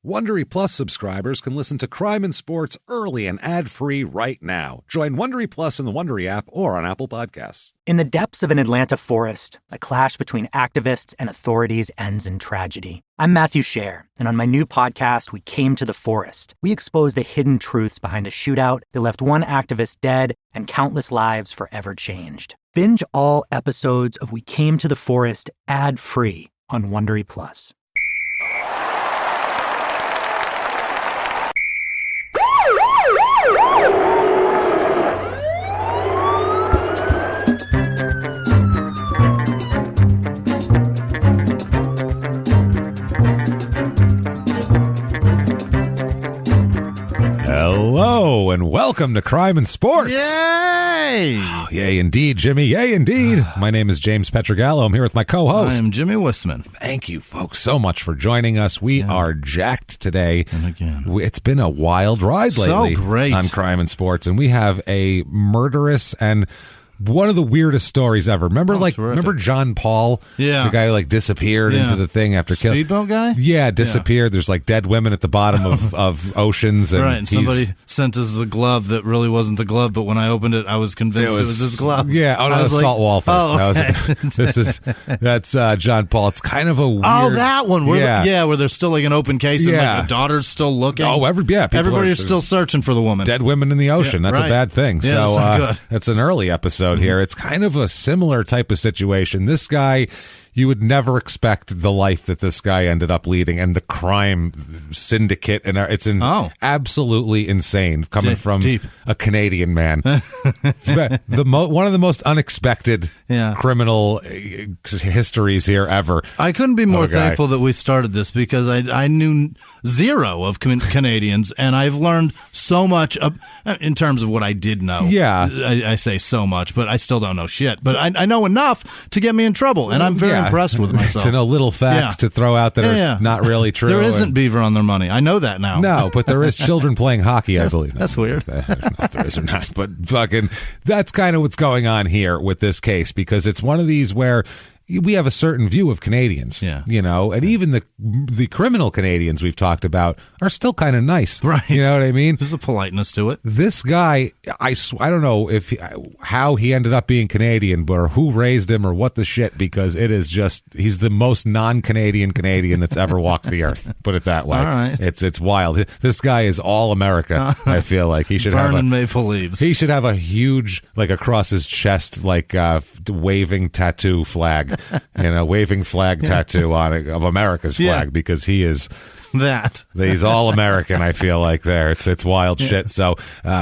Wondery Plus subscribers can listen to Crime and Sports early and ad-free right now. Join Wondery Plus in the Wondery app or on Apple Podcasts. In the depths of an Atlanta forest, a clash between activists and authorities ends in tragedy. I'm Matthew Scher, and on my new podcast, We Came to the Forest, we expose the hidden truths behind a shootout that left one activist dead and countless lives forever changed. Binge all episodes of We Came to the Forest ad-free on Wondery Plus. Hello and welcome to Crime and Sports. Yay! Oh, yay indeed, Jimmy. Yay indeed. My name is James Pietragallo. I'm here with my co-host. I am Jimmie Whisman. Thank you, folks, so much for joining us. We are jacked today. And again. It's been a wild ride lately on Crime and Sports, and we have a murderous and one of the weirdest stories ever. Remember John Paul? Yeah. The guy who disappeared into the thing after killing. Speedboat guy? Yeah, disappeared. Yeah. There's dead women at the bottom of oceans. And right, and somebody sent us a glove that really wasn't the glove, but when I opened it, I was convinced it was his glove. Yeah, the salt wall thing. Oh, okay. That's John Paul. It's kind of a weird... Oh, that one. Where there's still an open case and the daughter's still looking. Oh, everybody's still searching for the woman. Dead women in the ocean. That's a bad thing. Yeah, so that's not good. That's an early episode here. It's kind of a similar type of situation. This guy, you would never expect the life that this guy ended up leading and the crime syndicate. And it's absolutely insane coming from a Canadian man. One of the most unexpected criminal histories here ever. I couldn't be more thankful that we started this because I knew zero of Canadians, and I've learned so much in terms of what I did know. Yeah. I say so much, but I still don't know shit. But I know enough to get me in trouble, and I'm very impressed with myself. To know little facts to throw out that are not really true. There isn't beaver on their money. I know that now. No, but there is children playing hockey, I believe. That's weird. I don't know if there is or not, but fucking that's kind of what's going on here with this case, because it's one of these where we have a certain view of Canadians, and even the criminal Canadians we've talked about are still kind of nice, right? You know what I mean? There's a politeness to it. This guy, I don't know how he ended up being Canadian, or who raised him, or what the shit, because it is he's the most non-Canadian Canadian that's ever walked the earth. Put it that way. All right. It's wild. This guy is all America. I feel like he should burning maple leaves. He should have a huge, across his chest, waving tattoo flag. Waving flag tattoo on it of America's flag, because he is he's all American. I feel like there it's wild shit. So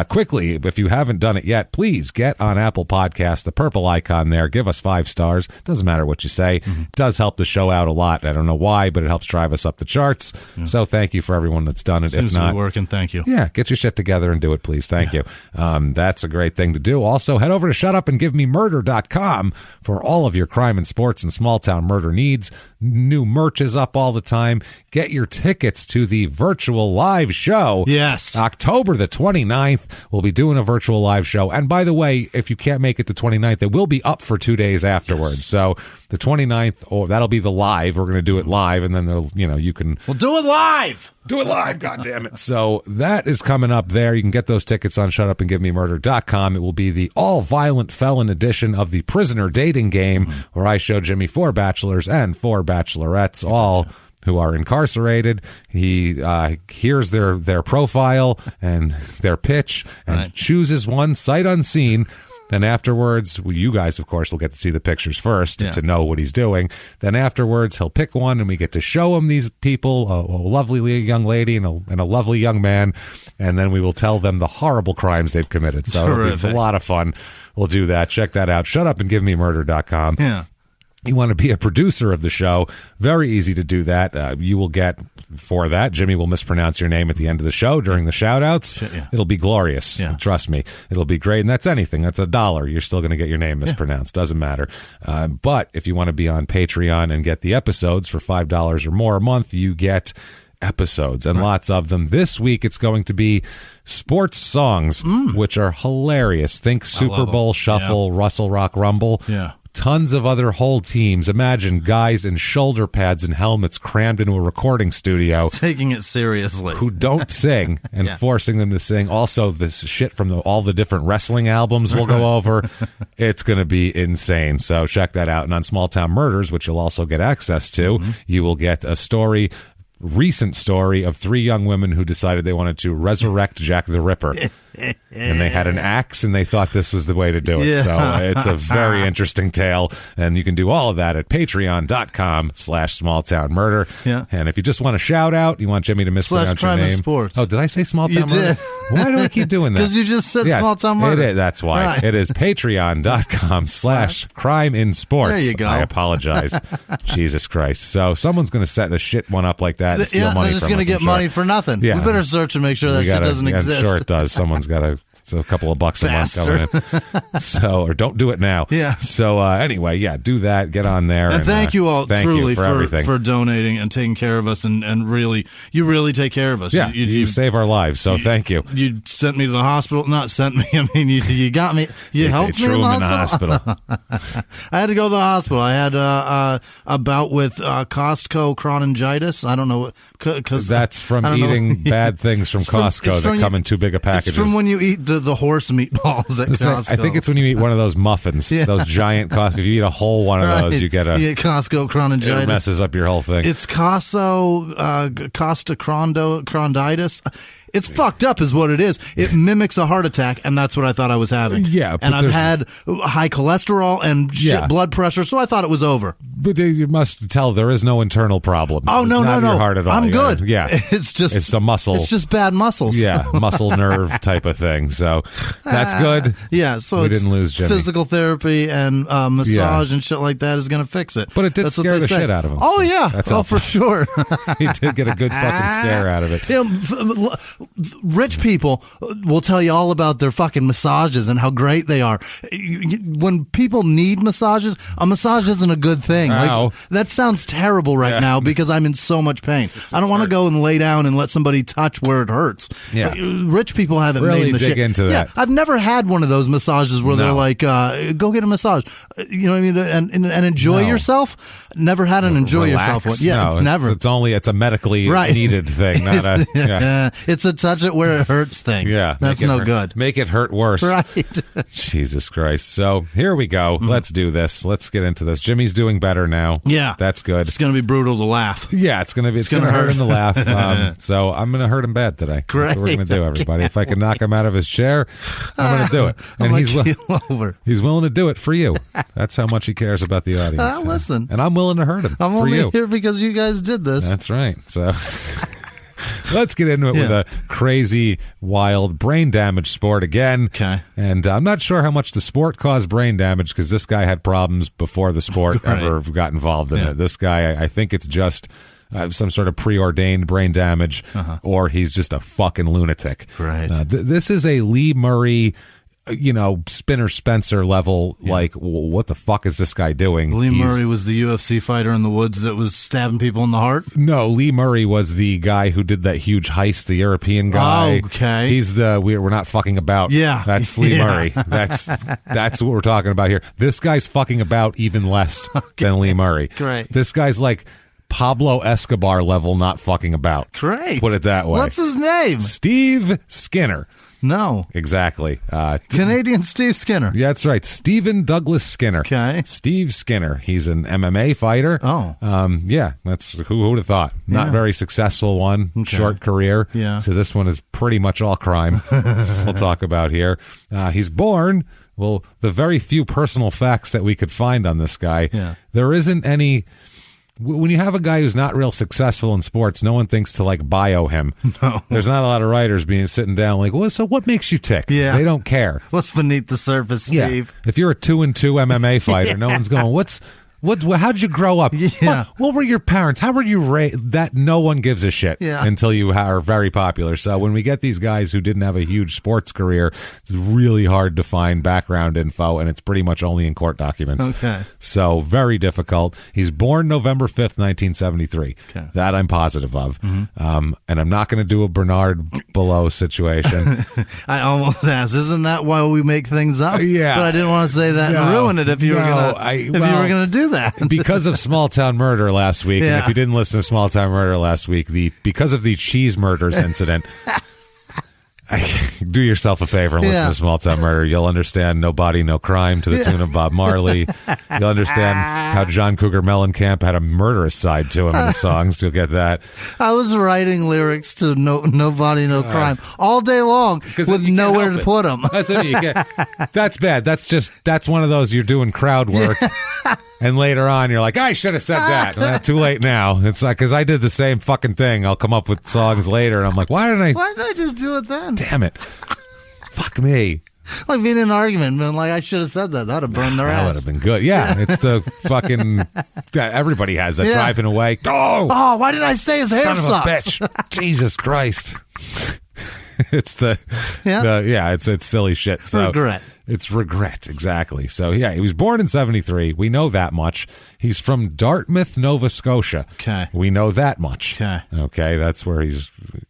quickly, if you haven't done it yet, please get on Apple Podcasts, the purple icon there, give us 5 stars. Doesn't matter what you say. It does help the show out a lot. I don't know why, but it helps drive us up the charts. So thank you for everyone that's done it. Seems if not, to be working. Thank you. Yeah, get your shit together and do it, please. Thank you. That's a great thing to do. Also, head over to shutupandgivememurder.com for all of your crime and sports and small town murder needs. New merch is up all the time. Get your tickets to the virtual live show. Yes. October the 29th, we'll be doing a virtual live show. And by the way, if you can't make it the 29th, it will be up for 2 days afterwards. Yes. So the 29th, that'll be the live. We're going to do it live, and then you can... We'll do it live! Do it live, goddammit. So that is coming up there. You can get those tickets on shutupandgivememurder.com. It will be the all-violent felon edition of the prisoner dating game, where I show Jimmie 4 bachelors and 4 bachelorettes, all who are incarcerated. He hears their profile and their pitch and chooses one sight unseen. Then afterwards, you guys, of course, will get to see the pictures first to know what he's doing. Then afterwards, he'll pick one, and we get to show him these people, a lovely young lady and a lovely young man, and then we will tell them the horrible crimes they've committed. So it'll be a lot of fun. We'll do that. Check that out. Shutupandgivememurder.com. Yeah. You want to be a producer of the show, very easy to do that. You will get, for that, Jimmie will mispronounce your name at the end of the show during the shout-outs. Yeah. It'll be glorious. Yeah. Trust me. It'll be great. And that's anything. That's $1. You're still going to get your name mispronounced. Doesn't matter. But if you want to be on Patreon and get the episodes for $5 or more a month, you get episodes, and lots of them. This week it's going to be sports songs, which are hilarious. Think Super Bowl Shuffle, Russell Rock Rumble. Yeah. tons of other whole teams. Imagine guys in shoulder pads and helmets crammed into a recording studio. Taking it seriously. Who don't sing and forcing them to sing. Also, this shit from all the different wrestling albums we'll go over. It's going to be insane. So check that out. And on Small Town Murders, which you'll also get access to, you will get a recent story of 3 young women who decided they wanted to resurrect Jack the Ripper. And they had an axe, and they thought this was the way to do it. Yeah. So it's a very interesting tale, and you can do all of that at patreon.com/smalltownmurder. Yeah. And if you just want a shout out, you want Jimmie to mispronounce your name. /CrimeinSports. Oh, did I say Small Town You Murder? did. Why do I keep doing that? Because you just said Small Town Murder. It is, that's why. Right. It is patreon.com/crimeinsports. There you go. I apologize. Jesus Christ. So someone's going to set a shit one up like that and steal money they're just from going to us, get money for nothing. Yeah. We better search and make sure that shit doesn't exist. I'm sure it does. Someone's got to. It's a couple of bucks a month coming in. So, or don't do it now. Yeah. So, anyway, do that. Get on there. And thank you all truly for everything. For donating and taking care of us and really, you really take care of us. Yeah, you save our lives, so thank you. You sent me to the hospital. Not sent me. I mean, you got me. You helped me in the hospital. I had to go to the hospital. I had a bout with Costco chroningitis. I don't know. Cause that's from eating bad things from Costco that come in too big a package. It's from when you eat the horse meatballs at Costco. I think it's when you eat one of those muffins, those giant Costco. If you eat a whole one of those, you get Costco chroningitis. It messes up your whole thing. It's Costa chronditis. It's fucked up is what it is. It mimics a heart attack, and that's what I thought I was having. Yeah. And I've had high cholesterol and blood pressure, so I thought it was over. But you must tell there is no internal problem. Oh, no. Your heart at all. I'm good. Yeah. It's a muscle. It's just bad muscles. Yeah, muscle nerve type of thing. So that's good. Yeah, so we didn't lose Jimmie. Physical therapy and massage and shit like that is going to fix it. But it did scare the shit out of him. Oh, yeah. For sure. He did get a good fucking scare out of it. Rich people will tell you all about their fucking massages and how great they are. When people need massages, a massage isn't a good thing. Like, that sounds terrible right now because I'm in so much pain. I don't want to go and lay down and let somebody touch where it hurts. Yeah. Rich people haven't really made the dig shit. into that. Yeah, I've never had one of those massages where they're like, go get a massage. You know what I mean? And enjoy yourself. Never had an enjoy yourself one. Yeah, never. It's a medically needed thing. Not it's a touch it where it hurts thing. Yeah. That's no good. Make it hurt worse. Right. Jesus Christ. So here we go. Let's do this. Let's get into this. Jimmie's doing better now. Yeah. That's good. It's going to be brutal to laugh. Yeah, it's going to hurt him to laugh. So I'm going to hurt him bad today. Great. That's what we're going to do, everybody. If I can knock him out of his chair, I'm going to do it. And he's willing to do it for you. That's how much he cares about the audience. Listen. And I'm willing to hurt him I'm for only you. here because you guys did this. That's right. So let's get into it with a crazy, wild, brain damage sport again. Okay. And I'm not sure how much the sport caused brain damage because this guy had problems before the sport ever got involved in it. This guy, I think it's just some sort of preordained brain damage or he's just a fucking lunatic. Right. This is a Lee Murray, Spinner Spencer level, like, what the fuck is this guy doing? Lee Murray was the UFC fighter in the woods that was stabbing people in the heart? No, Lee Murray was the guy who did that huge heist, the European guy. Oh, okay. He's we're not fucking about. Yeah. That's Lee Murray. That's what we're talking about here. This guy's fucking about even less than Lee Murray. Great. This guy's like Pablo Escobar level not fucking about. Great. Put it that way. What's his name? Steve Skinner. No. Exactly. Canadian Steve Skinner. Yeah, that's right. Stephen Douglas Skinner. Okay. Steve Skinner. He's an MMA fighter. Oh. Yeah, that's who would have thought. Not very successful one. Okay. Short career. Yeah. So this one is pretty much all crime we'll talk about here. He's born, the very few personal facts that we could find on this guy, there isn't any. When you have a guy who's not real successful in sports, no one thinks to bio him. No. There's not a lot of writers sitting down like, well, so what makes you tick? Yeah. They don't care. What's beneath the surface, Steve? If you're a 2-2 MMA fighter, no one's going, How'd you grow up? Yeah. What were your parents? How were you raised? That no one gives a shit until you are very popular. So when we get these guys who didn't have a huge sports career, it's really hard to find background info, and it's pretty much only in court documents. Okay. So very difficult. He's born November 5th, 1973. Okay. That I'm positive of. And I'm not going to do a Bernard Below situation. I almost asked, isn't that why we make things up? Yeah. But I didn't want to say that and ruin it if you were going to do that. Because of Small Town Murder last week, and if you didn't listen to Small Town Murder last week, because of the cheese murders incident, do yourself a favor and listen to Small Town Murder. You'll understand No Body, No Crime to the tune of Bob Marley. You'll understand how John Cougar Mellencamp had a murderous side to him in the songs. You'll get that. I was writing lyrics to No Body, No Crime all day long with nowhere to put them. That's it. That's bad. That's one of those you're doing crowd work. And later on, you're like, I should have said that. Too late now. It's like, because I did the same fucking thing. I'll come up with songs later, and I'm like, why didn't I just do it then? Damn it. Fuck me. Like being in an argument, being like, I should have said that. That would have burned their ass. That would have been good. Yeah, it's the fucking... everybody has that. Driving away. Oh, why did I say his hair son sucks? Of a bitch. Jesus Christ. It's it's silly shit. So regret. It's regret, exactly. So, he was born in 73. We know that much. He's from Dartmouth, Nova Scotia. Okay. We know that much. Okay, that's where he's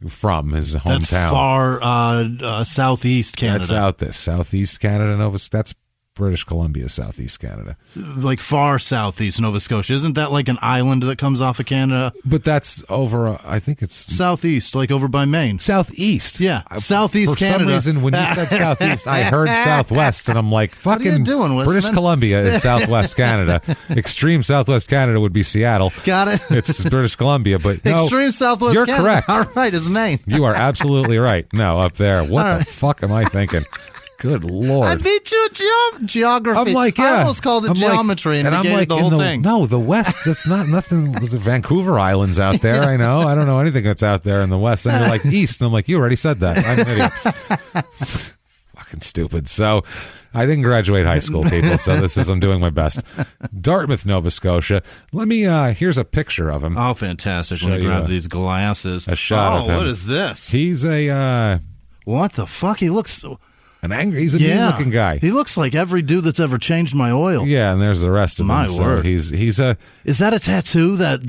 from, his hometown. That's far southeast Canada. That's southeast Canada, that's British Columbia, southeast Canada. Like far southeast Nova Scotia. Isn't that like an island that comes off of Canada? But that's over, I think it's... Southeast, like over by Maine. Southeast. Yeah, southeast Canada. For some reason, when you said southeast, I heard southwest, and I'm like, fucking... What are you doing, Whisman? British Columbia is southwest Canada. Extreme southwest Canada would be Seattle. Got it. It's British Columbia, but no. Extreme southwest you're Canada. Correct. All right, it's Maine. You are absolutely right. No, up there. What the fuck am I thinking? Good Lord. I beat you at geography. I'm like, I almost called it geometry and negated like, the whole thing. No, the West, that's not nothing. There's the Vancouver Islands out there, I know. I don't know anything that's out there in the West. And you're like, East. And I'm like, you already said that. I'm an idiot. Fucking stupid. So I didn't graduate high school, people, so I'm doing my best. Dartmouth, Nova Scotia. Let me, here's a picture of him. Oh, fantastic. Should I grab these glasses? A shot of him. What is this? He's what the fuck? He looks... He's a mean-looking guy. He looks like every dude that's ever changed my oil. Yeah, and there's the rest of him. My word. So he's a... Is that a tattoo, that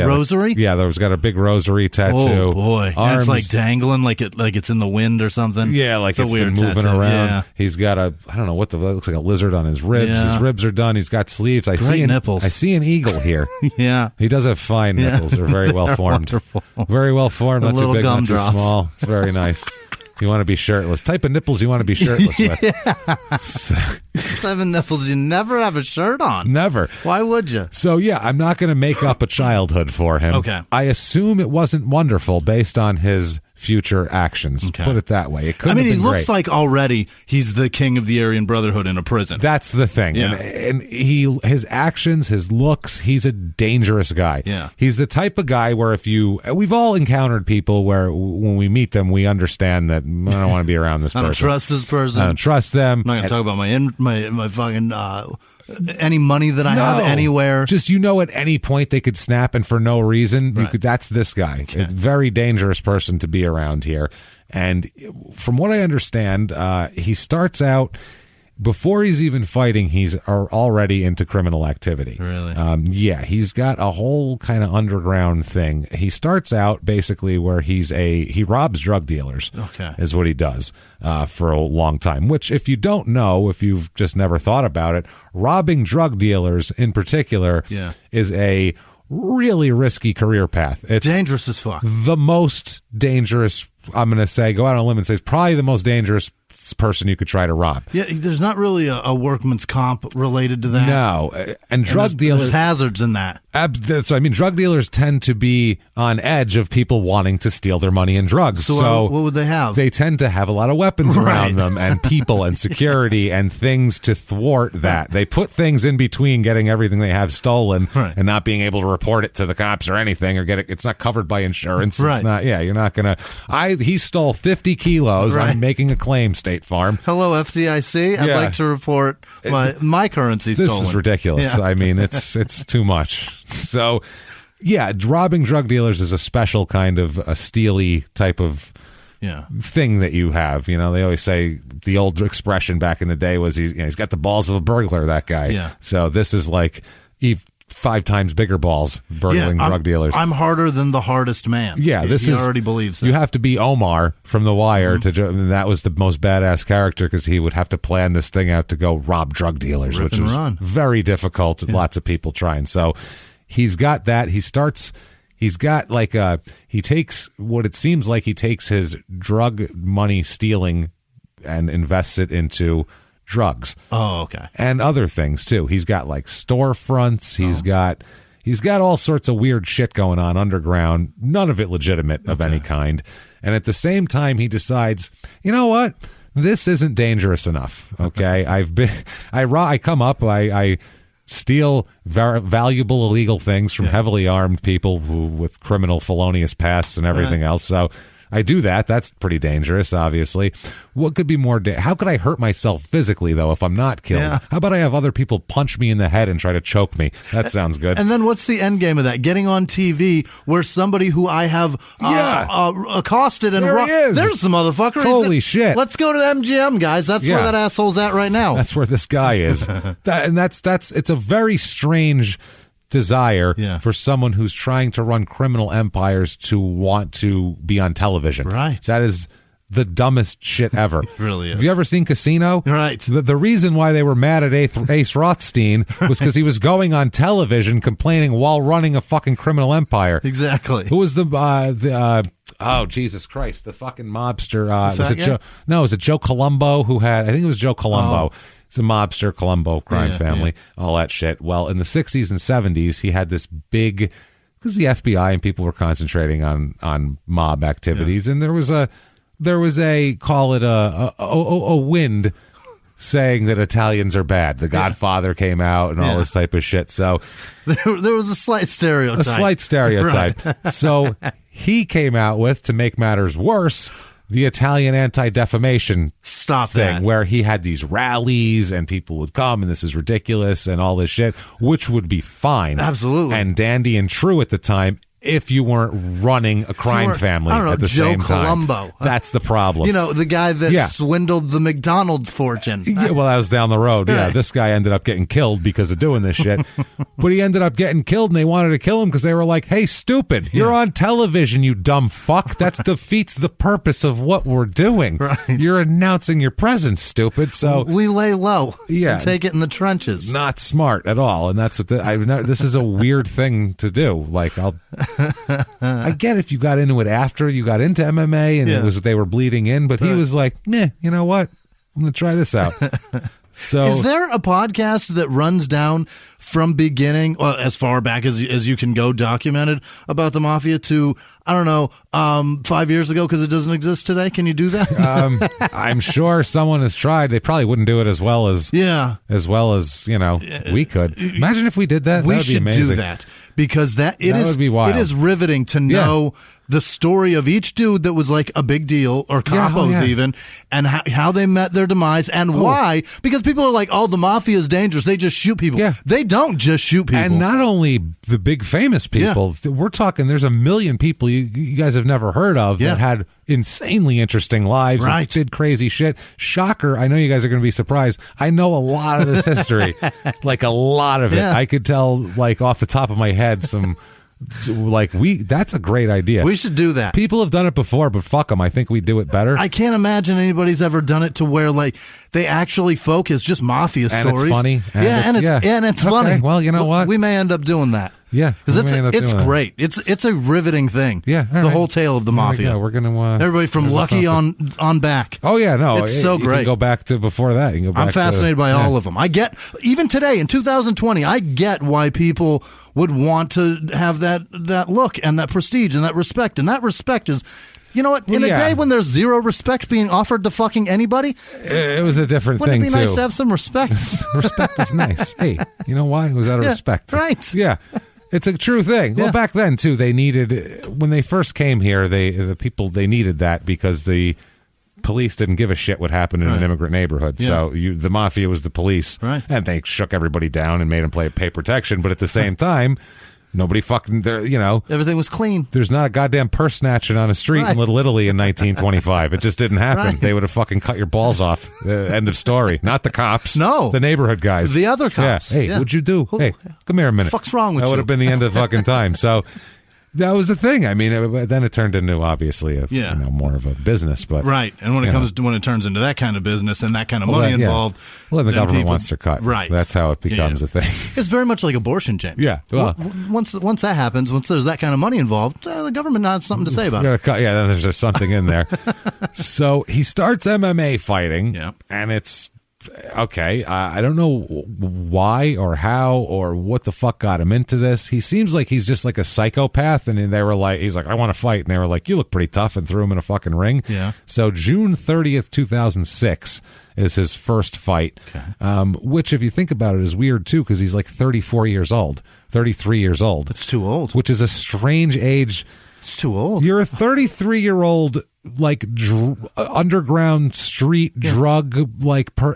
rosary? There's got a big rosary tattoo. Oh, boy. Arms, and it's like dangling, like it's in the wind or something. Yeah, like it's weird been moving tattoo. around. Yeah. He's got it looks like a lizard on his ribs. Yeah. His ribs are done. He's got sleeves. Great nipples. I see an eagle here. Yeah. He does have fine nipples. They're very well formed. Wonderful. Very well formed. Not too big, not too gumdrops. small. It's very nice. You want to be shirtless. Type of nipples you want to be shirtless with. Type of nipples you never have a shirt on. Never. Why would you? So, I'm not going to make up a childhood for him. Okay. I assume it wasn't wonderful based on his future actions. Okay. Put it that way. It couldn't have he been looks great. like already he's the king of the Aryan Brotherhood in a prison. That's the thing. Yeah. And his actions, his looks, he's a dangerous guy. Yeah. He's the type of guy where we've all encountered people where when we meet them, we understand that I don't want to be around this person. I don't trust this person. I don't trust them. I'm not going to talk about my fucking any money that I have anywhere. Just at any point they could snap, and for no reason. Right. That's this guy. Okay. A very dangerous person to be around here. And from what I understand, he starts out... Before he's even fighting, he's already into criminal activity. Really? He's got a whole kind of underground thing. He starts out basically where he robs drug dealers. Okay. Is what he does for a long time. Which, if you don't know, if you've just never thought about it, robbing drug dealers in particular is a really risky career path. It's dangerous as fuck. The most dangerous, I'm going to say, go out on a limb and say, it's probably the most dangerous person you could try to rob. Yeah, there's not really a workman's comp related to that. No, and drug dealers... There's hazards in that. So, I mean, drug dealers tend to be on edge of people wanting to steal their money and drugs. So what would they have? They tend to have a lot of weapons around them and people and security and things to thwart that. They put things in between getting everything they have stolen and not being able to report it to the cops or anything or get it. It's not covered by insurance. It's not. Yeah, you're not going to. He stole 50 kilos. I'm making a claim, State Farm. Hello, FDIC. I'd like to report my currency stolen. This is ridiculous. I mean, it's too much. So, yeah, robbing drug dealers is a special kind of a steely type of thing that you have. You know, they always say the old expression back in the day was he's got the balls of a burglar, that guy. Yeah. So this is like 5 times bigger balls burgling drug dealers. I'm harder than the hardest man. Yeah, he already believes that. You have to be Omar from The Wire and that was the most badass character because he would have to plan this thing out to go rob drug dealers, which was very difficult. Lots of people trying. So he's got that. He takes what it seems like he takes his drug money stealing and invests it into drugs. Oh, okay. And other things too. He's got like storefronts. He's got all sorts of weird shit going on underground. None of it legitimate of any kind. And at the same time, he decides, you know what? This isn't dangerous enough. Okay. I come up, I steal valuable illegal things from heavily armed people with criminal felonious pasts and everything else. So I do that. That's pretty dangerous, obviously. What could be more? How could I hurt myself physically, though, if I'm not killed? Yeah. How about I have other people punch me in the head and try to choke me? That sounds good. And then what's the end game of that? Getting on TV where somebody who I have accosted and there's the motherfucker. Holy shit. Let's go to the MGM, guys. That's where that asshole's at right now. That's where this guy is. It's a very strange desire for someone who's trying to run criminal empires to want to be on television. Right. That is the dumbest shit ever. It really is. Have you ever seen Casino? Right. The reason why they were mad at Ace Rothstein was because he was going on television complaining while running a fucking criminal empire. Exactly. Who was oh, Jesus Christ, the fucking mobster. Was it Joe? No, was it Joe Colombo who had, I think it was Joe Colombo. It's a mobster, Colombo crime family, all that shit. Well, in the 60s and 70s, he had this big, because the FBI and people were concentrating on mob activities, and there was a call it a wind saying that Italians are bad. The Godfather came out and all this type of shit. So there was a slight stereotype. Right. So he came out with, to make matters worse, the Italian anti-defamation thing, where he had these rallies and people would come and this is ridiculous and all this shit, which would be fine. Absolutely. And dandy and true at the time if you weren't running a crime family at the same time. Joe Colombo. That's the problem. You know, the guy that swindled the McDonald's fortune. Yeah, well, that was down the road. Yeah, this guy ended up getting killed because of doing this shit. But he ended up getting killed, and they wanted to kill him because they were like, hey, stupid, you're on television, you dumb fuck. That defeats the purpose of what we're doing. Right. You're announcing your presence, stupid. So we lay low and take it in the trenches. Not smart at all. And that's what this is a weird thing to do. Like, I get if you got into it after you got into MMA and it was they were bleeding in, but he was like, meh, you know what? I'm going to try this out. So, is there a podcast that runs down from beginning, well, as far back as you can go, documented about the mafia to, I don't know, 5 years ago because it doesn't exist today? Can you do that? I'm sure someone has tried. They probably wouldn't do it as well as you know we could. Imagine if we did that. We that would be should amazing. do that because that would be wild. It is riveting to know the story of each dude that was like a big deal, or capos even, and how they met their demise and why. Because people are like, oh, the mafia is dangerous. They just shoot people. Yeah. They don't just shoot people. And not only the big famous people, we're talking, there's a million people you guys have never heard of that had insanely interesting lives and did crazy shit. Shocker. I know you guys are going to be surprised. I know a lot of this history, like a lot of it. I could tell like off the top of my head some... that's a great idea. We should do that. People have done it before, but fuck them. I think we do it better. I can't imagine anybody's ever done it to where like they actually focus just mafia stories. And it's funny. And it's funny. Well, you know what? We may end up doing that. Yeah, because it's great. It's a riveting thing. Yeah, the whole tale of the mafia. We're gonna everybody from Lucky on back. Oh yeah, no, it's so great. You can go back to before that. You can go back I'm fascinated by all of them. I get even today in 2020. I get why people would want to have that look and that prestige and that respect. And that respect is. You know what? In a day when there's zero respect being offered to fucking anybody, it was a different thing, too. Wouldn't it be nice to have some respect? Respect is nice. Hey, you know why? It was out of respect. Right. Yeah. It's a true thing. Yeah. Well, back then, too, they needed, when they first came here, they needed that because the police didn't give a shit what happened in an immigrant neighborhood. Yeah. So the mafia was the police. Right. And they shook everybody down and made them pay protection. But at the same time, nobody fucking, everything was clean. There's not a goddamn purse snatching on a street in Little Italy in 1925. It just didn't happen. Right. They would have fucking cut your balls off. End of story. Not the cops. No. The neighborhood guys. The other cops. Yeah. Hey, what'd you do? Hey, come here a minute. What's wrong with you? That would have been the end of the fucking time. So that was the thing. I mean, then it turned into obviously more of a business. But right. And when it turns into that kind of business and that kind of money involved, well, the government wants their cut. Right. That's how it becomes a thing. It's very much like abortion, James. Yeah. Well, once that happens, once there's that kind of money involved, the government has something to say about it. Then there's just something in there. So he starts MMA fighting, and it's okay. I don't know why or how or what the fuck got him into this. He seems like he's just like a psychopath, and they were like, he's like, I want to fight, and they were like, you look pretty tough, and threw him in a fucking ring. Yeah. So June 30th, 2006 is his first fight, which, if you think about it, is weird too because he's like 33 years old. It's too old. Which is a strange age. It's too old. You're a 33-year-old like underground street drug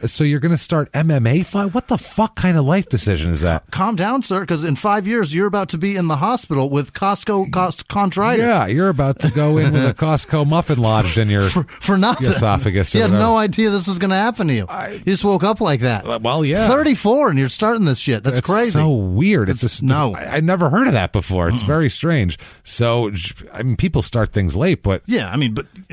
so you're going to start MMA fight? What the fuck kind of life decision is that? Calm down, sir, because in 5 years you're about to be in the hospital with Costco chondritis. Yeah, you're about to go in with a Costco muffin lodged in your for nothing. Esophagus. You had no idea this was going to happen to you. You just woke up like that. Well, yeah. 34 and you're starting this shit. That's crazy. So weird. I never heard of that before. It's very strange. So, I mean, people start things late, but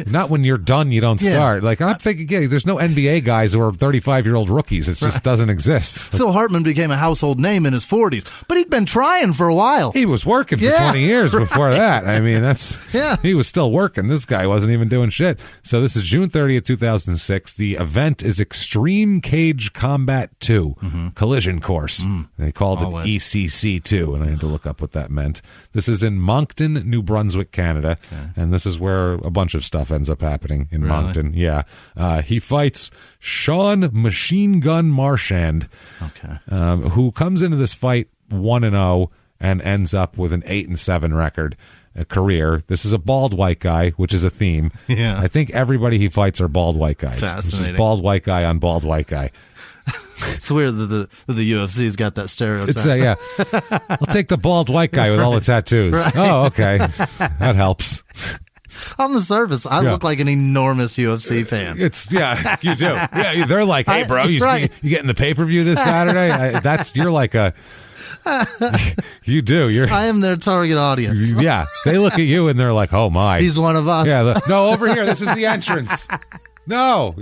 not when you're done. You don't start. Like I'm thinking, there's no NBA guys who are 35-year-old rookies. It just doesn't exist. Phil Hartman became a household name in his 40s, but he'd been trying for a while. He was working for 20 years before that. I mean, he was still working. This guy wasn't even doing shit. So this is June 30th, 2006. The event is Extreme Cage Combat 2 Collision Course. They called it ECC 2, and I had to look up what that meant. This is in Moncton, New Brunswick, Canada, and this is where a bunch of stuff ends up happening in Moncton. Yeah. He fights Sean Machine Gun Marchand, who comes into this fight 1-0 and ends up with an 8-7 record. A career. This is a bald white guy, which is a theme. Yeah. I think everybody he fights are bald white guys. Fascinating. This is bald white guy on bald white guy. It's weird that the UFC's got that stereotype. It's I'll take the bald white guy with all the tattoos. Right. Oh, okay. That helps. On the surface, I look like an enormous UFC fan. You do. Yeah, they're like, hey, bro, you getting the pay-per-view this Saturday? You're like a... You do. I am their target audience. Yeah. They look at you and they're like, oh, my. He's one of us. Yeah. No, over here. This is the entrance. No,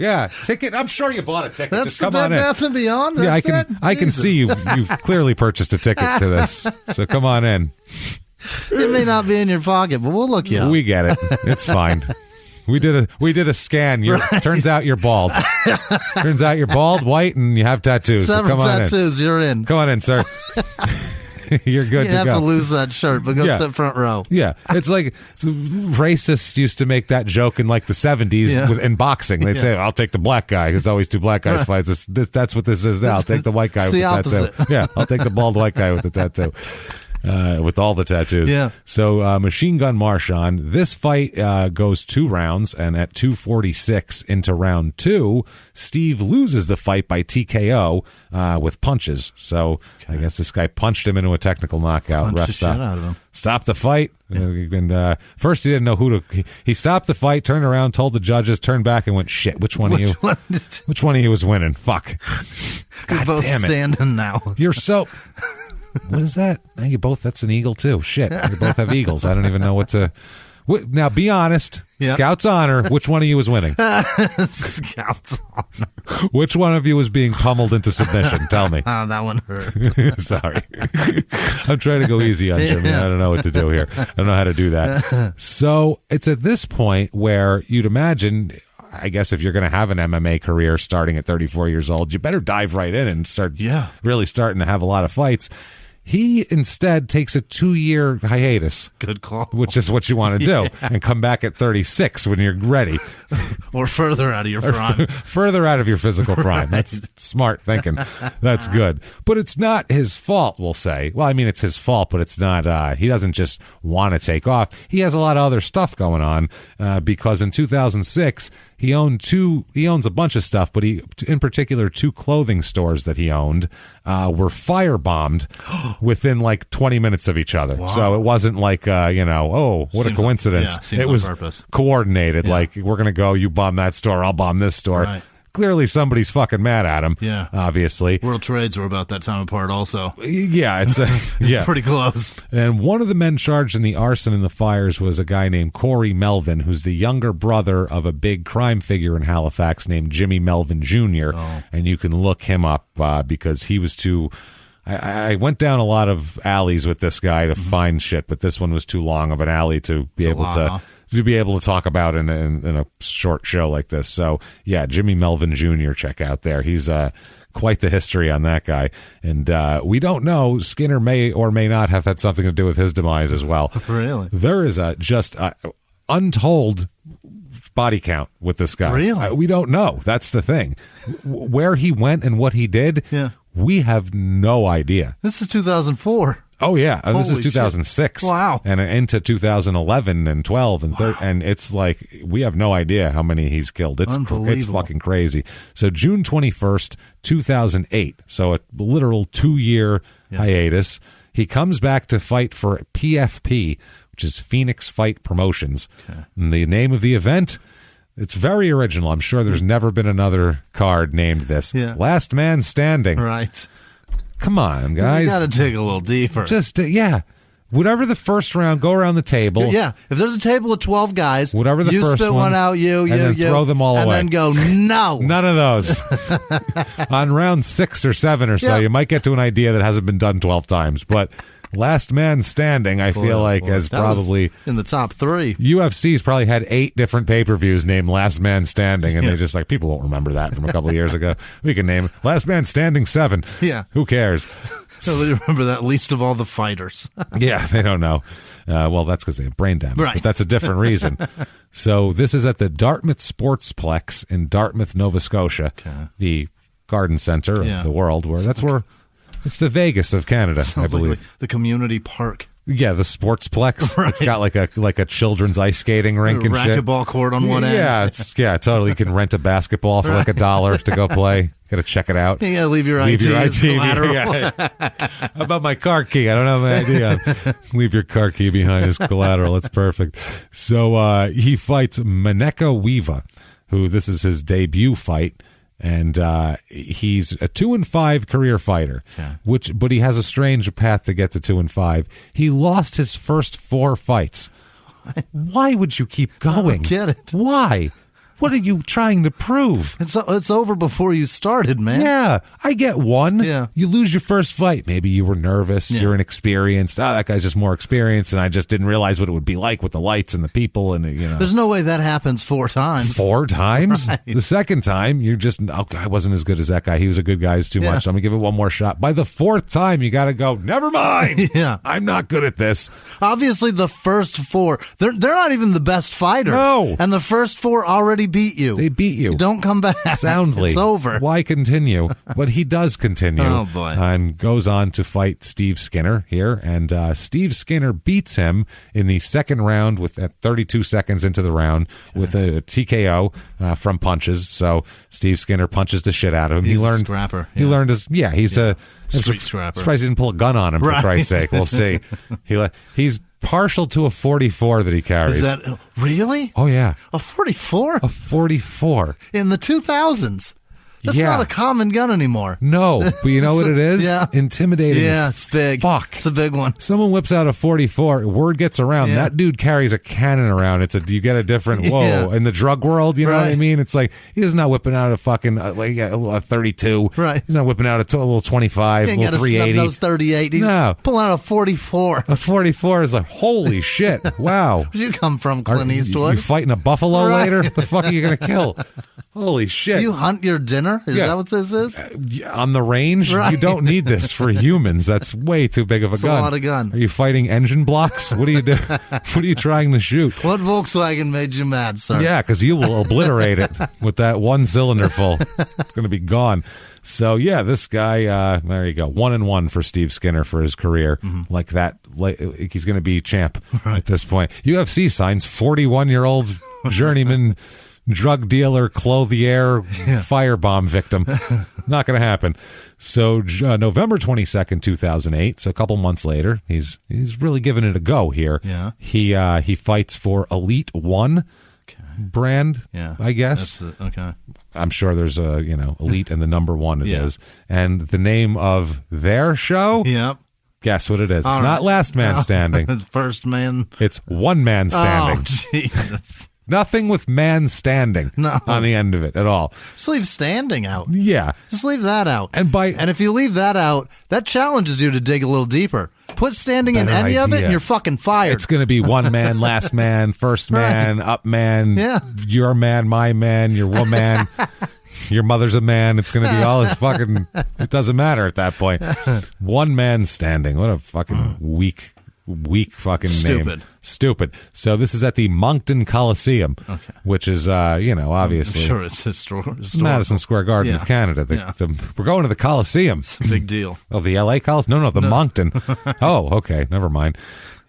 ticket. I'm sure you bought a ticket. That's just come on in. Bath and Beyond. That's I can see you've clearly purchased a ticket to this. So come on in. It may not be in your pocket, but we'll look you up. We get it. It's fine. We did a scan. Turns out you're bald. Turns out you're bald, white, and you have tattoos. Several so come tattoos. You're in. Come on in, sir. You're good you have to lose that shirt, but go sit front row. Yeah. It's like racists used to make that joke in like the 70s in boxing. They'd say, I'll take the black guy. There's always two black guys fights. That's what this is now. I'll take the white guy with the tattoo. Yeah, I'll take the bald white guy with the tattoo. With all the tattoos. Yeah. So Machine Gun Marchand, this fight goes 2 rounds, and at 2:46 into round 2, Steve loses the fight by TKO with punches. So I guess this guy punched him into a technical knockout. Punched the shit out of him. Stopped the fight. And first he didn't know who to. He stopped the fight, turned around, told the judges, turned back, and went, "Shit, which one of you was winning? Fuck, God both damn it, standing now. You're so." What is that? You both. That's an eagle too. Shit, you both have eagles. I don't even know what to. Now, be honest. Yep. Scouts honor. Which one of you was winning? Scouts honor. Which one of you was being pummeled into submission? Tell me. Oh, that one hurt. Sorry. I'm trying to go easy on Jimmie. I don't know what to do here. I don't know how to do that. So it's at this point where you'd imagine, I guess, if you're going to have an MMA career starting at 34 years old, you better dive right in and start really starting to have a lot of fights. He instead takes a 2-year hiatus. Good call. Which is what you want to do. And come back at 36 when you're ready. Or further out of your prime. Further out of your physical prime. That's smart thinking. That's good. But it's not his fault, we'll say. Well, I mean, it's his fault, but it's not. He doesn't just want to take off. He has a lot of other stuff going on because in 2006, he owns a bunch of stuff, but in particular, 2 clothing stores that he owned were firebombed within like 20 minutes of each other. Wow. So it wasn't like, what a coincidence. It was purpose. Coordinated. Yeah. Like, we're going to go, you bomb that store, I'll bomb this store. Right. Clearly somebody's fucking mad at him. Yeah. Obviously. World Trades were about that time apart also. Yeah, it's pretty close. And one of the men charged in the arson and the fires was a guy named Corey Melvin, who's the younger brother of a big crime figure in Halifax named Jimmie Melvin Jr. Oh. And you can look him up because he was too... I went down a lot of alleys with this guy to find shit, but this one was too long of an alley to be able to talk about in a short show like this. So, yeah, Jimmie Melvin Jr., check out there. He's quite the history on that guy. And we don't know. Skinner may or may not have had something to do with his demise as well. Really? There is just untold body count with this guy. Really? We don't know. That's the thing. Where he went and what he did, we have no idea. This is 2004. Oh, yeah. This is 2006. Shit. Wow. And into 2011 and 12 and 13. And it's like, we have no idea how many he's killed. It's fucking crazy. So June 21st, 2008. So a literal 2-year hiatus. He comes back to fight for PFP, which is Phoenix Fight Promotions. Okay. And the name of the event, it's very original. I'm sure there's never been another card named this. Yeah. Last Man Standing. Right. Come on, guys. You got to dig a little deeper. Just, whatever the first round, go around the table. Yeah. If there's a table of 12 guys, whatever the you first spit one out, and then throw them all away. And then go, no. None of those. On round 6 or 7 or so, you might get to an idea that hasn't been done 12 times. But Last Man Standing, I feel like, has probably... in the top 3. UFC's probably had 8 different pay-per-views named Last Man Standing, and they just like, people won't remember that from a couple of years ago. We can name it Last Man Standing 7. Yeah. Who cares? So they remember that least of all the fighters. Yeah, they don't know. Well, that's because they have brain damage, right. But that's a different reason. So this is at the Dartmouth Sportsplex in Dartmouth, Nova Scotia, the garden center of the world, where it's the Vegas of Canada, I believe. Like the community park. Yeah, the Sportsplex. Right. It's got like a children's ice skating rink and shit. Racquetball court on one end. Yeah, totally. You can rent a basketball for like $1 to go play. Got to check it out. You got to leave your ID as collateral. How about my car key? I don't have my ID. Leave your car key behind as collateral. That's perfect. So he fights Maneka Weeva, who this is his debut fight. And he's a 2-5 career fighter, but he has a strange path to get to 2-5. He lost his first 4 fights. Why would you keep going? I don't get it. Why? What are you trying to prove? It's over before you started, man. Yeah, I get one. Yeah. You lose your first fight. Maybe you were nervous. Yeah. You're inexperienced. That guy's just more experienced, and I just didn't realize what it would be like with the lights and the people. And there's no way that happens 4 times. 4 times? Right. The second time, you're just, I wasn't as good as that guy. He was a good guy. He's too much. I'm going to give it one more shot. By the 4th time, you got to go, never mind. I'm not good at this. Obviously, the first 4, they're not even the best fighters. No. And the first 4 already beat you. They beat you. Don't come back. Soundly. It's over. Why continue? But he does continue. Oh, boy. And goes on to fight Steve Skinner here. And Steve Skinner beats him in the second round at 32 seconds into the round with a TKO from punches. So Steve Skinner punches the shit out of him. He's a scrapper. He learned he's a street scrapper. Surprised he didn't pull a gun on him, for Christ's sake. We'll see. He's partial to a 44 that he carries. Is that really? Oh, yeah. A 44? A 44. In the 2000s. That's not a common gun anymore. No, but you know what it is? Yeah. Intimidating. Yeah, it's big. Fuck. It's a big one. Someone whips out a 44. Word gets around. That dude carries a cannon around. You get a different whoa. Yeah. In the drug world, you know what I mean? It's like he's not whipping out a fucking a 32. Right. He's not whipping out a little 25, a little 380. Those 38. He's pulling out a 44. A 44 is like holy shit! Wow. Where'd you come from, Clint Eastwood? You fighting a buffalo later? The fuck are you gonna kill? Holy shit. You hunt your dinner? Is that what this is? On the range? Right. You don't need this for humans. That's way too big of a gun. A lot of gun. Are you fighting engine blocks? What do you do? What are you trying to shoot? What Volkswagen made you mad, sir? Yeah, because you will obliterate it with that one cylinder full. It's going to be gone. So, yeah, this guy, there you go. 1-1 for Steve Skinner for his career. Mm-hmm. Like that. He's going to be champ at this point. UFC signs 41-year-old journeyman drug dealer, clothier, firebomb victim. Not going to happen. So November 22nd, 2008, so a couple months later, he's really giving it a go here. Yeah. He fights for Elite One brand, I guess. Okay. I'm sure there's a, Elite and the number one it is. And the name of their show? Yep. Guess what it is. It's not Last Man Standing. It's First Man. It's One Man Standing. Oh, Jesus. Nothing with man standing on the end of it at all. Just leave standing out. Yeah. Just leave that out. And if you leave that out, that challenges you to dig a little deeper. Put standing in any of it and you're fucking fired. It's going to be one man, last man, first man, up man, your man, my man, your woman, your mother's a man. It's going to be all this fucking, it doesn't matter at that point. One man standing. What a fucking weak fucking name. Stupid. So this is at the Moncton Coliseum, which is, obviously. I'm sure it's historical. Madison Square Garden of Canada. We're going to the Coliseum. It's a big deal. Oh, the L.A. Coliseum? No, the Moncton. Oh, okay. Never mind.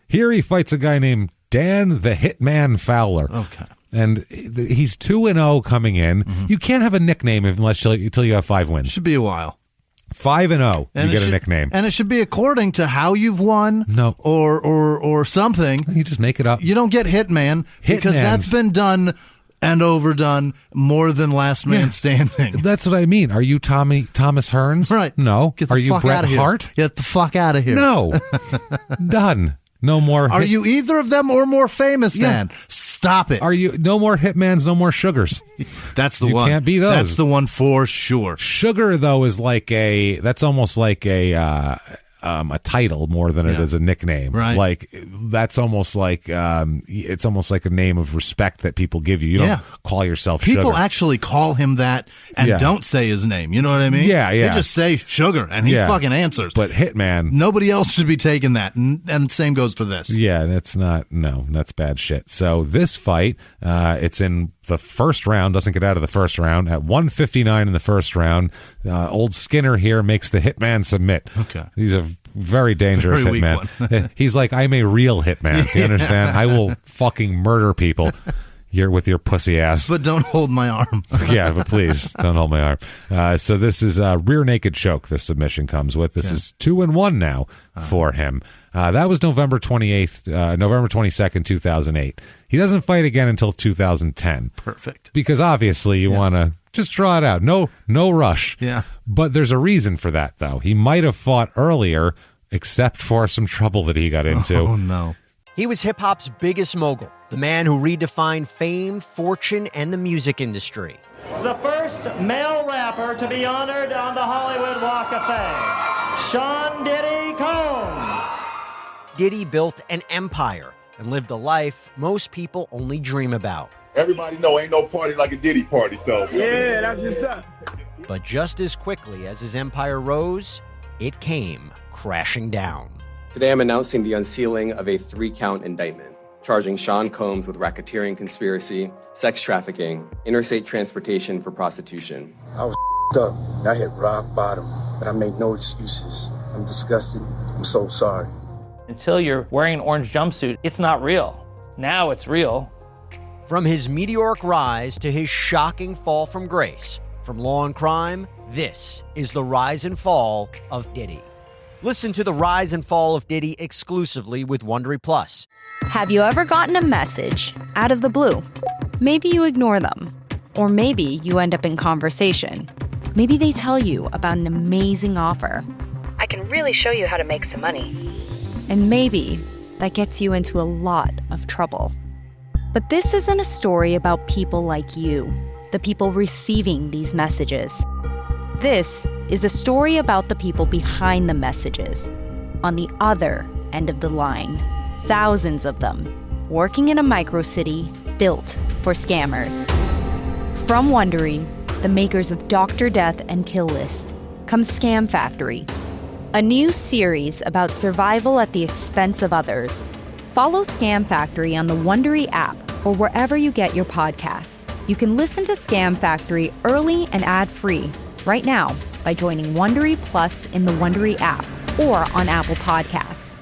Here he fights a guy named Dan the Hitman Fowler. Okay. And he's 2-0 coming in. Mm-hmm. You can't have a nickname until you have 5 wins. Should be a while. 5-0, you get a nickname. And it should be according to how you've won or something. You just make it up. You don't get Hitman because that's been done and overdone more than Last Man Standing. That's what I mean. Are you Thomas Hearns? Right. No. Get the Are you fuck Bret out of Hart? Here. Get the fuck out of here. No. Done. No more. Are you either of them or more famous than? Stop it. Are you no more Hitmans, no more Sugars? That's the one. You can't be those. That's the one for sure. Sugar though is like that's almost like a title more than it is a nickname. Right. Like that's almost like it's almost like a name of respect that people give you. You don't call yourself People Sugar. actually call him that and don't say his name. You know what I mean? Yeah. They just say Sugar and he fucking answers. But Hitman. Nobody else should be taking that. And same goes for this. Yeah, that's bad shit. So this fight, it's in the first round, doesn't get out of the first round. At 159 in the first round, old Skinner here makes the Hitman submit. Okay. He's a very dangerous hitman. He's like, I'm a real hitman. Do you understand? I will fucking murder people. You're with your pussy ass. But don't hold my arm. Yeah, but please don't hold my arm. So this is a rear naked choke. This submission comes with. This is 2-1 now for him. That was November 22nd, 2008. He doesn't fight again until 2010. Perfect. Because obviously you want to just draw it out. No rush. Yeah. But there's a reason for that, though. He might have fought earlier, except for some trouble that he got into. Oh, no. He was hip-hop's biggest mogul, the man who redefined fame, fortune, and the music industry. The first male rapper to be honored on the Hollywood Walk of Fame, Sean Diddy Combs. Diddy built an empire and lived a life most people only dream about. Everybody know ain't no party like a Diddy party, so. Yeah, that's what's up. But just as quickly as his empire rose, it came crashing down. Today I'm announcing the unsealing of a 3-count indictment, charging Sean Combs with racketeering conspiracy, sex trafficking, interstate transportation for prostitution. I was up. I hit rock bottom, but I make no excuses. I'm disgusted. I'm so sorry. Until you're wearing an orange jumpsuit, it's not real. Now it's real. From his meteoric rise to his shocking fall from grace, from law and crime, this is the rise and fall of Diddy. Listen to the rise and fall of Diddy exclusively with Wondery Plus. Have you ever gotten a message out of the blue? Maybe you ignore them, or maybe you end up in conversation. Maybe they tell you about an amazing offer. I can really show you how to make some money. And maybe that gets you into a lot of trouble. But this isn't a story about people like you, the people receiving these messages. This is a story about the people behind the messages, on the other end of the line. Thousands of them, working in a microcity built for scammers. From Wondery, the makers of Dr. Death and Kill List, comes Scam Factory, a new series about survival at the expense of others. Follow Scam Factory on the Wondery app or wherever you get your podcasts. You can listen to Scam Factory early and ad-free right now by joining Wondery Plus in the Wondery app or on Apple Podcasts.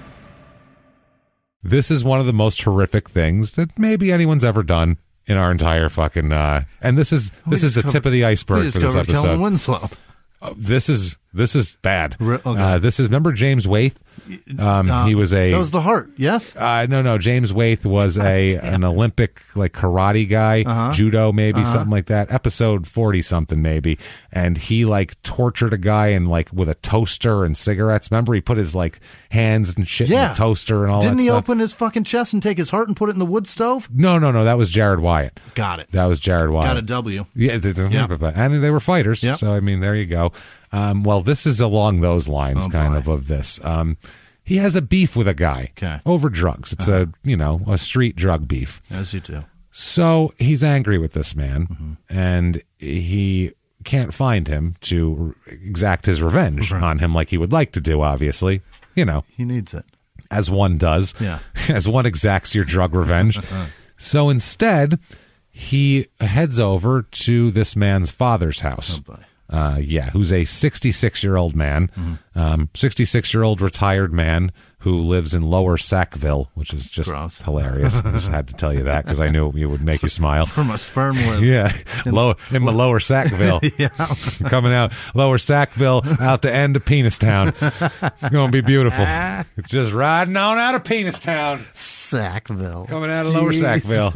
This is one of the most horrific things that maybe anyone's ever done in our entire fucking and this is the tip of the iceberg for this episode. Kellen Winslow. This is bad. Okay. This is, remember James Waith? He was that was the heart. Yes. No. James Waith was an Olympic like karate guy, judo maybe something like that. Episode 40 something maybe, and he like tortured a guy and like with a toaster and cigarettes. Remember he put his like hands and shit in the toaster and all. Didn't that he stuff. open his fucking chest and take his heart and put it in the wood stove? No. That was Jared Wyatt. Got it. That was Jared Wyatt. Got a W. Yeah. And they were fighters. Yep. So I mean, there you go. Well, this is along those lines, of this. He has a beef with a guy over drugs. It's a street drug beef. As you do. So he's angry with this man, and he can't find him to exact his revenge on him like he would like to do, obviously. He needs it. As one does. Yeah. As one exacts your drug revenge. So instead, he heads over to this man's father's house. Oh, boy. Who's a 66-year-old man, 66-year-old retired man who lives in Lower Sackville, which is just hilarious. I just had to tell you that because I knew it would make you smile. That's where my sperm lives. Yeah, in my Lower Sackville. Yeah. Coming out Lower Sackville, out the end of Peanistown. It's going to be beautiful. It's just riding on out of Peanistown. Sackville. Coming out of Lower Sackville.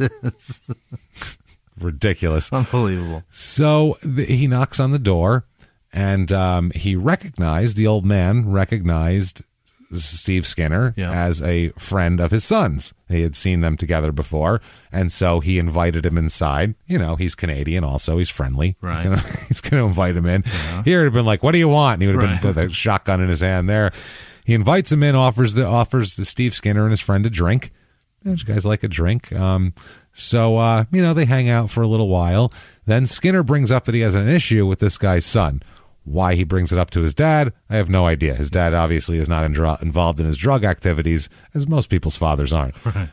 Ridiculous. Unbelievable. So he knocks on the door, and the old man recognized Steve Skinner as a friend of his son's. He had seen them together before, and so he invited him inside. He's Canadian also. He's friendly. Right. He's going to invite him in. Yeah. He would have been like, what do you want? And he would have been with a shotgun in his hand there. He invites him in, offers the Steve Skinner and his friend a drink. Don't you guys like a drink? So they hang out for a little while. Then Skinner brings up that he has an issue with this guy's son. Why he brings it up to his dad, I have no idea. His dad obviously is not involved in his drug activities, as most people's fathers aren't. Right.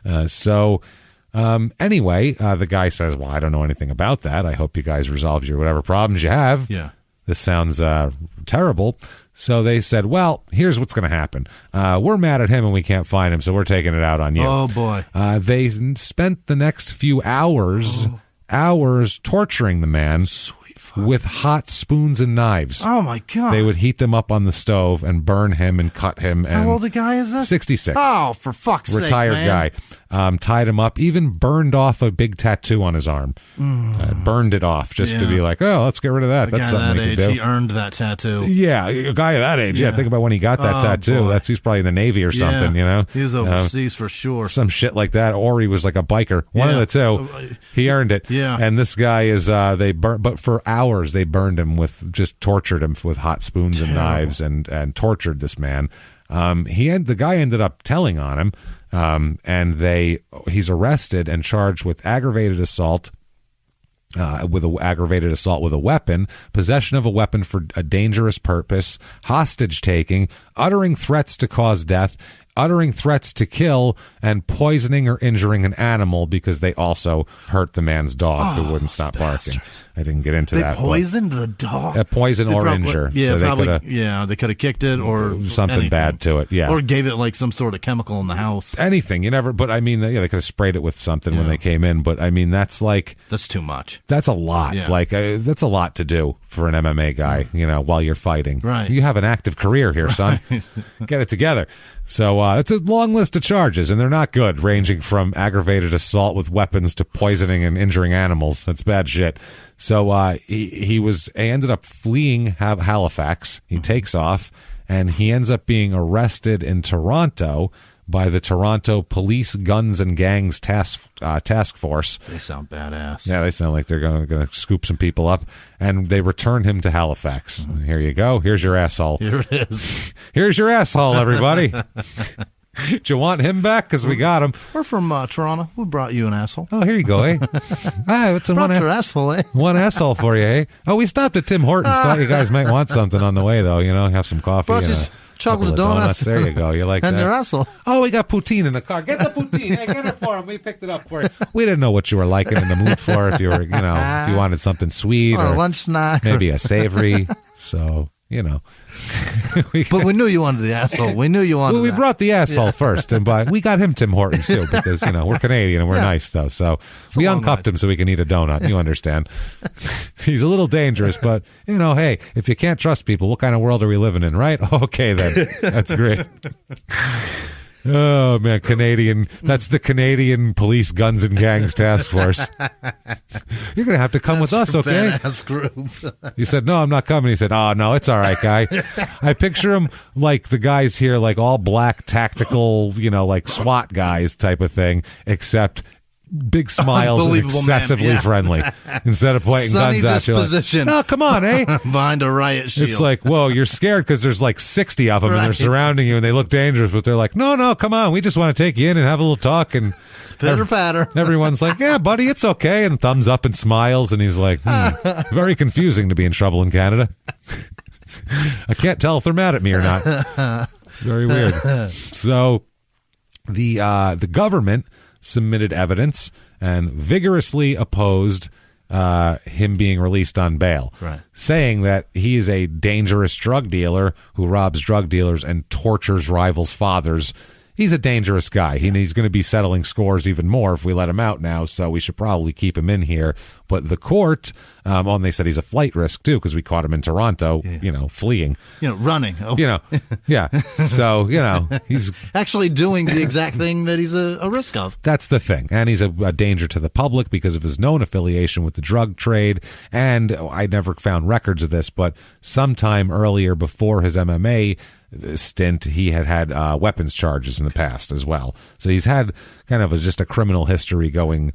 Anyway, the guy says, well, I don't know anything about that. I hope you guys resolve your whatever problems you have. Yeah. This sounds terrible. So they said, well, here's what's going to happen. We're mad at him and we can't find him, so we're taking it out on you. Oh, boy. They spent the next few hours torturing the man. With hot spoons and knives. Oh, my God. They would heat them up on the stove and burn him and cut him. And how old a guy is this? 66. Oh, for fuck's sake, retired man. guy. Tied him up, even burned off a big tattoo on his arm. Burned it off just to be like, oh, let's get rid of that. A That's guy something that we age, can do. he earned that tattoo. Yeah, a guy of that age. Yeah, think about when he got that tattoo. Boy. He's probably in the Navy or something, He was overseas for sure. Some shit like that. Or he was like a biker. One of the two. He earned it. Yeah. And this guy is, but for hours they burned him just tortured him with hot spoons and knives and tortured this man. The guy ended up telling on him, and he's arrested and charged with aggravated assault. With a weapon, possession of a weapon for a dangerous purpose, hostage taking, uttering threats to cause death, uttering threats to kill, and poisoning or injuring an animal because they also hurt the man's dog who wouldn't stop barking. I didn't get into that. They poisoned the dog? Poison or injure. Yeah, so they could have kicked it or something bad to it. Yeah, or gave it like some sort of chemical in the house. Anything. But I mean, they could have sprayed it with something when they came in. But I mean, that's too much. That's a lot. Yeah. That's a lot to do for an MMA guy. While you're fighting. Right. You have an active career here, son. Get it together. So it's a long list of charges, and they're not good, ranging from aggravated assault with weapons to poisoning and injuring animals. That's bad shit. So he ended up fleeing Halifax. He takes off, and he ends up being arrested in Toronto by the Toronto Police Guns and Gangs Task Force. They sound badass. Yeah, they sound like they're going to scoop some people up, and they return him to Halifax. Mm-hmm. Here you go. Here's your asshole. Here it is. Here's your asshole, everybody. Do you want him back? Because we got him. We're from Toronto. We brought you an asshole. Oh, here you go, eh? It's your asshole, eh? One asshole for you, eh? Oh, we stopped at Tim Hortons. Thought you guys might want something on the way, though. Have some coffee. Brought you chocolate donuts. There you go. You like and that? And your asshole. Oh, we got poutine in the car. Get the poutine. Hey, get it for him. We picked it up for you. We didn't know what you were liking in the mood for. If you were, if you wanted something sweet or a lunch snack, maybe a savory. So. But we knew you wanted the asshole. We knew you wanted. Well, we brought the asshole first, and we got him Tim Hortons too, because we're Canadian and we're nice though. So we uncuffed him so we can eat a donut. You understand? He's a little dangerous, but hey, if you can't trust people, what kind of world are we living in, right? Okay, then that's great. Oh man, Canadian. That's the Canadian Police Guns and Gangs Task Force. You're gonna have to come with us, okay? Badass group. You said no, I'm not coming. He said, "Oh no, it's all right, guy." I picture him like the guys here, like all black, tactical, like SWAT guys type of thing, except big smiles and excessively friendly. Instead of pointing guns at you, like, "No, come on, eh?" Behind a riot shield. It's like, whoa, you're scared because there's like 60 of them and they're surrounding you and they look dangerous, but they're like, no, come on, we just want to take you in and have a little talk and pitter patter. Everyone's like, "Yeah, buddy, it's okay," and thumbs up and smiles, and he's like, very confusing to be in trouble in Canada. I can't tell if they're mad at me or not. Very weird. So the government submitted evidence and vigorously opposed him being released on bail, saying that he is a dangerous drug dealer who robs drug dealers and tortures rivals' fathers. He's a dangerous guy. He's going to be settling scores even more if we let him out now, so we should probably keep him in here. But the court, and they said he's a flight risk, too, because we caught him in Toronto, fleeing. Running. Oh. Yeah. So, he's actually doing the exact thing that he's a risk of. That's the thing. And he's a danger to the public because of his known affiliation with the drug trade. And I never found records of this, but sometime earlier before his MMA stint, he had weapons charges in the past as well. So he's had kind of just a criminal history going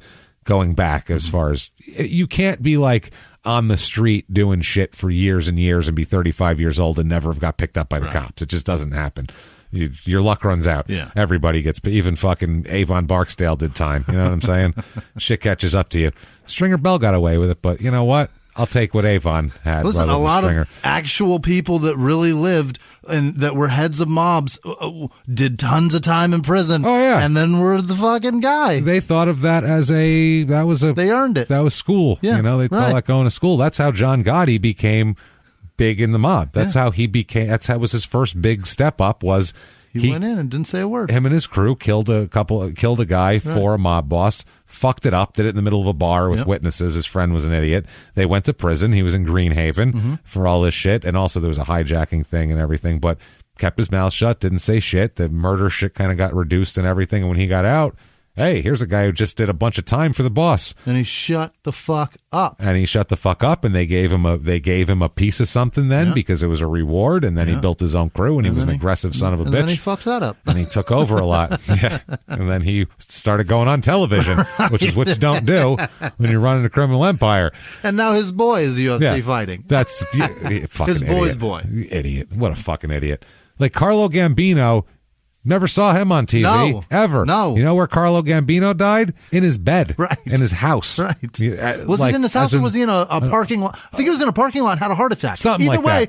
back as far as you can't be like on the street doing shit for years and years and be 35 years old and never have got picked up by the cops. It just doesn't happen. Your luck runs out. Yeah. Everybody gets, even fucking Avon Barksdale did time. You know what I'm saying? Shit catches up to you. Stringer Bell got away with it, but you know what? I'll take what Avon had. Listen, a lot of actual people that really lived and that were heads of mobs did tons of time in prison. Oh yeah, and then were the fucking guy. They thought of that as they earned it. That was school. Yeah, they call that going to school. That's how John Gotti became big in the mob. That's how he became. That was his first big step up. Was he went in and didn't say a word. Him and his crew killed a guy for a mob boss, fucked it up, did it in the middle of a bar with witnesses. His friend was an idiot. They went to prison. He was in Greenhaven for all this shit. And also there was a hijacking thing and everything, but kept his mouth shut, didn't say shit. The murder shit kind of got reduced and everything. And when he got out, hey, here's a guy who just did a bunch of time for the boss. And he shut the fuck up. And they gave him a piece of something then because it was a reward. And then he built his own crew and he was an aggressive son of a bitch. And then he fucked that up. And he took over a lot. Yeah. And then he started going on television, which is what you don't do when you're running a criminal empire. And now his boy is UFC fighting. That's fucking his boy's idiot. Boy. Idiot. What a fucking idiot. Like Carlo Gambino. Never saw him on TV, ever. No. You know where Carlo Gambino died? In his bed. Right. In his house. Right. Was he in his house or was he in a parking lot? I think he was in a parking lot and had a heart attack. Something Either like way,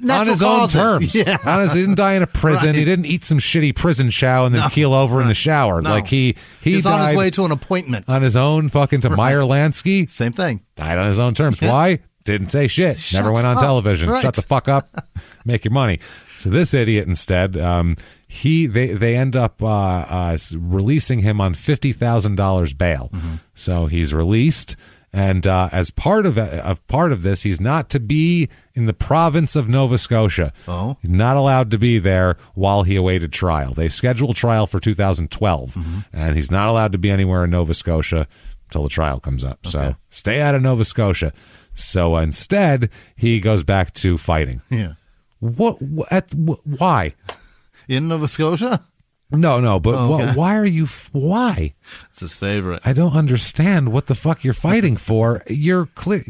that. On his own terms. Yeah. He didn't die in a prison. He didn't eat some shitty prison chow and then keel over in the shower. No. Like he was on his way to an appointment. On his own, fucking to Meyer Lansky. Same thing. Died on his own terms. Why? Didn't say shit. Never went on television. Shut the fuck up. Make your money. So this idiot instead, they end up releasing him on $50,000 bail. So he's released, And as part of this, he's not to be in the province of Nova Scotia. Oh. He's not allowed to be there while he awaited trial. They scheduled trial for 2012, and he's not allowed to be anywhere in Nova Scotia until the trial comes up. Okay. So stay out of Nova Scotia. So instead, he goes back to fighting. Yeah. Why? In Nova Scotia? No, but okay. why are you? Why? It's his favorite. I don't understand what the fuck you're fighting for. You're clear.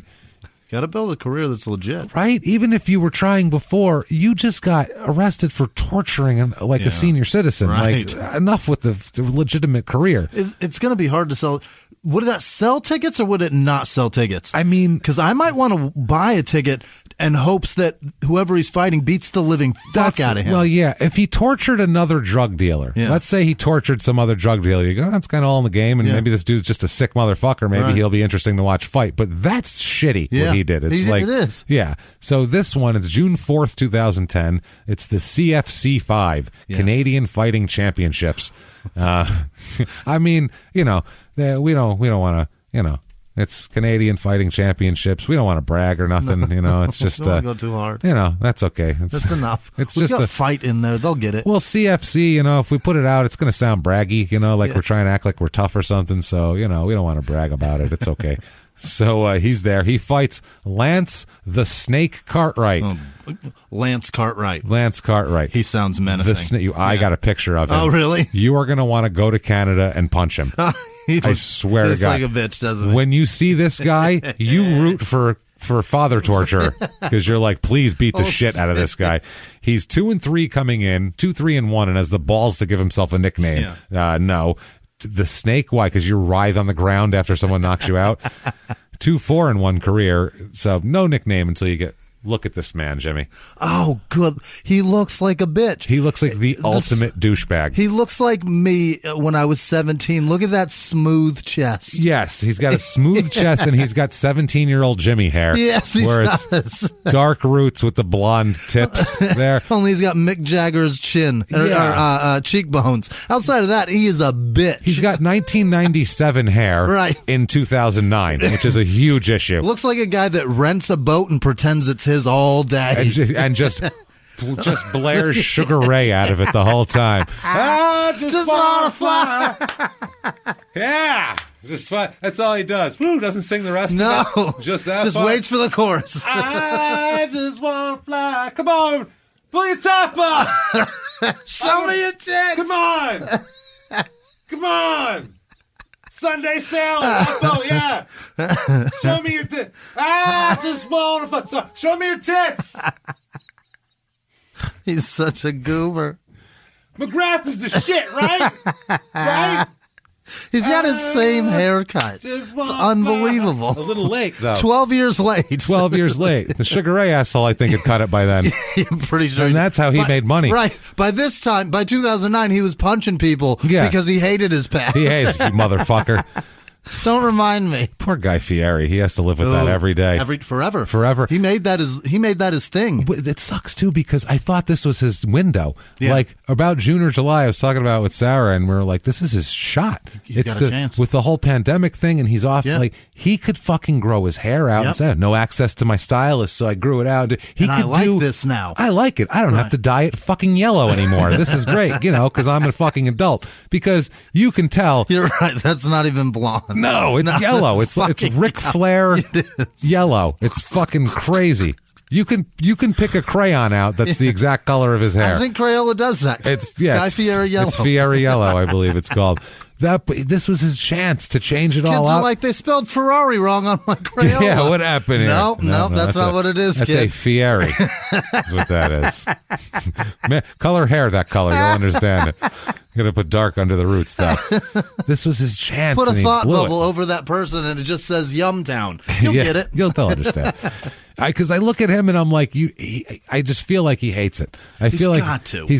Got to build a career that's legit. Right? Even if you were trying before, you just got arrested for torturing a senior citizen. Right. Like, enough with the legitimate career. It's going to be hard to sell. Would that sell tickets or would it not sell tickets? I mean, because I might want to buy a ticket in hopes that whoever he's fighting beats the living fuck out of him. Well, yeah. If he tortured another drug dealer, let's say he tortured some other drug dealer, you go, that's kind of all in the game, and maybe this dude's just a sick motherfucker. Maybe he'll be interesting to watch fight. But that's shitty what he did. It's it is. Yeah. So this one, it's June 4th, 2010. It's the CFC 5, Canadian Fighting Championships. I mean, we don't want to, it's Canadian Fighting Championships. We don't want to brag or nothing, it's just don't go too hard. That's okay. That's enough. It's We've just got a fight in there. They'll get it. Well, CFC, if we put it out, it's going to sound braggy, like we're trying to act like we're tough or something. So, we don't want to brag about it. It's okay. So he's there. He fights Lance the Snake Cartwright. Lance Cartwright. Lance Cartwright. He sounds menacing. I got a picture of him. Oh, really? You are going to want to go to Canada and punch him. I swear to God. He's like a bitch, doesn't he? When you see this guy, you root for father torture because you're like, please beat the shit out of this guy. He's 2-3 coming in, 2-3-1, and has the balls to give himself a nickname. No. The Snake, why? Because you writhe on the ground after someone knocks you out. 2-4-1 career, so no nickname until you look at this man, Jimmy. Oh, good. He looks like a bitch. He looks like the ultimate douchebag. He looks like me when I was 17. Look at that smooth chest. Yes, he's got a smooth chest, and he's got 17-year-old Jimmy hair. Yes, he does. It's dark roots with the blonde tips there. Only he's got Mick Jagger's chin or cheekbones. Outside of that, he is a bitch. He's got 1997 hair in 2009, which is a huge issue. Looks like a guy that rents a boat and pretends it's his all day. And just blares Sugar Ray out of it the whole time. I just want to fly. Yeah. Just fun. That's all he does. Woo, doesn't sing the rest of it. Just waits for the chorus. I just want to fly. Come on. Pull your top up. Show me your tits. Come on. Come on. Sunday sale. Yeah. Show me your tits. I just want to fly. Show me your tits. He's such a goober. McGrath is the shit, right? Right? He's got his same haircut. It's unbelievable. A little late, though. 12 years late. 12 years late. The Sugar Ray asshole, I think, had cut it by then. I'm pretty sure. And that's how he made money. Right. By this time, by 2009, he was punching people because he hated his past. He hates you, motherfucker. Don't remind me. Poor Guy Fieri. He has to live with that every day. Forever. He made that his thing. But it sucks too because I thought this was his window. Yeah. Like about June or July, I was talking about it with Sarah, and we were like, "This is his shot." He's got a chance with the whole pandemic thing, and he's off. Yeah. Like he could fucking grow his hair out. And say, no access to my stylist, so I grew it out. I like this now. I like it. I don't have to dye it fucking yellow anymore. This is great, because I'm a fucking adult. Because you can tell. You're right. That's not even blonde. No, it's yellow. It's Ric Flair yellow. It's fucking crazy. You can pick a crayon out that's the exact color of his hair. I think Crayola does that. Guy Fieri yellow. It's Fieri yellow, I believe it's called. This was his chance to change it all Kids out. are like, they spelled Ferrari wrong on my Crayola. Yeah, what happened here? No, that's not what it is, That's kid. a Fieri. That's what that is. Color hair that color. You'll understand it. Gonna put dark under the roots, though. This was his chance. Put a thought bubble it over that person, and it just says Yumtown. You'll get it. They'll understand. Because I look at him and I'm like, I just feel like he hates it. He's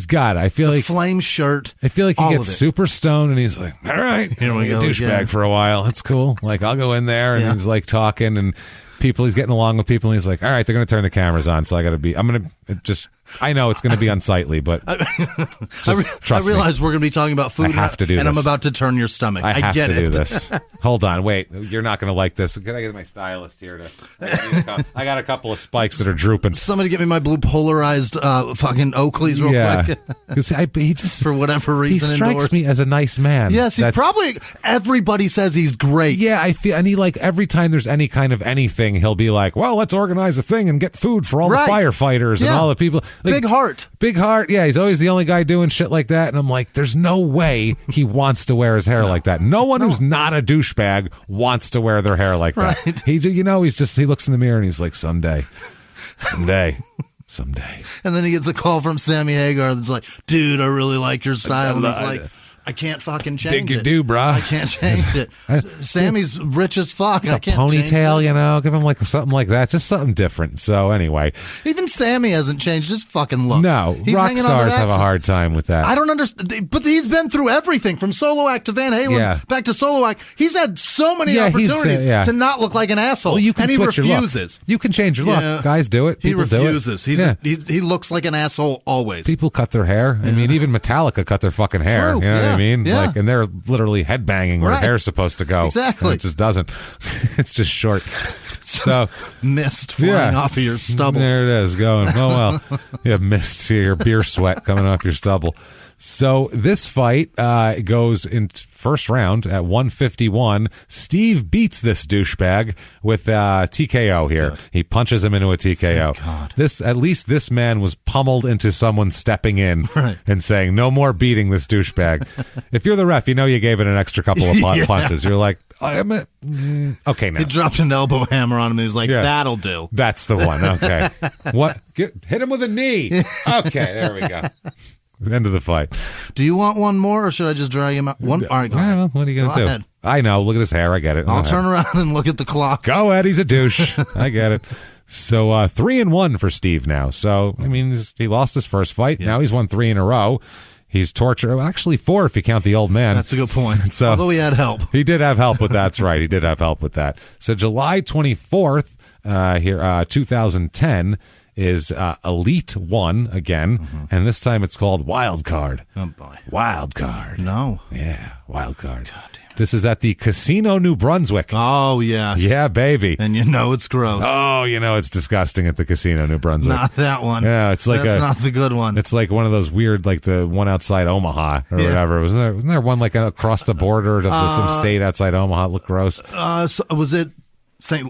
got it. I feel like flame shirt. I feel like he gets super stoned and he's like, all right, here we go, douchebag for a while. That's cool. Like I'll go in there and he's like talking and he's getting along with people and he's like, all right, they're going to turn the cameras on, so I'm going to just I know it's going to be unsightly, but I trust me. realize we're going to be talking about food, I have to do and this. I'm about to turn your stomach. I have get to it. do this. Hold on, wait. You're not going to like this. Can I get my stylist here I got a couple of spikes that are drooping. Somebody get me my blue polarized fucking Oakleys real quick. Because he just, for whatever reason, he strikes me as a nice man. Yes, he's probably. Everybody says he's great. Yeah, I feel, and he like every time there's any kind of anything, he'll be like, "Well, let's organize a thing and get food for all the firefighters and all the people." Like, big heart. Yeah, he's always the only guy doing shit like that, and I'm like, there's no way he wants to wear his hair like that. No one who's not a douchebag wants to wear their hair like that. Right. He looks in the mirror and he's like, someday. And then he gets a call from Sammy Hagar that's like, dude, I really like your style. And he's like, I can't fucking change dig it. You do, brah. I can't change it. Sammy's rich as fuck. I can't ponytail, change give him like something like that, just something different. So anyway, even Sammy hasn't changed his fucking look. No, rock stars have a hard time with that. I don't understand, but he's been through everything from solo act to Van Halen back to solo act. He's had so many opportunities to not look like an asshole. Well, you can and he switch your look. refuses. You can change your look. Guys do it. He People refuses. Do it. He looks like an asshole always. People cut their hair. I mean, even Metallica cut their fucking hair. True. You know what I mean? Yeah. Like, and they're literally headbanging where hair's supposed to go. Exactly. And it just doesn't. It's just short. So mist flying off of your stubble. There it is going. Oh well, you have mist, your beer sweat coming off your stubble. So this fight goes in first round at 151. Steve beats this douchebag with TKO here. Yeah. He punches him into a TKO. God. At least this man was pummeled into someone stepping in and saying, no more beating this douchebag. If you're the ref, you know you gave it an extra couple of punches. You're like, okay now. He dropped an elbow hammer on him and he was like, that'll do. That's the one. Okay. What? Hit him with a knee. Okay, there we go. End of the fight. Do you want one more, or should I just drag him out? One. All right, go ahead. What are you going to do? Ahead. I know. Look at his hair. I get it. I'll turn around and look at the clock. Go ahead. He's a douche. I get it. So 3-1 for Steve now. So, I mean, he lost his first fight. Now he's won 3 in a row. He's tortured. Actually, 4 if you count the old man. That's a good point. So, although he had help. He did have help with that. That's right. He did have help with that. So July 24th, 2010, is Elite 1 again, and this time it's called Wild Card. Oh, boy. Wild Card. No. Yeah, Wild Card. God damn it. This is at the Casino New Brunswick. Oh, yes. Yeah, baby. And you know it's gross. Oh, you know it's disgusting at the Casino New Brunswick. Not that one. Yeah, it's like That's not the good one. It's like one of those weird, like the one outside Omaha or whatever. Wasn't there one like across the border to some state outside Omaha? It looked gross. So was it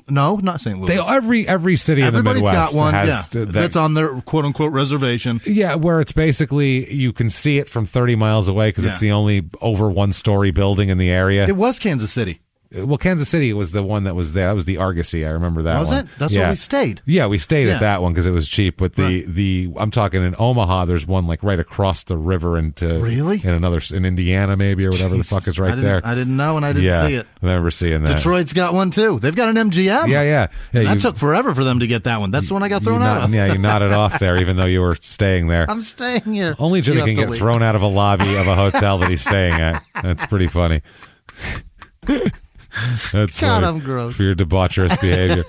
not St. Louis. Every city in the Midwest got one, has that's on their quote unquote reservation. Yeah, where it's basically you can see it from 30 miles away because it's the only over 1-story building in the area. It was Kansas City. Well, Kansas City was the one that was there. That was the Argosy. I remember that one. Was it? That's where we stayed. Yeah, we stayed at that one because it was cheap. But the I'm talking in Omaha. There's one like right across the river into in Indiana maybe or whatever the fuck is right there. I didn't know and I didn't see it. I remember seeing that. Detroit's got one too. They've got an MGM. Yeah. That took forever for them to get that one. That's the one I got thrown out of. Yeah, you nodded off there, even though you were staying there. I'm staying here. Only Jimmy can get thrown out of a lobby of a hotel that he's staying at. That's pretty funny. That's God, funny I'm gross for your debaucherous behavior.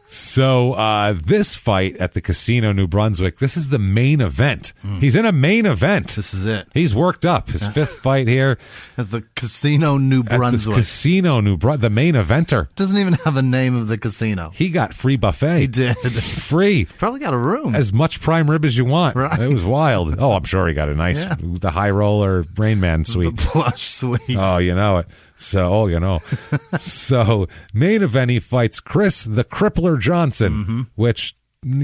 So this fight at the Casino New Brunswick, this is the main event. He's in a main event. This is it. He's worked up. His 5th fight here at the Casino New Brunswick. Casino New Brunswick, the main eventer. Doesn't even have a name of the casino. He got free buffet. He did. Free. Probably got a room. As much prime rib as you want. Right. It was wild. Oh, I'm sure he got a nice, the high roller Rain Man suite. The plush suite. Oh, you know it. So, So, main event, he fights Chris the Crippler Johnson, which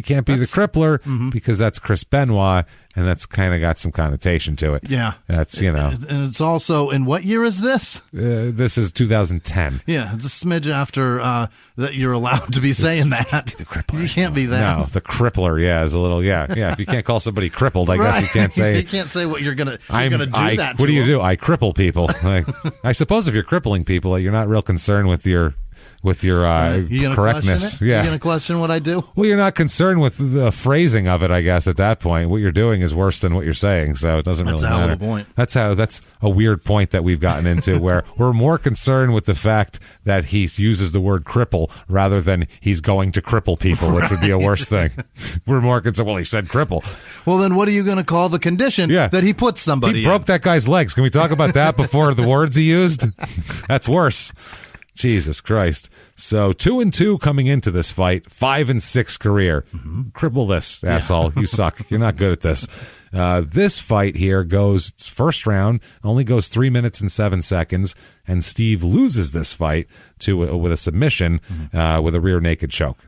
can't be the Crippler because that's Chris Benoit, and that's kind of got some connotation to it. Yeah. That's, And it's also, in what year is this? This is 2010. Yeah, it's a smidge after that you're allowed to be saying that. The Crippler. You can't be that. No, the Crippler, is a little, If you can't call somebody crippled, I guess you can't say. You can't say what you're going to do that What to do you them. do? I cripple people. I suppose if you're crippling people, you're not real concerned with your with your correctness. Yeah, you gonna question what I do? Well, you're not concerned with the phrasing of it, I guess. At that point, what you're doing is worse than what you're saying, so it doesn't really matter. That's a weird point that we've gotten into, where we're more concerned with the fact that he uses the word cripple rather than he's going to cripple people, which would be a worse thing. We're more concerned. Well, he said cripple. Well, then what are you going to call the condition that he puts somebody? He broke that guy's legs. Can we talk about that before the words he used? That's worse. Jesus Christ. So 2-2 coming into this fight, 5-6 career. Cripple this, asshole. You suck. You're not good at this. This fight here goes first round, only goes 3 minutes and 7 seconds, and Steve loses this fight with a submission with a rear naked choke.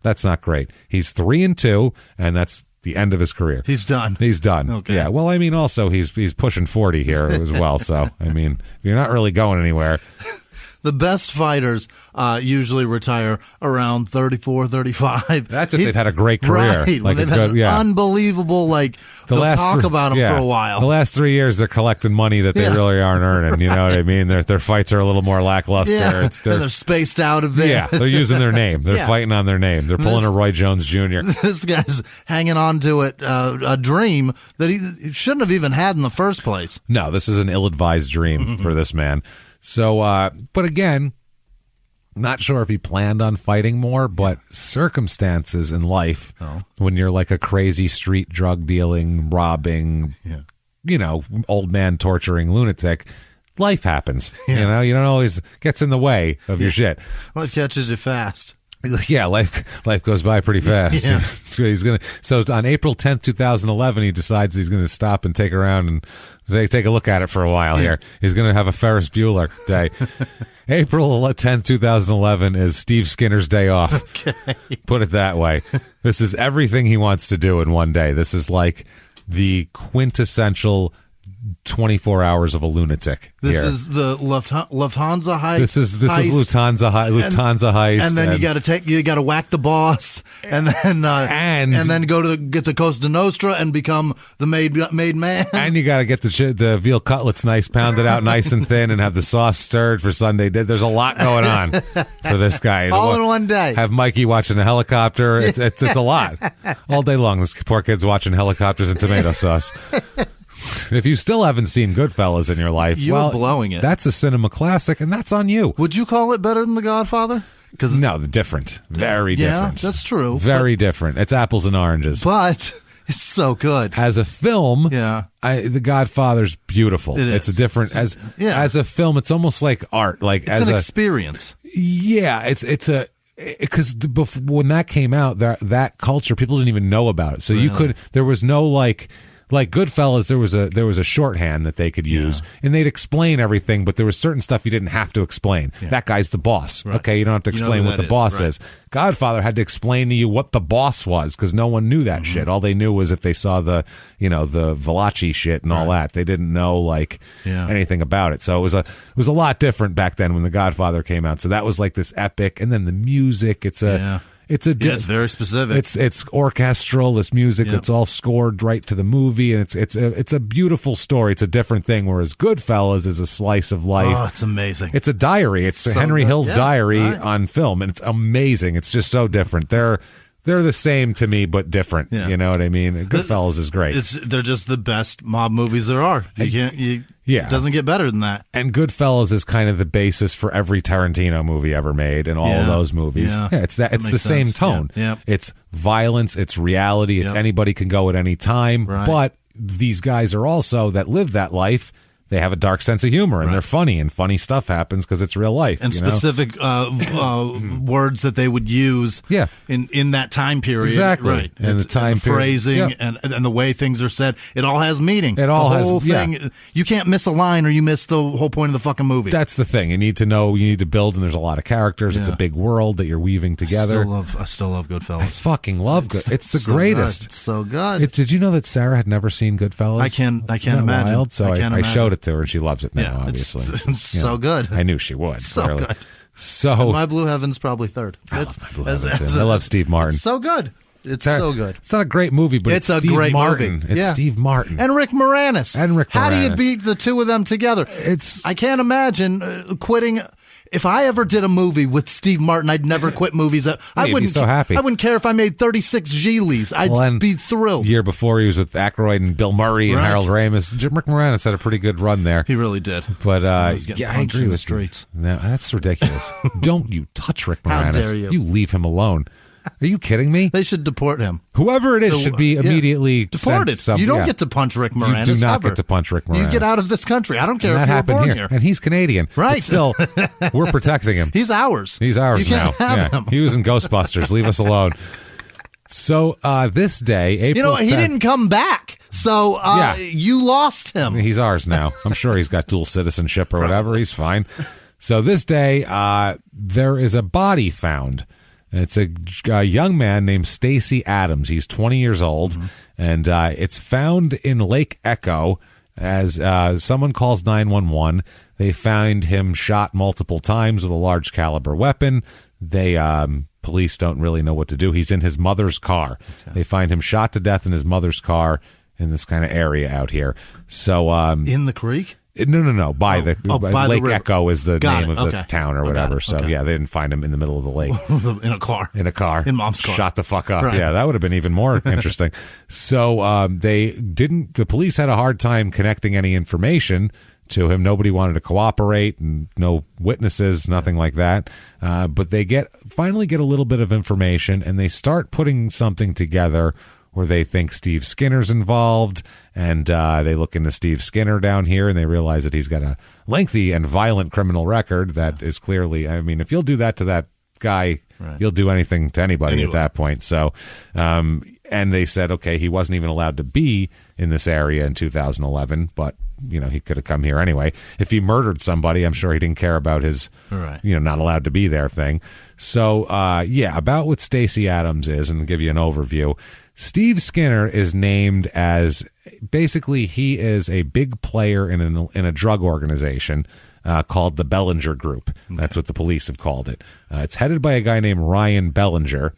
That's not great. He's 3-2, and that's the end of his career. He's done. He's done. Okay. Yeah. Well, I mean, also he's pushing 40 here as well. So I mean, you're not really going anywhere. The best fighters usually retire around 34, 35. That's if they've had a great career. Right. Like they've had unbelievable, they'll talk about them for a while. The last 3 years, they're collecting money that they really aren't earning. You know what I mean? Their fights are a little more lackluster. Yeah. And they're spaced out a bit. Yeah, they're using their name. They're fighting on their name. They're pulling a Roy Jones Jr. This guy's hanging on to it, a dream that he shouldn't have even had in the first place. No, this is an ill-advised dream for this man. So, but again, not sure if he planned on fighting more, but circumstances in life, when you're like a crazy street drug dealing, robbing, old man torturing lunatic, life happens. You know, you don't always gets in the way of your shit. Well, it catches you fast. Yeah, life goes by pretty fast. Yeah. So on April 10th, 2011, he decides he's going to stop and take around and take a look at it for a while here. He's going to have a Ferris Bueller day. April 10th, 2011 is Steve Skinner's day off. Okay. Put it that way. This is everything he wants to do in one day. This is like the quintessential 24 hours of a lunatic. This here. is the Lufthansa heist. This is Lufthansa heist. And then you got to whack the boss, and then go to get the Costa Nostra and become the made man. And you got to get the veal cutlets nice, pounded out nice and thin, and have the sauce stirred for Sunday. There's a lot going on for this guy. All in one day. Have Mikey watching a helicopter. It's a lot. All day long, this poor kid's watching helicopters and tomato sauce. If you still haven't seen Goodfellas in your life, you're blowing it. That's a cinema classic, and that's on you. Would you call it better than The Godfather? No, different. Very different. Yeah, that's true. Very different. It's apples and oranges. But it's so good. As a film, The Godfather's beautiful. It's a different as a film. It's almost like art. Like it's an experience. Yeah, because when that came out, that culture, people didn't even know about it. So there was no like Goodfellas, there was a shorthand that they could use, and they'd explain everything, but there was certain stuff you didn't have to explain. Yeah. That guy's the boss. Right. Okay, you don't have to explain what the boss is. Godfather had to explain to you what the boss was, because no one knew that shit. All they knew was if they saw the Valachi shit and all that. They didn't know anything about it. So it was a lot different back then when The Godfather came out. So that was like this epic, and then the music. It's very specific. It's orchestral. This music that's all scored right to the movie, and it's a beautiful story. It's a different thing. Whereas Goodfellas is a slice of life. Oh, it's amazing. It's a diary. It's so Henry Hill's diary on film, and it's amazing. It's just so different. They're the same to me, but different. Yeah. You know what I mean? Goodfellas is great. They're just the best mob movies there are. It doesn't get better than that. And Goodfellas is kind of the basis for every Tarantino movie ever made, and all of those movies. Yeah, it's the same tone. Yeah. It's violence. It's reality. It's anybody can go at any time. Right. But these guys are also that live that life. They have a dark sense of humor, and they're funny, and funny stuff happens because it's real life. And specific words that they would use in that time period. Exactly. Right. And the time and the phrasing and the way things are said. It all has meaning. It all has the whole thing. You can't miss a line or you miss the whole point of the fucking movie. That's the thing. You need to know, you need to build, and there's a lot of characters. It's a big world that you're weaving together. I still love Goodfellas. I fucking love Goodfellas. It's the greatest. It's so good. Did you know that Sarah had never seen Goodfellas? I can't imagine. Wild? So I showed it to her, and she loves it now, obviously. It's so good. I knew she would. So clearly. Good. So and My Blue Heaven's probably third. I love My Blue Heaven, too. I love Steve Martin. It's so good. It's so good. It's not a great movie, but it's a Steve great Martin. movie. It's Steve Martin. And Rick Moranis. How do you beat the two of them together? I can't imagine quitting. If I ever did a movie with Steve Martin, I'd never quit movies. I wouldn't be so happy. I wouldn't care if I made 36 Geelys. I'd be thrilled. Year before, he was with Aykroyd and Bill Murray and Harold Ramis. Rick Moranis had a pretty good run there. He really did. But I agree with streets. No, that's ridiculous. Don't you touch Rick Moranis. How dare you? You leave him alone. Are you kidding me? They should deport him. Whoever it is should be immediately deported. You don't get to punch Rick Moranis. You do not get to punch Rick Moranis. You get out of this country. I don't care if you were born here. And he's Canadian. Right. But still, we're protecting him. He's ours. He's ours you now. Can't have him. He was in Ghostbusters. Leave us alone. So this day, April 10th, he didn't come back. So you lost him. He's ours now. I'm sure he's got dual citizenship or whatever. He's fine. So this day, there is a body found. It's a young man named Stacy Adams. He's 20 years old, and it's found in Lake Echo as someone calls 911. They find him shot multiple times with a large caliber weapon. Police don't really know what to do. He's in his mother's car. Okay. They find him shot to death in his mother's car in this kind of area out here. So in the creek? No. By Lake Echo is the name of the town or whatever. So, they didn't find him in the middle of the lake. In a car. In Mom's car. Shot the fuck up. Right. Yeah, that would have been even more interesting. So, the police had a hard time connecting any information to him. Nobody wanted to cooperate, and no witnesses, nothing like that. But they finally get a little bit of information, and they start putting something together where they think Steve Skinner's involved, and they look into Steve Skinner down here, and they realize that he's got a lengthy and violent criminal record that is clearly, I mean, if you'll do that to that guy, you'll do anything to anybody at that point. So, and they said, okay, he wasn't even allowed to be in this area in 2011, but, he could have come here anyway. If he murdered somebody, I'm sure he didn't care about his, not allowed to be there thing. So, about what Stacy Adams is, and I'll give you an overview. Steve Skinner is named as, basically, he is a big player in a drug organization called the Bellinger Group. That's what the police have called it. It's headed by a guy named Ryan Bellinger,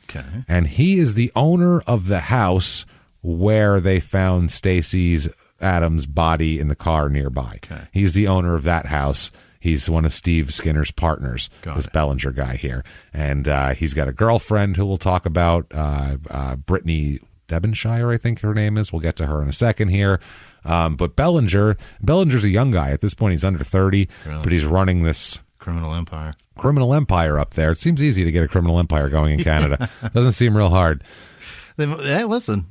and he is the owner of the house where they found Stacy Adams' body in the car nearby. He's the owner of that house. He's one of Steve Skinner's partners, this Bellinger guy here. And he's got a girlfriend who we'll talk about, Brittany Devonshire, I think her name is. We'll get to her in a second here. But Bellinger's a young guy. At this point, he's under 30, but he's running this criminal empire up there. It seems easy to get a criminal empire going in Canada. Doesn't seem real hard. Hey, listen,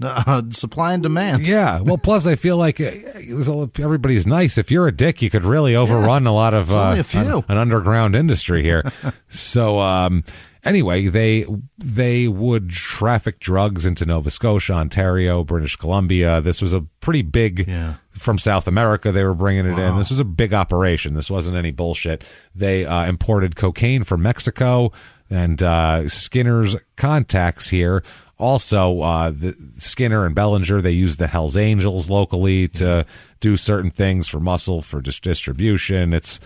supply and demand. Yeah. Well, plus I feel like everybody's nice. If you're a dick, you could really overrun a lot of an underground industry here. So anyway, they would traffic drugs into Nova Scotia, Ontario, British Columbia. This was a pretty big from South America. They were bringing it in. This was a big operation. This wasn't any bullshit. They imported cocaine from Mexico, and Skinner's contacts here. Also, the Skinner and Bellinger, they use the Hells Angels locally to do certain things for muscle, for distribution. It's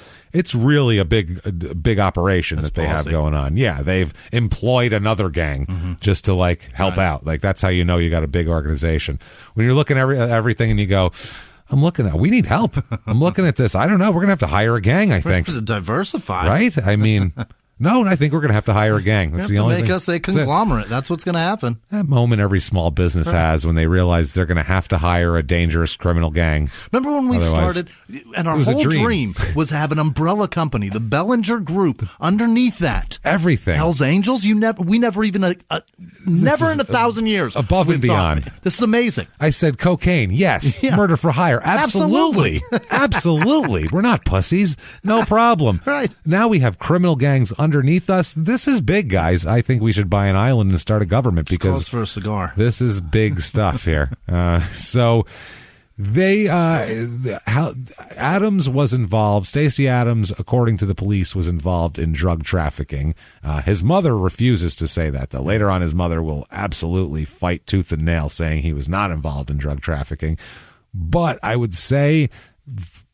really a big operation that they have going on. Yeah, they've employed another gang just to help out. That's how you know you got a big organization. When you're looking at everything and you go, we need help. I'm looking at this. I don't know. We're going to have to hire a gang, I think. To diversify. Right? I mean... No, I think we're going to have to hire a gang. That's the only thing. Make us a conglomerate. That's what's going to happen. That moment every small business has when they realize they're going to have to hire a dangerous criminal gang. Remember when we started, and our whole dream was have an umbrella company, the Bellinger Group. Underneath that, everything. Hells Angels. We never even never in 1,000 years above and beyond. This is amazing. I said cocaine. Yes. Yeah. Murder for hire. Absolutely. Absolutely. We're not pussies. No problem. Right. Now we have criminal gangs underneath us. This is big, guys. I think we should buy an island and start a government because calls for a cigar. This is big stuff here. So Adams was involved. Stacy Adams, according to the police, was involved in drug trafficking. His mother refuses to say that, though. Later on, his mother will absolutely fight tooth and nail, saying he was not involved in drug trafficking. But I would say,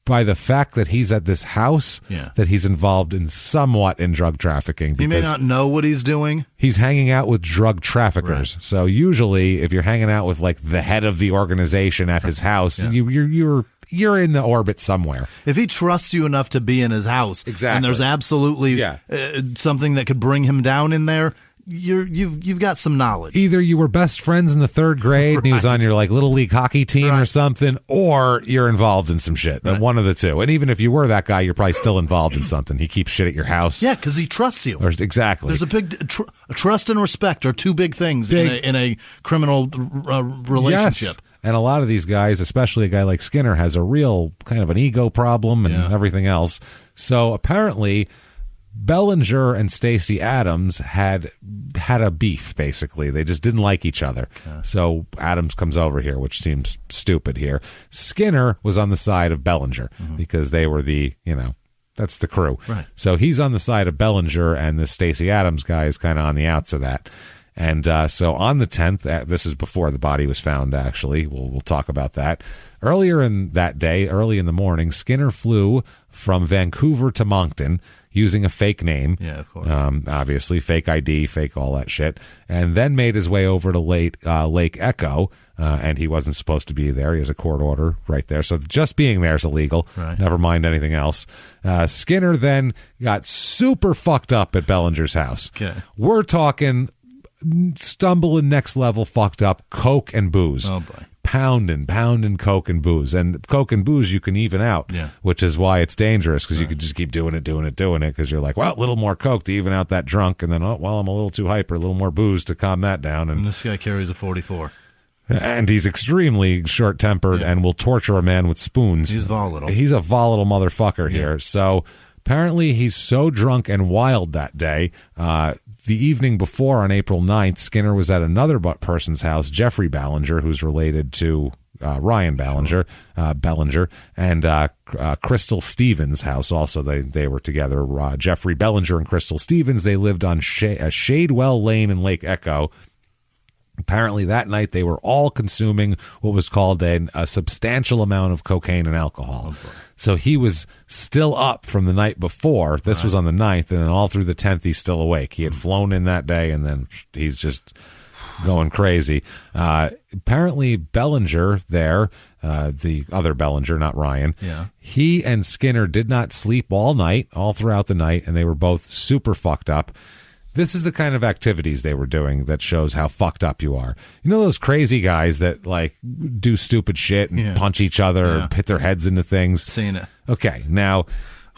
by the fact that he's at this house, that he's involved somewhat in drug trafficking. He may not know what he's doing. He's hanging out with drug traffickers. Right. So usually if you're hanging out with the head of the organization at his house, you're you're in the orbit somewhere. If he trusts you enough to be in his house, exactly, and there's absolutely something that could bring him down in there, you've got some knowledge. Either you were best friends in the 3rd grade and he was on your like little league hockey team or something, or you're involved in some shit. One of the two. And even if you were that guy, you're probably still involved in something. He keeps shit at your house. Yeah, because he trusts you. Exactly. There's a big trust and respect are two big things in a criminal relationship. Yes. And a lot of these guys, especially a guy like Skinner, has a real kind of an ego problem and everything else. So apparently Bellinger and Stacey Adams had a beef, basically. They just didn't like each other. So Adams comes over here, which seems stupid here. Skinner was on the side of Bellinger because they were the, that's the crew. Right. So he's on the side of Bellinger, and the Stacey Adams guy is kind of on the outs of that. And so on the 10th, this is before the body was found, actually. We'll talk about that. Earlier in that day, early in the morning, Skinner flew from Vancouver to Moncton using a fake name. Yeah, of course. Obviously, fake ID, fake all that shit. And then made his way over to Lake Echo, and he wasn't supposed to be there. He has a court order right there. So just being there is illegal. Right. Never mind anything else. Skinner then got super fucked up at Bellinger's house. Okay. We're talking stumbling next level fucked up, coke and booze. Oh, boy. Pounding coke and booze. And coke and booze you can even out, which is why it's dangerous, because you can just keep doing it, because you're like, well, a little more coke to even out that drunk, and then, I'm a little too hyper, a little more booze to calm that down. And this guy carries a 44. And he's extremely short-tempered and will torture a man with spoons. He's volatile. He's a volatile motherfucker here. So apparently he's so drunk and wild that day. The evening before, on April 9th, Skinner was at another person's house, Jeffrey Ballinger, who's related to Ryan Ballinger, and Crystal Stevens' house. Also, they were together. Jeffrey Bellinger and Crystal Stevens, they lived on Shadewell Lane in Lake Echo. Apparently that night they were all consuming what was called a substantial amount of cocaine and alcohol. So he was still up from the night before. This was on the 9th, and then all through the 10th he's still awake. He had flown in that day, and then he's just going crazy. Apparently Bellinger there, the other Bellinger, not Ryan, he and Skinner did not sleep all throughout the night, and they were both super fucked up. This is the kind of activities they were doing that shows how fucked up you are. You know those crazy guys that like do stupid shit and punch each other or hit their heads into things? Seen it. Okay, now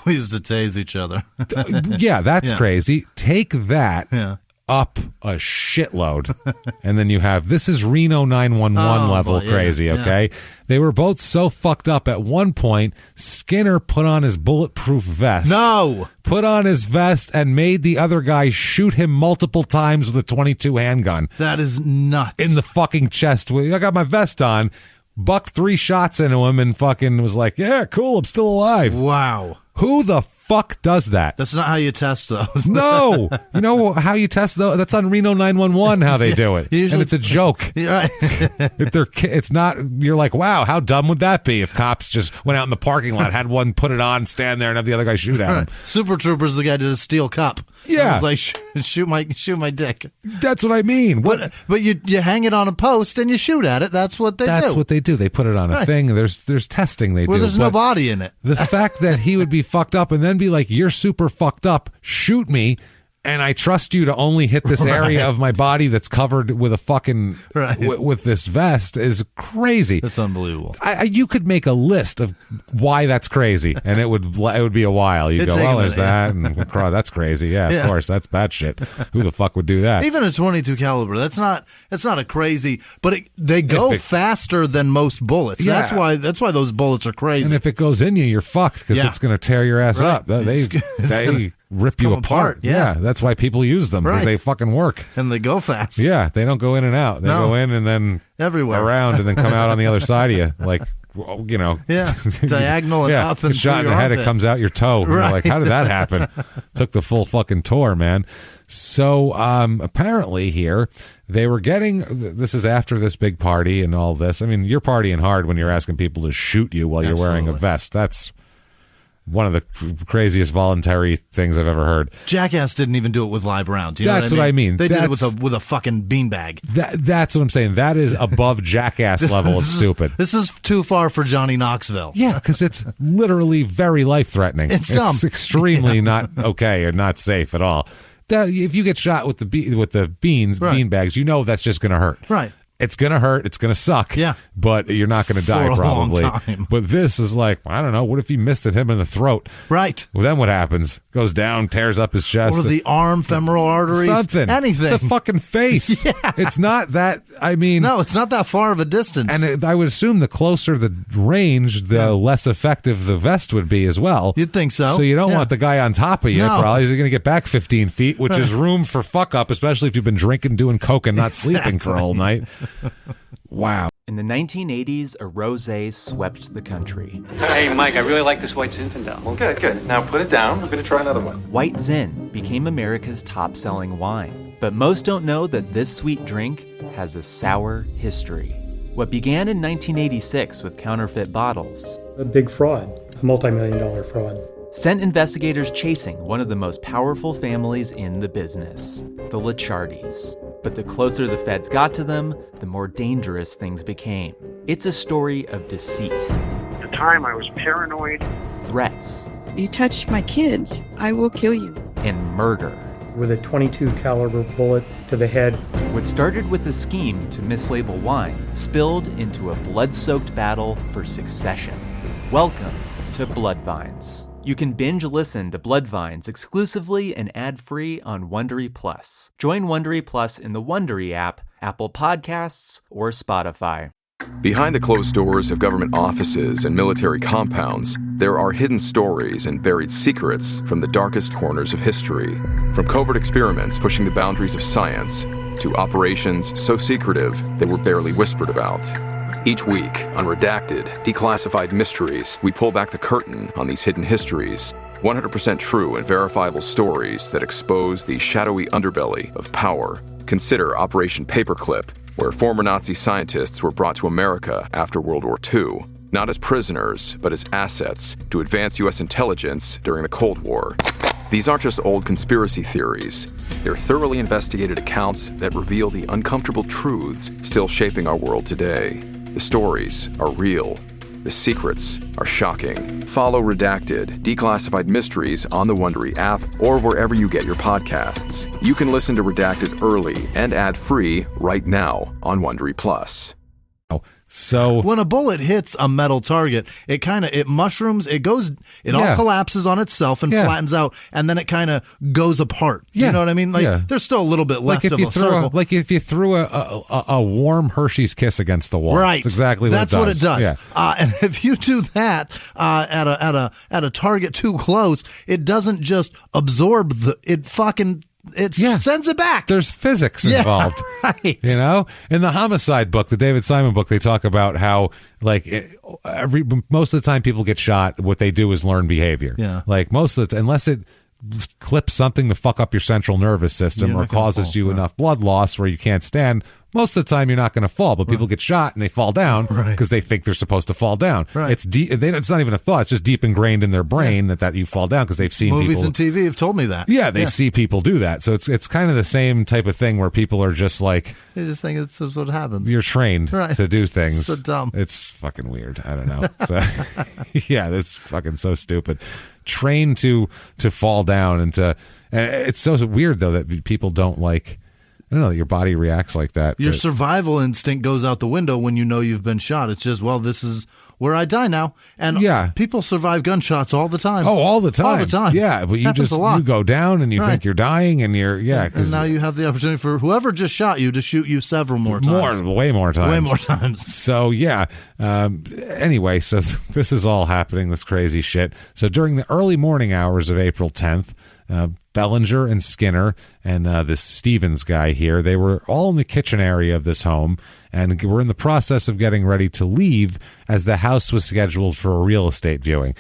we used to tase each other. That's crazy. Take that up a shitload, and then you have, this is Reno 911 level crazy, okay? They were both so fucked up at one point, Skinner put on his bulletproof vest. No! Put on his vest and made the other guy shoot him multiple times with a .22 handgun. That is nuts. In the fucking chest. I got my vest on, bucked 3 shots into him, and fucking was like, yeah, cool, I'm still alive. Wow. Who the fuck does that? That's not how you test those. No. You know how you test those? That's on Reno 911 how they do it. Usually, and it's a joke. Right. It's not, you're like, wow, how dumb would that be if cops just went out in the parking lot, had one put it on, stand there, and have the other guy shoot at him? Super Troopers, the guy did a steel cup. Yeah. It was like, shoot my dick. That's what I mean. But you hang it on a post and you shoot at it. That's what they do. That's what they do. They put it on a thing. There's testing they do. There's no body in it. The fact that he would be fucked up and then be like, you're super fucked up, shoot me, and I trust you to only hit this area of my body that's covered with a fucking with this vest is crazy. That's unbelievable. You could make a list of why that's crazy, and it would be a while. You go, well, there's that, and that's crazy. Yeah, of course, that's bad shit. Who the fuck would do that? Even a .22 caliber, that's not a crazy, but they go faster than most bullets. Yeah. That's why those bullets are crazy. And if it goes in you, you're fucked because it's going to tear your ass up. They rip you apart. Yeah, that's why people use them, because they fucking work. And they go fast. Yeah, they don't go in and out. They go in and then everywhere around and then come out on the other side of you. Like, you know. Yeah, diagonal and up and shot in the head, it comes out your toe. And you're like, how did that happen? Took the full fucking tour, man. So apparently here, they were getting, this is after this big party and all this. I mean, you're partying hard when you're asking people to shoot you while you're wearing a vest. one of the craziest voluntary things I've ever heard. Jackass didn't even do it with live rounds. You know That's what I mean. They did it with a fucking beanbag. That's what I'm saying. That is above Jackass level of stupid. This is too far for Johnny Knoxville. Yeah, because it's literally very life-threatening. It's dumb. It's extremely not okay or not safe at all. If you get shot with the beanbags, you know that's just going to hurt. Right. It's going to hurt. It's going to suck. Yeah. But you're not going to die, For a probably. long time. But this is like, I don't know. What if he missed him in the throat? Right. Well, then what happens? Goes down, tears up his chest. Or the arm, femoral arteries. Something. Anything. The fucking face. Yeah. It's not that, I mean. No, it's not that far of a distance. And I would assume the closer the range, the less effective the vest would be as well. You'd think so. So you don't want the guy on top of you. No. Probably. He's going to get back 15 feet, which is room for fuck up, especially if you've been drinking, doing coke, and not sleeping for a whole night. Wow. In the 1980s, a rosé swept the country. Hey, Mike, I really like this White Zinfandel. Well, good. Now put it down. We're going to try another one. White Zin became America's top-selling wine. But most don't know that this sweet drink has a sour history. What began in 1986 with counterfeit bottles. A big fraud, a multi-million-dollar fraud. Sent investigators chasing one of the most powerful families in the business, the Licciardis. But the closer the feds got to them, the more dangerous things became. It's a story of deceit. At the time, I was paranoid. Threats. You touch my kids, I will kill you. And murder. With a .22 caliber bullet to the head. What started with a scheme to mislabel wine spilled into a blood-soaked battle for succession. Welcome to Bloodvines. You can binge listen to Bloodvines exclusively and ad-free on Wondery Plus. Join Wondery Plus in the Wondery app, Apple Podcasts, or Spotify. Behind the closed doors of government offices and military compounds, there are hidden stories and buried secrets from the darkest corners of history. From covert experiments pushing the boundaries of science to operations so secretive they were barely whispered about. Each week, on Redacted, Declassified Mysteries, we pull back the curtain on these hidden histories. 100% true and verifiable stories that expose the shadowy underbelly of power. Consider Operation Paperclip, where former Nazi scientists were brought to America after World War II, not as prisoners, but as assets to advance U.S. intelligence during the Cold War. These aren't just old conspiracy theories. They're thoroughly investigated accounts that reveal the uncomfortable truths still shaping our world today. The stories are real. The secrets are shocking. Follow Redacted, Declassified Mysteries on the Wondery app or wherever you get your podcasts. You can listen to Redacted early and ad-free right now on Wondery Plus. So when a bullet hits a metal target, it mushrooms, it all collapses on itself and flattens out, and then it kind of goes apart. You know what I mean? There's still a little bit left of a circle. Like if you threw a warm Hershey's Kiss against the wall. Right. That's exactly what it does. That's what it does. Yeah. And if you do that at a target too close, it doesn't just absorb it sends it back. There's physics involved. Right. You know, in the homicide book, the David Simon book, they talk about how most of the time people get shot, what they do is learn behavior. Yeah. Like most of the unless it clips something to fuck up your central nervous system or causes you enough blood loss where you can't stand, most of the time you're not going to fall. But people get shot and they fall down because they think they're supposed to fall down. Right. It's it's not even a thought. It's just deep ingrained in their brain that you fall down because they've seen movies people. and TV have told me that. Yeah, they see people do that. So it's kind of the same type of thing where people are just like, they just think this is what happens. You're trained to do things. So dumb. It's fucking weird. I don't know. So, yeah, that's fucking so stupid. Trained to fall down and it's so weird though that people don't like. I don't know. Your body reacts like that. Your survival instinct goes out the window when you know you've been shot. It's just, well, this is where I die now. And people survive gunshots all the time. Oh, all the time. All the time. Yeah, but Happens a lot. you go down and you think you're dying and you're and now you have the opportunity for whoever just shot you to shoot you several more times. Way more times. Way more times. So yeah. Anyway, so this is all happening. This crazy shit. So during the early morning hours of April 10th. Bellinger and Skinner and this Stevens guy here, they were all in the kitchen area of this home and were in the process of getting ready to leave as the house was scheduled for a real estate viewing.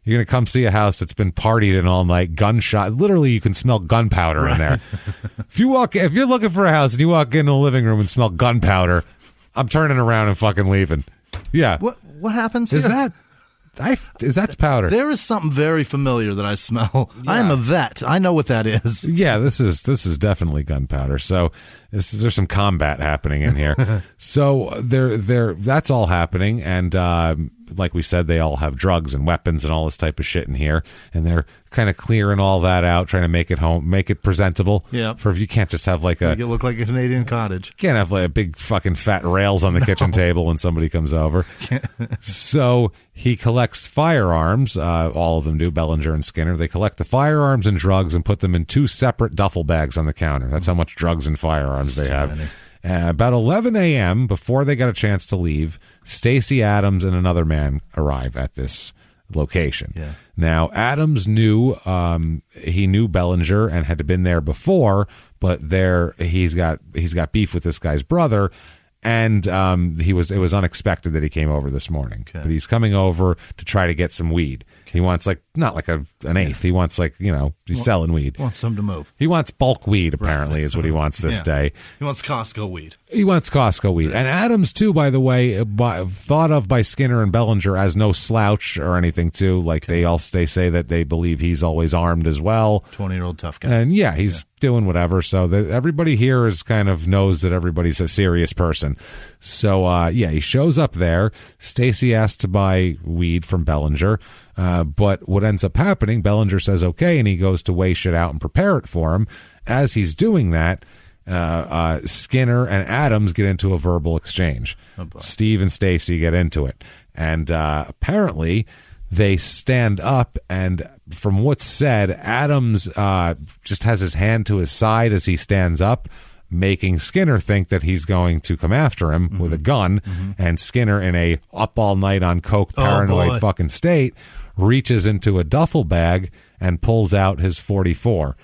You're going to come see a house that's been partied in all night, gunshot. Literally, you can smell gunpowder in there. If you're looking for a house and you walk into the living room and smell gunpowder, I'm turning around and fucking leaving. Yeah. What happens? Is that That's powder. There is something very familiar that I smell. Yeah. I am a vet. I know what that is. Yeah, this is definitely gunpowder. So there's some combat happening in here. So that's all happening, and like we said, they all have drugs and weapons and all this type of shit in here, and they're kind of clearing all that out, trying to make it presentable. Yeah. For you can't just have like make it look like a Canadian cottage. You can't have like a big fucking fat rails on the kitchen table when somebody comes over. So he collects firearms. All of them do, Bellinger and Skinner. They collect the firearms and drugs and put them in 2 separate duffel bags on the counter. That's how much drugs and firearms they have. About 11 a.m., before they got a chance to leave, Stacey Adams and another man arrive at this location. Yeah. Now, Adams knew he knew Bellinger and had been there before, but he's got beef with this guy's brother, and it was unexpected that he came over this morning. Okay. But he's coming over to try to get some weed. He wants not like an eighth. He wants he's selling weed. Wants some to move. He wants bulk weed, apparently, is what he wants this day. He wants Costco weed. He wants Costco weed. And Adams, too, by the way, thought of by Skinner and Bellinger as no slouch or anything, too. Like, they say that they believe he's always armed as well. 20-year-old tough guy. And, he's doing whatever. So everybody here is kind of knows that everybody's a serious person. So, he shows up there. Stacey asks to buy weed from Bellinger. But what ends up happening, Bellinger says okay, and he goes to weigh shit out and prepare it for him. As he's doing that, Skinner and Adams get into a verbal exchange. Steve and Stacey get into it. And apparently they stand up, and from what's said, Adams just has his hand to his side as he stands up, making Skinner think that he's going to come after him with a gun. And Skinner, in a up all night on coke paranoid fucking state, reaches into a duffel bag and pulls out his 44.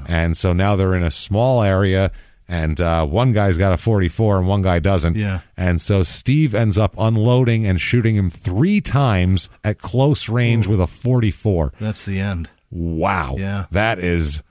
And so now they're in a small area, and one guy's got a 44 and one guy doesn't. Yeah. And so Steve ends up unloading and shooting him 3 times at close range with a 44. That's the end. Wow. Yeah. That is...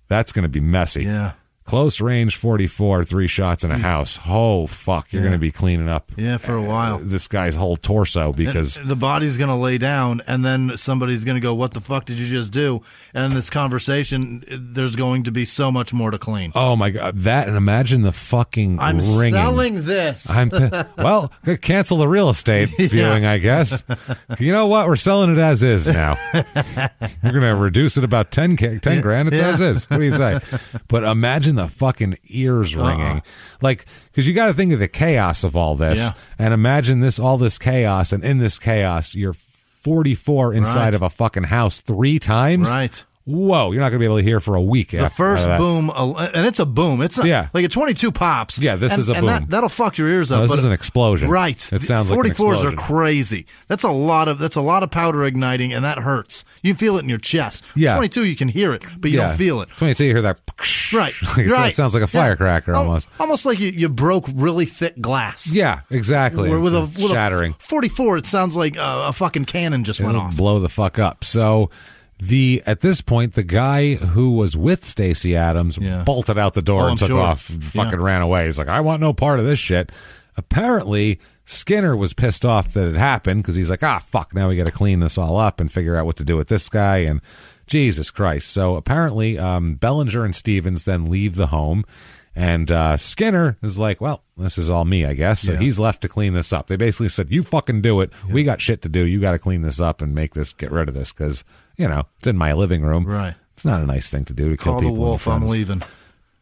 that's going to be messy. Yeah. Close range 44, 3 shots in a house. Oh, fuck. You're going to be cleaning up for a while this guy's whole torso, because and the body's going to lay down, and then somebody's going to go, what the fuck did you just do? And in this conversation, there's going to be so much more to clean. Oh, my God. That, and imagine the fucking I'm ringing. selling this. Well, cancel the real estate viewing, I guess. You know what? We're selling it as is now. We're going to reduce it about 10 grand. It's as is. What do you say? But imagine the fucking ears ringing. Like, because you got to think of the chaos of all this, and imagine all this chaos, and in this chaos, you're 44 inside of a fucking house 3 times. Right. Whoa, you're not going to be able to hear for a week. The first boom, and it's a boom. It's not, like a 22 pops. Yeah, this is a boom. That'll fuck your ears up. No, this is an explosion. Right. It sounds like an 44s explosion. are crazy. That's a lot of powder igniting, and that hurts. You feel it in your chest. Yeah. 22, you can hear it, but you don't feel it. 22, you hear that. Right. It sounds like a firecracker almost. Almost like you broke really thick glass. Yeah, exactly. With shattering. 44, it sounds like a fucking cannon just went off. Blow the fuck up. So... At this point, the guy who was with Stacey Adams bolted out the door and took off, fucking ran away. He's like, I want no part of this shit. Apparently, Skinner was pissed off that it happened, because he's like, fuck, now we got to clean this all up and figure out what to do with this guy, and Jesus Christ. So apparently, Bellinger and Stevens then leave the home, and Skinner is like, well, this is all me, I guess. So he's left to clean this up. They basically said, you fucking do it. We got shit to do. You got to clean this up and get rid of this, because... it's in my living room. Right. It's not a nice thing to do to kill people. Call the wolf, I'm leaving.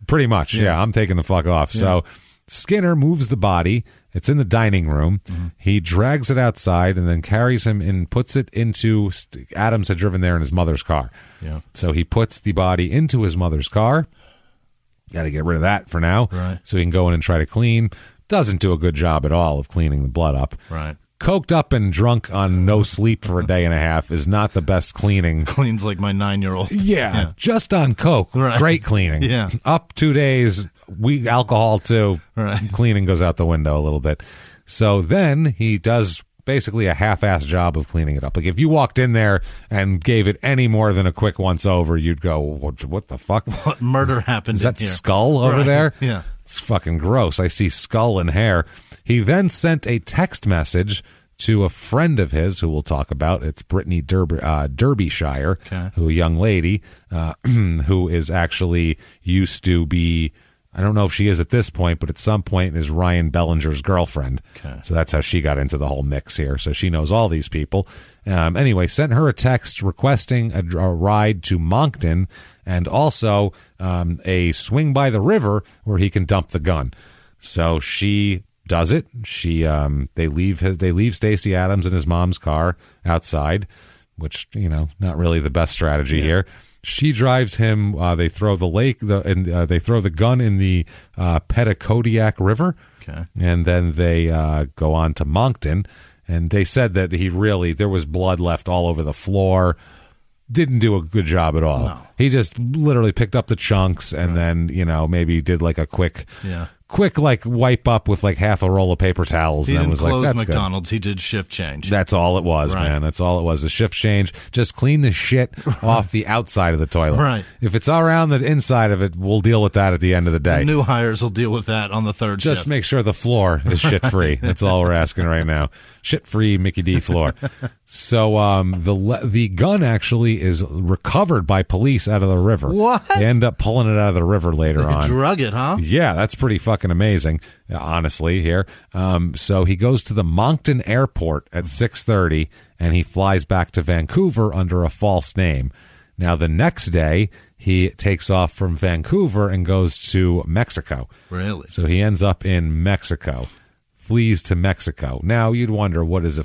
Pretty much, I'm taking the fuck off. Yeah. So Skinner moves the body. It's in the dining room. He drags it outside and then carries him and puts it into... Adams had driven there in his mother's car. Yeah. So he puts the body into his mother's car. Got to get rid of that for now. Right. So he can go in and try to clean. Doesn't do a good job at all of cleaning the blood up. Right. Coked up and drunk on no sleep for a day and a half is not the best cleaning. Cleans like my 9-year-old. Yeah, just on coke. Right. Great cleaning. Yeah. Up 2 days, alcohol too. Right. Cleaning goes out the window a little bit. So then he does basically a half-assed job of cleaning it up. Like if you walked in there and gave it any more than a quick once over, you'd go, what the fuck? What murder happened Is that in here? skull over there? Yeah. It's fucking gross. I see skull and hair. He then sent a text message to a friend of his who we'll talk about. It's Brittany Derbyshire, who a young lady who is actually used to be, I don't know if she is at this point, but at some point is Ryan Bellinger's girlfriend. So that's how she got into the whole mix here. So she knows all these people. Anyway, sent her a text requesting a ride to Moncton and also a swing by the river where he can dump the gun. So she does it. They leave Stacey Adams in his mom's car outside, which, not really the best strategy here. She drives him. They throw they throw the gun in the Pietragallo River, and then they go on to Moncton. And they said that there was blood left all over the floor. Didn't do a good job at all. No. He just literally picked up the chunks and then maybe did like a quick like wipe up with like half a roll of paper towels. He and didn't was close like, McDonald's. Good. He did shift change. That's all it was, man. That's all it was. The shift change. Just clean the shit off the outside of the toilet. Right. If it's around the inside of it, we'll deal with that at the end of the day. The new hires will deal with that on the third shift. Just make sure the floor is shit free. That's all we're asking right now. Shit free Mickey D floor. So the gun actually is recovered by police out of the river. What? They end up pulling it out of the river later on. Drug it, huh? Yeah, that's pretty fucking amazing, honestly, here. So he goes to the Moncton airport at 6:30, and he flies back to Vancouver under a false name. Now, the next day, he takes off from Vancouver and goes to Mexico. Really? So he ends up in Mexico. Flees to Mexico. Now you'd wonder what's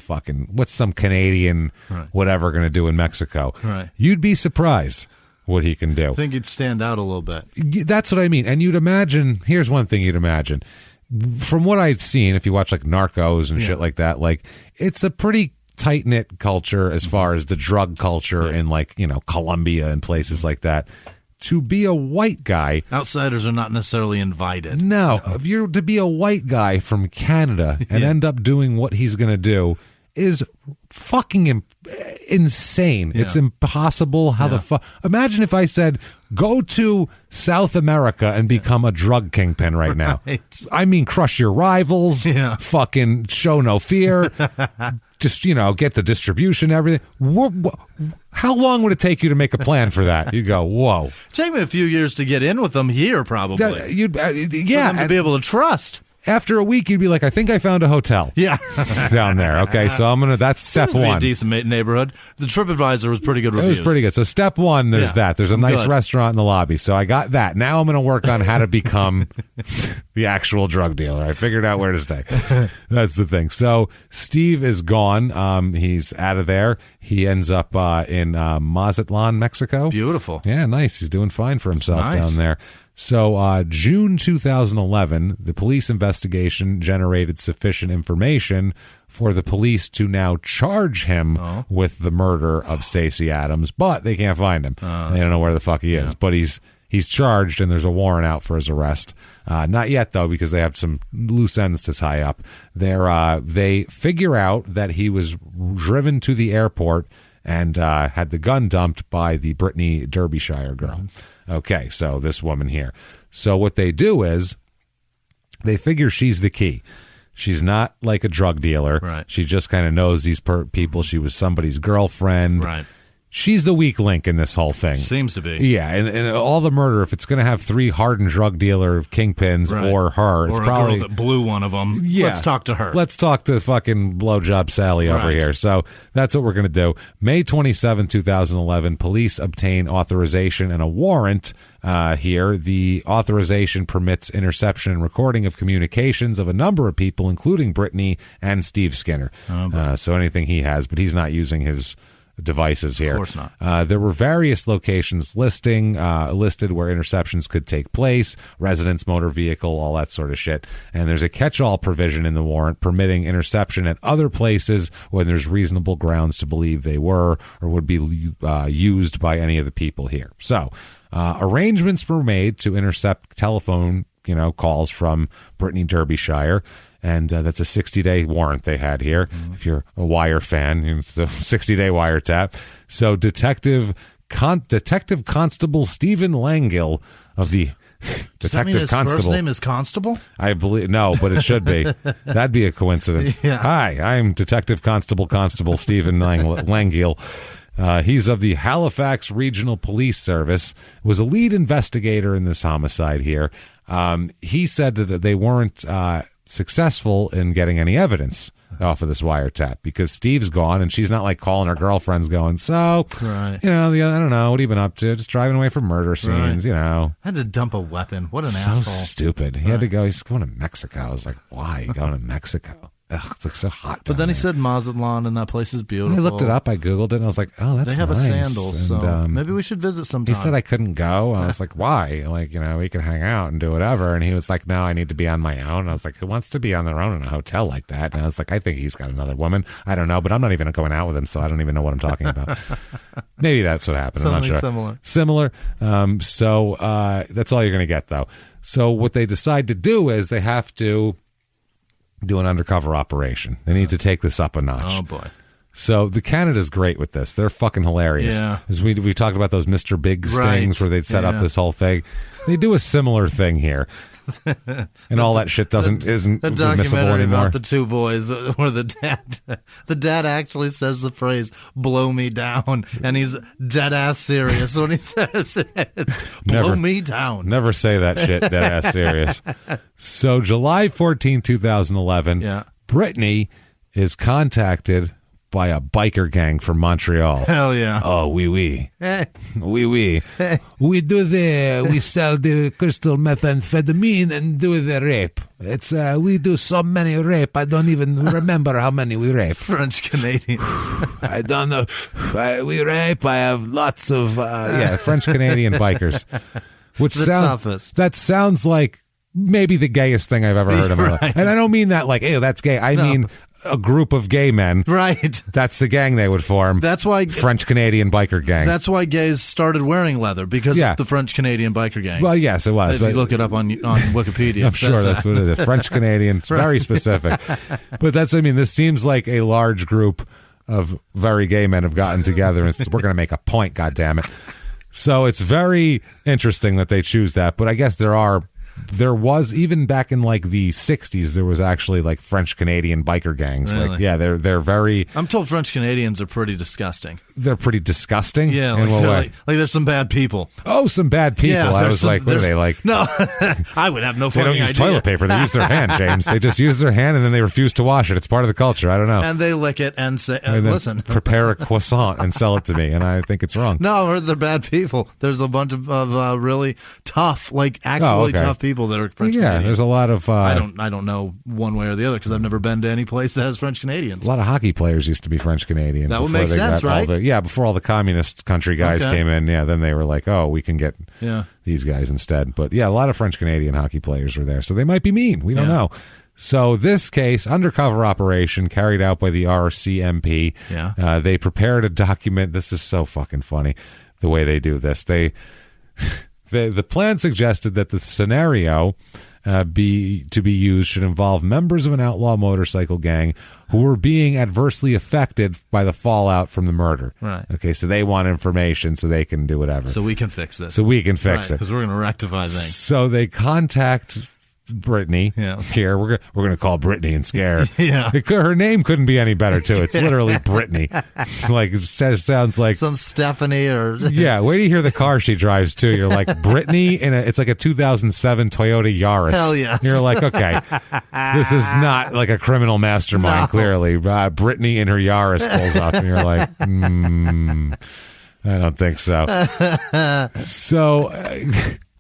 some Canadian whatever going to do in Mexico. Right. You'd be surprised what he can do. I think he'd stand out a little bit. That's what I mean. And you'd imagine, here's one thing you'd imagine. From what I've seen, if you watch like Narcos and shit like that, like it's a pretty tight-knit culture as far as the drug culture in like, Colombia and places like that. To be a white guy, outsiders are not necessarily invited. No, if you're to be a white guy from Canada and end up doing what he's going to do is fucking insane. Yeah. It's impossible. How the fuck? Imagine if I said, go to South America and become a drug kingpin right now. I mean, crush your rivals. Yeah. Fucking show no fear. Just, get the distribution, everything. How long would it take you to make a plan for that? You go, whoa. Take me a few years to get in with them here, probably. For them to be able to trust. After a week, you'd be like, I think I found a hotel. Yeah. Down there. Okay, so that's step Seems to be one. a decent neighborhood. The TripAdvisor was pretty good reviews. It was pretty good. So step one, there's that. There's a nice restaurant in the lobby. So I got that. Now I'm going to work on how to become the actual drug dealer. I figured out where to stay. That's the thing. So Steve is gone. He's out of there. He ends up in Mazatlan, Mexico. Beautiful. Yeah, nice. He's doing fine for himself down there. So June 2011, the police investigation generated sufficient information for the police to now charge him with the murder of Stacey Adams, but they can't find him. They don't know where the fuck he is, but he's charged and there's a warrant out for his arrest. Not yet, though, because they have some loose ends to tie up. They figure out that he was driven to the airport and had the gun dumped by the Brittany Derbyshire girl. Okay, so this woman here. So what they do is they figure she's the key. She's not like a drug dealer. Right. She just kind of knows these people. She was somebody's girlfriend. Right. She's the weak link in this whole thing. Seems to be. Yeah, and all the murder, if it's going to have three hardened drug dealer kingpins or her, it's or probably a girl that blew one of them. Yeah. Let's talk to her. Let's talk to fucking blowjob Sally over here. So that's what we're going to do. May 27, 2011, police obtain authorization and a warrant here. The authorization permits interception and recording of communications of a number of people, including Brittany and Steve Skinner. So anything he has, but he's not using his devices here. Of course not. There were various locations listed where interceptions could take place, residence, motor vehicle, all that sort of shit. And there's a catch-all provision in the warrant permitting interception at other places when there's reasonable grounds to believe they were or would be used by any of the people here. So arrangements were made to intercept telephone calls from Brittany Derbyshire. And that's a 60-day warrant they had here. If you're a Wire fan, it's the 60-day wiretap. So Detective Constable Stephen Langill of the Does that mean his first name is Constable? I believe no, but it should be. That'd be a coincidence. Yeah. Hi, I'm Detective Constable Stephen Langiel. He's of the Halifax Regional Police Service. Was a lead investigator in this homicide here. He said that they weren't successful in getting any evidence off of this wiretap because Steve's gone and she's not like calling her girlfriends going, so, right. I don't know, what have you been up to? Just driving away from murder scenes, Had to dump a weapon. What an asshole. So stupid. He had to go, he's going to Mexico. I was like, why are you going to Mexico? Ugh, it's like so hot. But then he said Mazatlan, and that place is beautiful. I looked it up. I Googled it, and I was like, oh, that's nice. They have nice. a sandal, so maybe we should visit sometime. He said I couldn't go. I was like, why? Like, we can hang out and do whatever. And he was like, no, I need to be on my own. And I was like, who wants to be on their own in a hotel like that? And I was like, I think he's got another woman. I don't know, but I'm not even going out with him, so I don't even know what I'm talking about. Maybe that's what happened. Something I'm not sure. Similar. So that's all you're going to get, though. So what they decide to do is they have to do an undercover operation. They need to take this up a notch. Oh, boy. So the Canada's great with this. They're fucking hilarious. Yeah. As we talked about those Mr. Big stings where they'd set up this whole thing. They do a similar thing here. And all that shit isn't the admissible documentary anymore. about the two boys where the dad actually says the phrase "blow me down," and he's dead ass serious when he says it. Blow me down. Never say that shit dead ass serious. So July 14, 2011, Brittany is contacted by a biker gang from Montreal. Hell yeah. Oh, oui. We sell the crystal methamphetamine and do the rape. It's we do so many rape, I don't even remember how many we rape. French Canadians. I don't know. We rape. I have lots of French Canadian bikers. Which that sounds like maybe the gayest thing I've ever heard in my life. And I don't mean that like, ew, that's gay. I mean a group of gay men. Right. That's the gang they would form. That's why French Canadian biker gang. That's why gays started wearing leather, because of the French Canadian biker gang. Well, yes, it was. If you look it up on Wikipedia. I'm sure that's what it is. French Canadian. It's very specific. But that's what I mean. This seems like a large group of very gay men have gotten together and said, we're going to make a point, goddammit. So it's very interesting that they choose that. But I guess there was, even back in like the 60s, there was actually like French Canadian biker gangs. Really? Like, yeah, they're very. I'm told French Canadians are pretty disgusting. They're pretty disgusting? Yeah, in what way? Like there's some bad people. Oh, some bad people. Yeah, I was like, what are they like? No, I would have no fucking idea. They don't use toilet paper. They use their hand, James. They just use their hand and then they refuse to wash it. It's part of the culture. I don't know. And they lick it and say, and listen. Prepare a croissant and sell it to me. And I think it's wrong. No, they're bad people. There's a bunch of really tough, like actually tough people that are French Canadian. Yeah, there's a lot of. I don't know one way or the other because I've never been to any place that has French Canadians. A lot of hockey players used to be French Canadian. That would make sense, right? Before all the communist country guys came in. Yeah, then they were like, oh, we can get these guys instead. But yeah, a lot of French Canadian hockey players were there, so they might be mean. We don't know. So this case, undercover operation carried out by the RCMP. Yeah. They prepared a document. This is so fucking funny the way they do this. The plan suggested that the scenario to be used should involve members of an outlaw motorcycle gang who were being adversely affected by the fallout from the murder. Right. Okay, so they want information so they can do whatever. So we can fix this. So we can fix it. Because we're going to rectify things. So they contact Brittany here. We're going to call Brittany and scare. Her name couldn't be any better too. It's literally Brittany. Like it sounds like some Stephanie or wait till you hear the car she drives too. You're like Brittany it's like a 2007 Toyota Yaris. Hell yes. You're like, okay, this is not like a criminal mastermind. No. Clearly, Brittany in her Yaris pulls up, and you're like, I don't think so. So.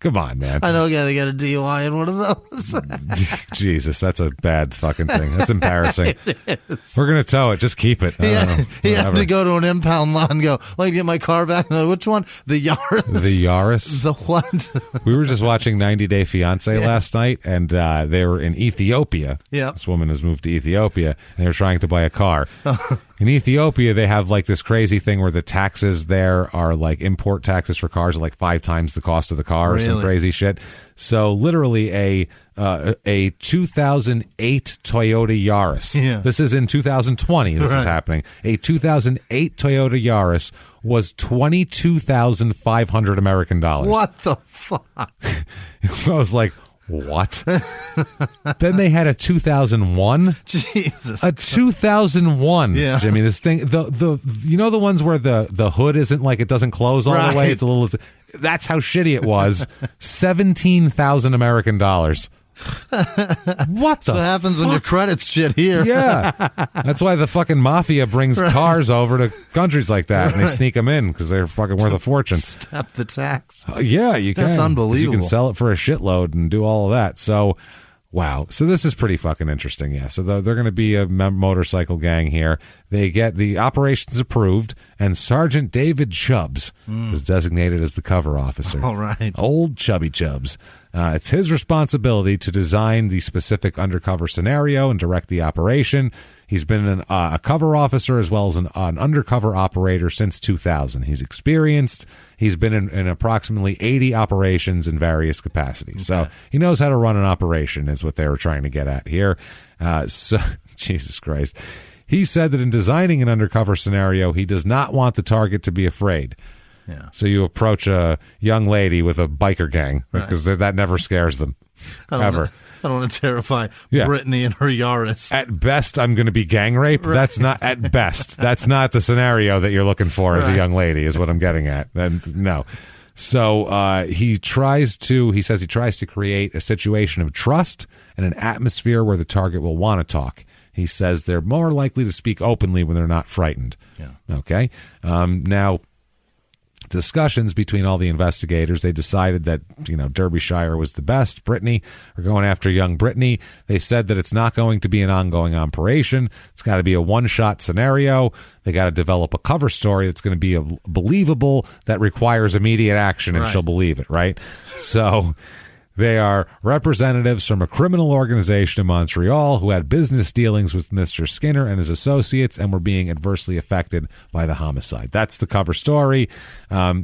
Come on, man. I know they got a DUI in one of those. Jesus, that's a bad fucking thing. That's embarrassing. We're going to tow it. Just keep it. He had to go to an impound lot and go, let me get my car back. Which one? The Yaris. The Yaris? The what? We were just watching 90 Day Fiancé last night, and they were in Ethiopia. Yeah. This woman has moved to Ethiopia, and they were trying to buy a car. In Ethiopia, they have like this crazy thing where the taxes there are like import taxes for cars are like 5 times the cost of the car or some some crazy shit. So literally a 2008 Toyota Yaris. Yeah. This is in 2020. This is happening. A 2008 Toyota Yaris was $22,500 American dollars. What the fuck? I was like, what? Then they had a 2001. Jesus. A 2001. Yeah. Jimmy, this thing, the you know the ones where the hood isn't like it doesn't close all the way. It's a little. That's how shitty it was. 17,000 American dollars. What the? So happens when your credit's shit here. Yeah, that's why the fucking mafia brings cars over to countries like that, and they sneak them in because they're fucking worth a fortune. Step the tax. Yeah, you can. That's unbelievable. You can sell it for a shitload and do all of that. So, wow. So this is pretty fucking interesting. Yeah. So they're going to be a motorcycle gang here. They get the operations approved, and Sergeant David Chubbs is designated as the cover officer. All right. Old Chubby Chubbs. It's his responsibility to design the specific undercover scenario and direct the operation. He's been a cover officer as well as an undercover operator since 2000. He's experienced. He's been in approximately 80 operations in various capacities. Okay. So he knows how to run an operation is what they were trying to get at here. So Jesus Christ. He said that in designing an undercover scenario, he does not want the target to be afraid. Yeah. So you approach a young lady with a biker gang because that never scares them, ever. I don't want to terrify Brittany and her Yaris. At best, I'm going to be gang raped. Right. That's not at best. That's not the scenario that you're looking for as a young lady, is what I'm getting at. And no. So he says he tries to create a situation of trust and an atmosphere where the target will want to talk. He says they're more likely to speak openly when they're not frightened. Yeah. Okay. Now, discussions between all the investigators, they decided that, Derbyshire was the best. Brittany, we're going after young Brittany. They said that it's not going to be an ongoing operation. It's got to be a one-shot scenario. They got to develop a cover story that's going to be believable, that requires immediate action, and she'll believe it, right? So they are representatives from a criminal organization in Montreal who had business dealings with Mr. Skinner and his associates and were being adversely affected by the homicide. That's the cover story.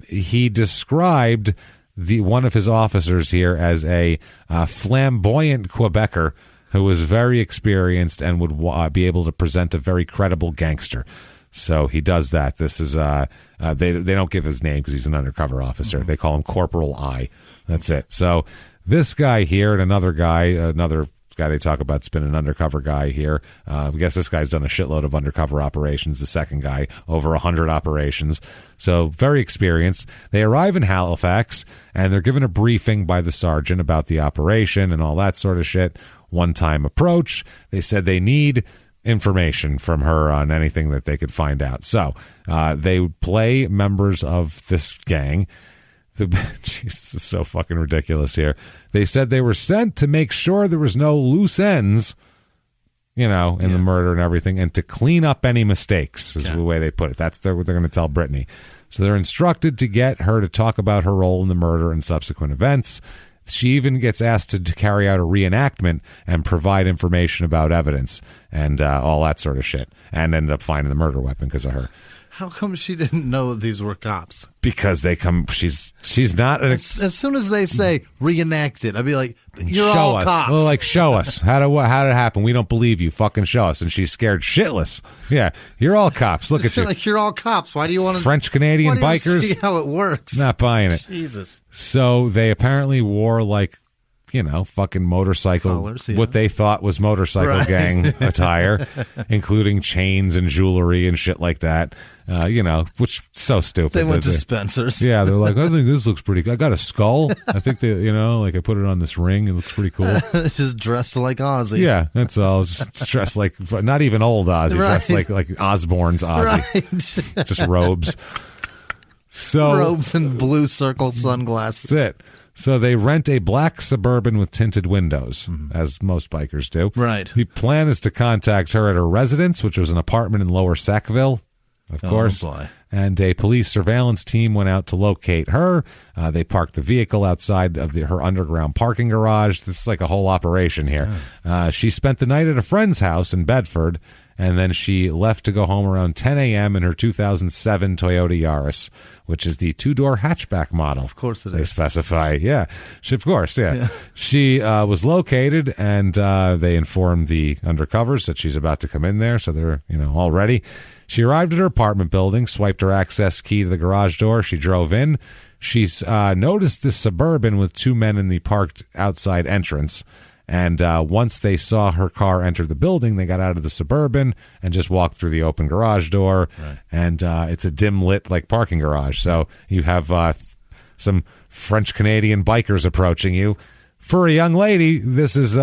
He described one of his officers here as a flamboyant Quebecer who was very experienced and would be able to present a very credible gangster. So he does that. This is they don't give his name because he's an undercover officer. Mm-hmm. They call him Corporal I. That's it. So this guy here and another guy they talk about has been an undercover guy here. I guess this guy's done a shitload of undercover operations. The second guy, over 100 operations. So very experienced. They arrive in Halifax, and they're given a briefing by the sergeant about the operation and all that sort of shit. One-time approach. They said they need information from her on anything that they could find out. So they play members of this gang. Jesus, this is so fucking ridiculous here. They said they were sent to make sure there was no loose ends, in the murder and everything, and to clean up any mistakes is the way they put it. That's what they're going to tell Brittany. So they're instructed to get her to talk about her role in the murder and subsequent events. She even gets asked to carry out a reenactment and provide information about evidence and all that sort of shit, and ended up finding the murder weapon because of her. How come she didn't know these were cops? Because they come. She's not. As soon as they say reenact it, I'd be like, "You're show all us. cops." Well, show us how did it happen? We don't believe you. Fucking show us. And she's scared shitless. Yeah, you're all cops. Look at you. Like you're all cops. Why do you want to French Canadian bikers? See how it works. Not buying it. Jesus. So they apparently wore fucking motorcycle, colors, what they thought was motorcycle gang attire, including chains and jewelry and shit like that. Which so stupid. They went to Spencer's. Yeah, they're like, I think this looks pretty good. I got a skull. I think they, I put it on this ring. It looks pretty cool. Just dressed like Ozzy. Yeah, that's all. Just dressed like, not even old Ozzy, dressed like Osborne's Ozzy. Right. Just robes. So robes and blue circle sunglasses. That's it. So they rent a black Suburban with tinted windows, as most bikers do. Right. The plan is to contact her at her residence, which was an apartment in Lower Sackville, of course. Boy. And a police surveillance team went out to locate her. They parked the vehicle outside of her underground parking garage. This is like a whole operation here. She spent the night at a friend's house in Bedford and then she left to go home around 10 a.m. in her 2007 Toyota Yaris, which is the two-door hatchback model. Of course it they is. specify. Yeah, of course, yeah. She was located, and they informed the undercovers that she's about to come in there, so they're all ready. She arrived at her apartment building, swiped her access key to the garage door. She drove in. She's noticed this Suburban with two men in the parked outside entrance. And once they saw her car enter the building, they got out of the Suburban and just walked through the open garage door. Right. And it's a dim lit parking garage. So you have some French Canadian bikers approaching you. For a young lady, this is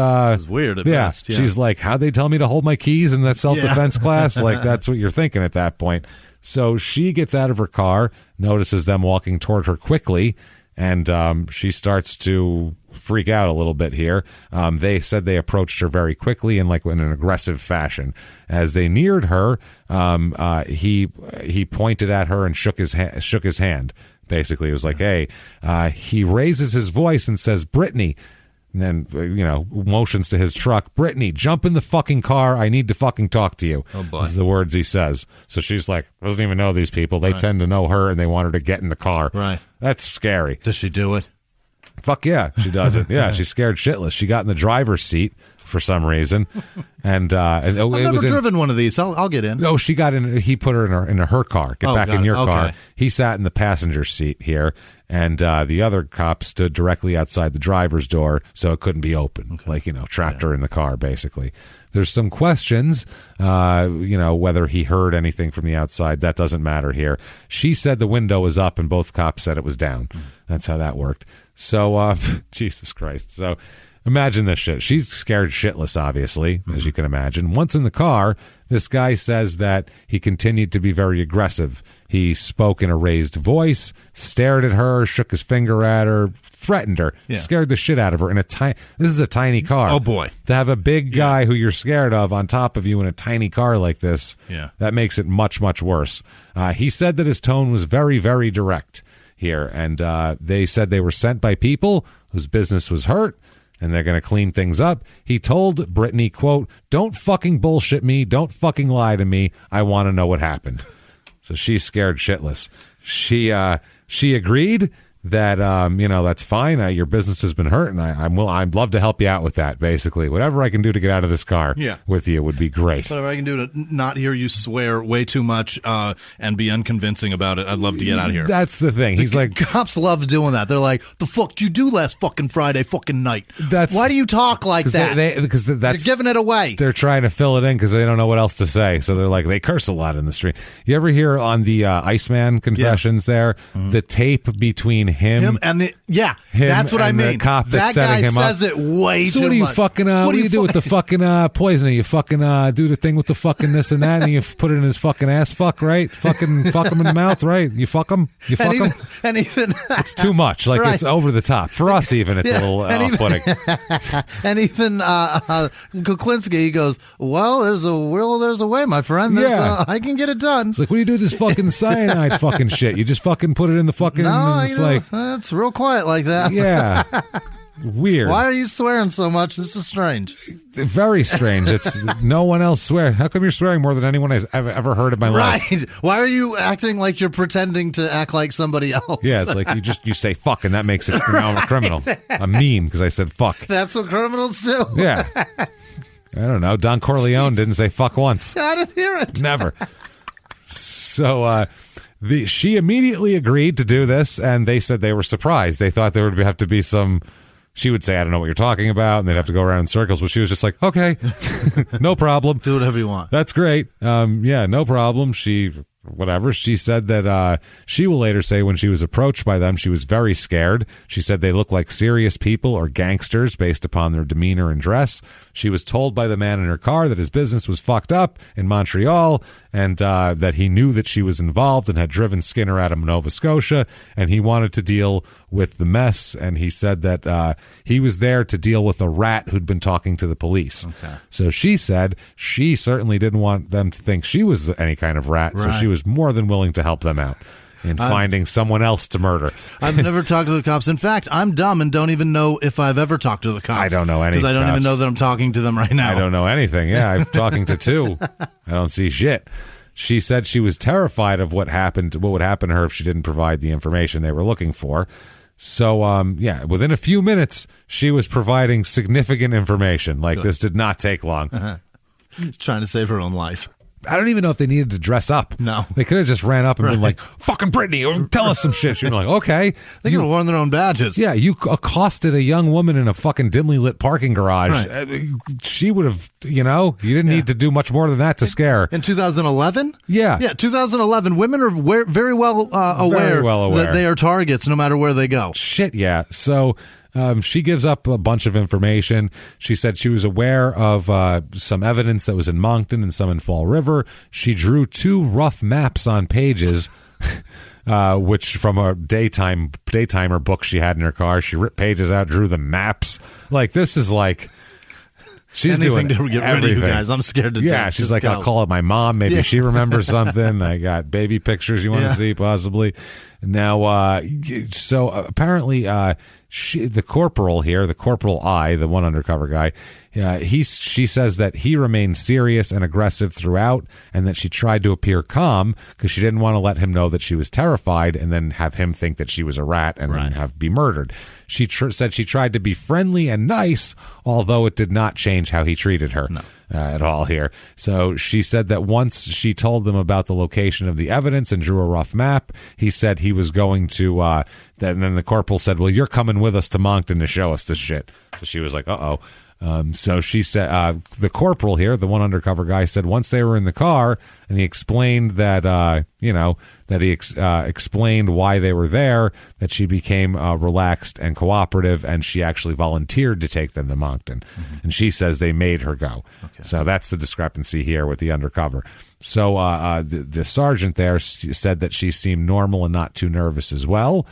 weird at best. Yeah. She's like, how'd they tell me to hold my keys in that self-defense class? Like, that's what you're thinking at that point. So she gets out of her car, notices them walking toward her quickly, and she starts to freak out a little bit here. They said they approached her very quickly and in an aggressive fashion. As they neared her, he pointed at her and shook his hand. Basically, it was like, hey, he raises his voice and says, Brittany, and then, motions to his truck, Brittany, jump in the fucking car. I need to fucking talk to you. Oh, boy. Those are the words he says. So she's like, doesn't even know these people. They tend to know her, and they want her to get in the car. Right. That's scary. Does she do it? Fuck yeah, she does it. Yeah, she's scared shitless. She got in the driver's seat for some reason, and I've never driven one of these. I'll get in. No, she got in. He put her in her car. Get back in your car. He sat in the passenger seat here, and the other cop stood directly outside the driver's door, so it couldn't be open. Okay. Trapped her in the car. Basically, there's some questions. Whether he heard anything from the outside, that doesn't matter here. She said the window was up, and both cops said it was down. That's how that worked. So, Jesus Christ. So, imagine this shit. She's scared shitless, obviously, as you can imagine. Once in the car, this guy says that he continued to be very aggressive. He spoke in a raised voice, stared at her, shook his finger at her, threatened her, scared the shit out of her. This is a tiny car. Oh, boy. To have a big guy who you're scared of on top of you in a tiny car like this, that makes it much, much worse. He said that his tone was very, very direct here, and they said they were sent by people whose business was hurt, and they're going to clean things up. He told Brittany, quote, don't fucking bullshit me, don't fucking lie to me, I want to know what happened. So she's scared shitless. She agreed that that's fine. Your business has been hurt, and I'd love to help you out with that. Basically, whatever I can do to get out of this car with you would be great. Whatever I can do to not hear you swear way too much and be unconvincing about it, I'd love to get out of here. That's the thing. He's like, cops love doing that. They're like, the fuck did you do last fucking Friday fucking night? Why do you talk like that? Because they're giving it away. They're trying to fill it in because they don't know what else to say. So they're like, they curse a lot in the street. You ever hear on the Iceman confessions there, the tape between him and that's what I mean. The cop that's that guy setting him says up. it way so too what do you much. fucking what do you do with the fucking poisoning? You fucking do the thing with the fucking this and that, and you put it in his fucking ass, right? Fucking fuck him in the mouth, right? You fuck him, and even it's too much. Like it's over the top for us. Even it's a little off-putting. And even Kuklinski, he goes, "Well, there's a way, my friend. I can get it done." It's like, what do you do with this fucking cyanide fucking shit? You just fucking put it in the fucking. No, it's like it's real quiet like that. Yeah. Weird. Why are you swearing so much? This is strange. Very strange. It's no one else swear. How come you're swearing more than anyone has ever heard in my life? Right. Why are you acting like you're pretending to act like somebody else? Yeah, it's like you say fuck and that makes it I'm a criminal. I'm mean because I said fuck. That's what criminals do. Yeah. I don't know. Don Corleone didn't say fuck once. I didn't hear it. Never. So she immediately agreed to do this, and they said they were surprised. They thought there would have to be some. She would say, I don't know what you're talking about, and they'd have to go around in circles, but she was just like, okay, no problem. Do whatever you want. That's great. No problem. She said that she will later say when she was approached by them, she was very scared. She said they look like serious people or gangsters based upon their demeanor and dress. She was told by the man in her car that his business was fucked up in Montreal and that he knew that she was involved and had driven Skinner out of Nova Scotia, and he wanted to deal with the mess. And he said that he was there to deal with a rat who'd been talking to the police. Okay. So she said she certainly didn't want them to think she was any kind of rat, so she was more than willing to help them out in finding someone else to murder. I've never talked to the cops. In fact, I'm dumb and don't even know if I've ever talked to the cops. I don't know any because I don't cops. even know that I'm talking to them right now. I don't know anything. Yeah, I'm talking to two. I don't see shit. She said she was terrified of what would happen to her if she didn't provide the information they were looking for. So, within a few minutes, she was providing significant information. Like, this did not take long. Trying to save her own life. I don't even know if they needed to dress up. No. They could have just ran up and been like, fucking Brittany, or tell us some shit. She'd be like, okay. They could have worn their own badges. Yeah, you accosted a young woman in a fucking dimly lit parking garage. Right. She would have, you didn't need to do much more than that to scare her. In 2011? Yeah. Yeah, 2011. Women are very well aware that they are targets no matter where they go. Shit, yeah. So she gives up a bunch of information. She said she was aware of some evidence that was in Moncton and some in Fall River. She drew 2 rough maps on pages, which from a daytimer book she had in her car. She ripped pages out, drew the maps. Like, this is like... She's Anything doing to get everything. rid of you guys. I'm scared to death. Yeah, she's like, I'll call it my mom. Maybe she remembers something. I got baby pictures you want to see, possibly. Now, so apparently, the corporal here, the Corporal I, the one undercover guy, she says that he remained serious and aggressive throughout, and that she tried to appear calm because she didn't want to let him know that she was terrified and then have him think that she was a rat and then be murdered. She said she tried to be friendly and nice, although it did not change how he treated her at all here. So she said that once she told them about the location of the evidence and drew a rough map, he said he was going to, and then the corporal said, well, you're coming with us to Moncton to show us this shit. So she was like, uh-oh. So she said, the corporal here, the one undercover guy, said once they were in the car and he explained that, explained why they were there, that she became relaxed and cooperative, and she actually volunteered to take them to Moncton. Mm-hmm. And she says they made her go. Okay. So that's the discrepancy here with the undercover. So the sergeant there said that she seemed normal and not too nervous as well.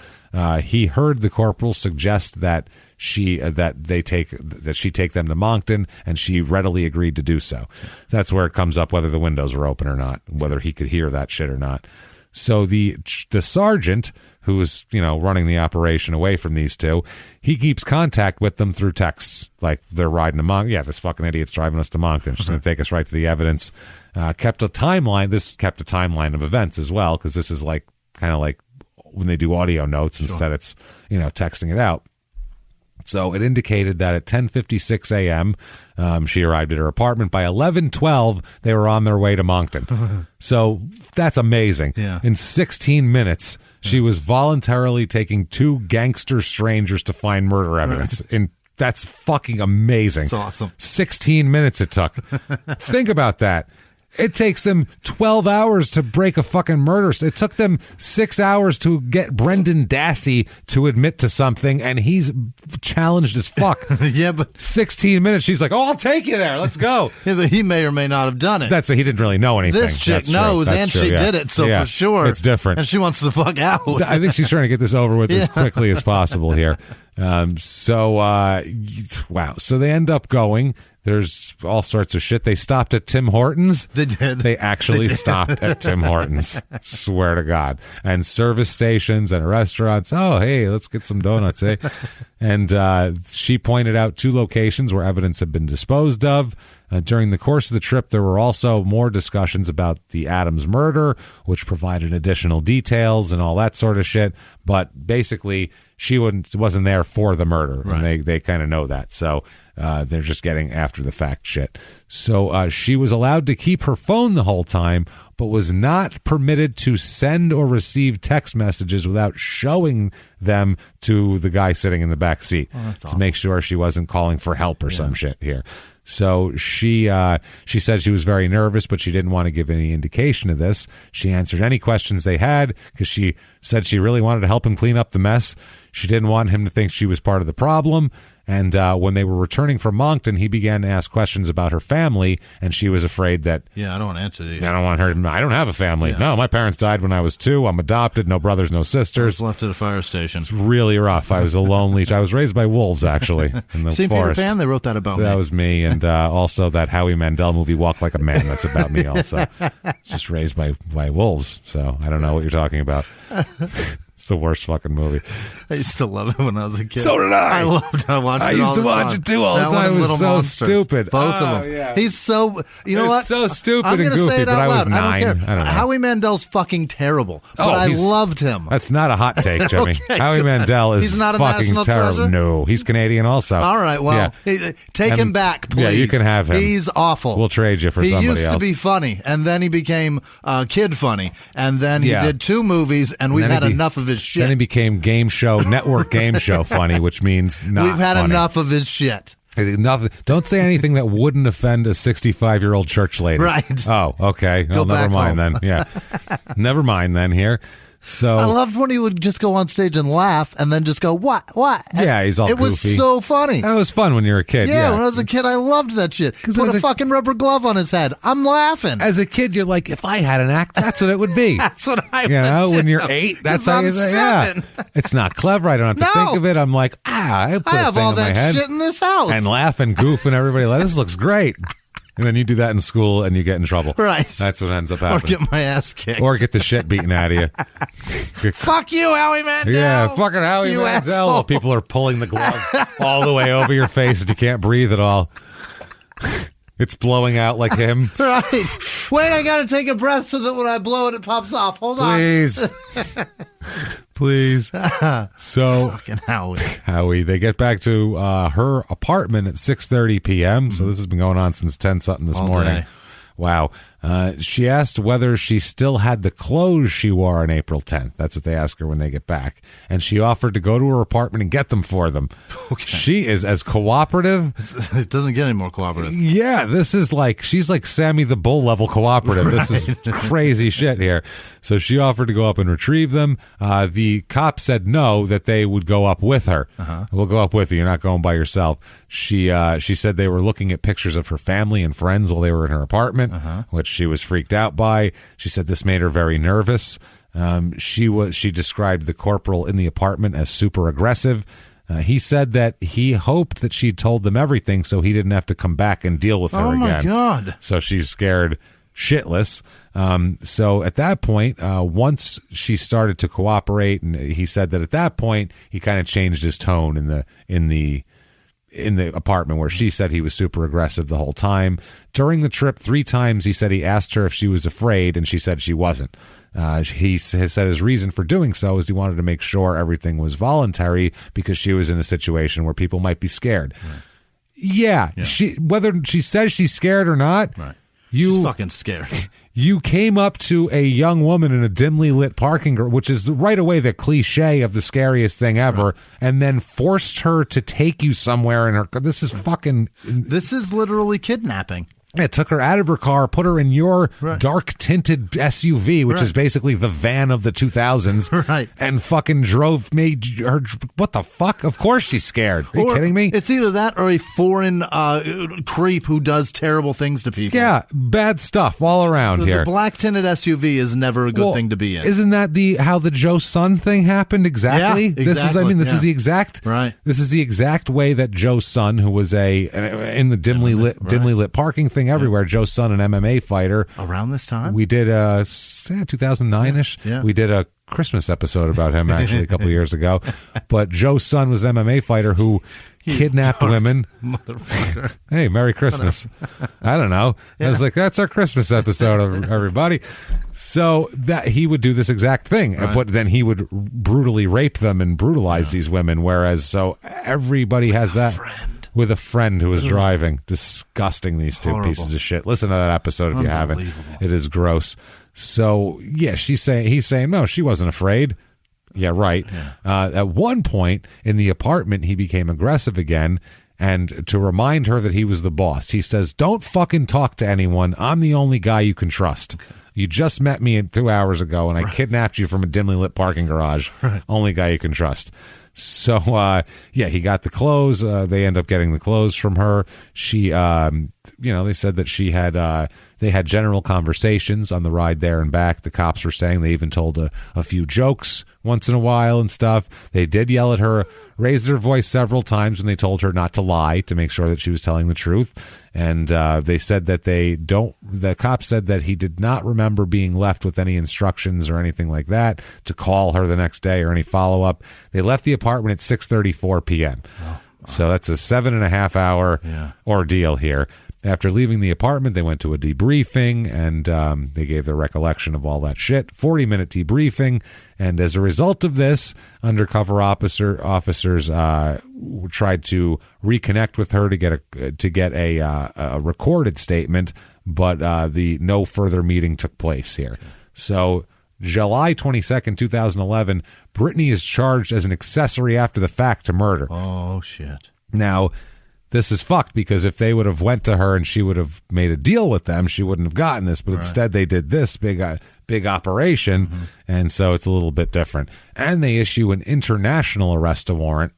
He heard the corporal suggest that she take them to Moncton, and she readily agreed to do so. That's where it comes up whether the windows were open or not, whether he could hear that shit or not. So the sergeant who was running the operation away from these two, he keeps contact with them through texts, like they're riding to Moncton. Yeah, this fucking idiot's driving us to Moncton. She's going to take us right to the evidence. Kept a timeline of events as well, because this is like kind of like when they do audio notes instead. It's texting it out. So it indicated that at 10:56 a.m., she arrived at her apartment. By 11:12, they were on their way to Moncton. So that's amazing. Yeah. In 16 minutes, she was voluntarily taking 2 gangster strangers to find murder evidence. That's fucking amazing. That's awesome. 16 minutes it took. Think about that. It takes them 12 hours to break a fucking murder. It took them 6 hours to get Brendan Dassey to admit to something, and he's challenged as fuck. Yeah, but 16 minutes. She's like, "Oh, I'll take you there. Let's go." Yeah, but he may or may not have done it. That's he didn't really know anything. This chick knows, and she did it, so for sure, it's different. And she wants the fuck out. I think she's trying to get this over with as quickly as possible here. Wow. So they end up going. There's all sorts of shit. They stopped at Tim Hortons. They did. They actually stopped at Tim Hortons. Swear to God. And service stations and restaurants. Oh, hey, let's get some donuts, eh? And she pointed out 2 locations where evidence had been disposed of. During the course of the trip, there were also more discussions about the Adams murder, which provided additional details and all that sort of shit. But basically, she wasn't there for the murder, and they kind of know that. So they're just getting after the fact shit. So she was allowed to keep her phone the whole time, but was not permitted to send or receive text messages without showing them to the guy sitting in the back seat to make sure she wasn't calling for help or some shit here. So she said she was very nervous, but she didn't want to give any indication of this. She answered any questions they had because she said she really wanted to help him clean up the mess. She didn't want him to think she was part of the problem. And when they were returning from Moncton, he began to ask questions about her family, and she was afraid that... Yeah, I don't want to answer these. I don't want her to... I don't have a family. Yeah. No, my parents died when I was 2. I'm adopted. No brothers, no sisters. I was left at a fire station. It's really rough. I was a lonely... I was raised by wolves, actually, in the Seen forest. Peter Pan? They wrote that about me. That was me. And also that Howie Mandel movie, Walk Like a Man. That's about me also. Just raised by wolves. So I don't know what you're talking about. It's the worst fucking movie. I used to love it when I was a kid. So did I. I loved it. I watched it all the time. I used to watch it too all the time. It was so stupid. Both of them. Yeah. He's so... You know what? So stupid I'm and gonna goofy, say it but out I was loud. 9. I don't care. I don't know. Howie Mandel's fucking terrible, but I loved him. That's not a hot take, Jimmy. Okay, Howie Mandel is he's not a fucking national terrible. treasure? No, he's Canadian also. All right, well, take him back, please. Yeah, you can have him. He's awful. We'll trade you for somebody else. He used to be funny, and then he became kid funny, and then he did 2 movies, and we've had enough of his shit. Then he became network game show funny, which means not We've had funny. enough of his shit. Don't say anything that wouldn't offend a 65-year-old church lady. Right. Oh, okay. Well, never mind then. Yeah. Never mind then here. So I loved when he would just go on stage and laugh and then just go, what? Yeah, he's all goofy. It was so funny. That was fun when you were a kid. Yeah, when I was a kid, I loved that shit. Put a fucking rubber glove on his head. I'm laughing. As a kid, you're like, if I had an act, that's what it would be. That's what I would do. When you're 8, that's how you say, 7. yeah. It's not clever. I don't have to think of it. I'm like, I have all that head shit in this house. And laugh and goof and everybody like, this looks great. And then you do that in school and you get in trouble. Right. That's what ends up happening. Or get my ass kicked. Or get the shit beaten out of you. Fuck you, Howie Mandel. Yeah, fucking Howie you Mandel. asshole. While people are pulling the glove all the way over your face and you can't breathe at all. It's blowing out like him. Right. Wait, I got to take a breath so that when I blow it, it pops off. Hold on. Please. So, fucking Howie. They get back to her apartment at 6:30 p.m. So this has been going on since 10-something this morning. Day. Wow. She asked whether she still had the clothes she wore on April 10th. That's what they ask her when they get back. And she offered to go to her apartment and get them for them. Okay. She is as cooperative. It doesn't get any more cooperative. Yeah, she's like Sammy the Bull level cooperative. Right. This is crazy shit here. So she offered to go up and retrieve them. The cop said no, that they would go up with her. We'll go up with you. You're not going by yourself. She said they were looking at pictures of her family and friends while they were in her apartment, which she was freaked out by. She said this made her very nervous. She described the corporal in the apartment as super aggressive. He said that he hoped that she'd told them everything so he didn't have to come back and deal with her again. Oh, my God. So she's scared shitless. So at that point, once she started to cooperate, and he said that at that point, he kind of changed his tone in the apartment where she said he was super aggressive the whole time. During the trip, 3 times he said he asked her if she was afraid, and she said she wasn't. He has said his reason for doing so is he wanted to make sure everything was voluntary because she was in a situation where people might be scared. Right. Yeah. Whether she says she's scared or not, right. She's fucking scared. You came up to a young woman in a dimly lit parking garage, which is right away the cliche of the scariest thing ever, right. And then forced her to take you somewhere in her. This is literally kidnapping. It took her out of her car, put her in your dark tinted SUV, which is basically the van of the 2000s, right? And fucking made her. What the fuck? Of course she's scared. Are you kidding me? It's either that or a foreign creep who does terrible things to people. Yeah, bad stuff all around here. The black tinted SUV is never a good thing to be in. Isn't that how the Joe Son thing happened exactly? Yeah, exactly. This is the exact This is the exact way that Joe Son, who was in the dimly lit parking thing everywhere. Joe Son, an MMA fighter. Around this time? We did 2009-ish. Yeah. We did a Christmas episode about him actually a couple years ago. But Joe Son was an MMA fighter who kidnapped women. Motherfucker. Hey, Merry Christmas. I don't know. I was like, that's our Christmas episode, everybody. So that he would do this exact thing, but then he would brutally rape them and brutalize these women. Whereas, everybody has that. With a friend who was driving. Disgusting, these two pieces of shit. Listen to that episode if you haven't. It is gross. So, yeah, he's saying, no, she wasn't afraid. Yeah, right. Yeah. At one point in the apartment, he became aggressive again. And to remind her that he was the boss, he says, don't fucking talk to anyone. I'm the only guy you can trust. Okay. You just met me 2 hours ago, and I kidnapped you from a dimly lit parking garage. Only guy you can trust. So, he got the clothes. They end up getting the clothes from her. She, they said that she had, they had general conversations on the ride there and back. The cops were saying they even told a few jokes once in a while and stuff. They did yell at her, raised their voice several times when they told her not to lie to make sure that she was telling the truth. And they said that the cops said that he did not remember being left with any instructions or anything like that to call her the next day or any follow-up. They left the apartment at 6:34 p.m. So that's a 7.5 hour ordeal here. After leaving the apartment, they went to a debriefing, and they gave their recollection of all that shit. 40-minute debriefing, and as a result of this, undercover officers tried to reconnect with her to get a recorded statement, but no further meeting took place here. So July 22nd, 2011, Brittany is charged as an accessory after the fact to murder. Oh, shit. Now, this is fucked because if they would have went to her and she would have made a deal with them, she wouldn't have gotten this. But instead, they did this big operation, and so it's a little bit different. And they issue an international arrest warrant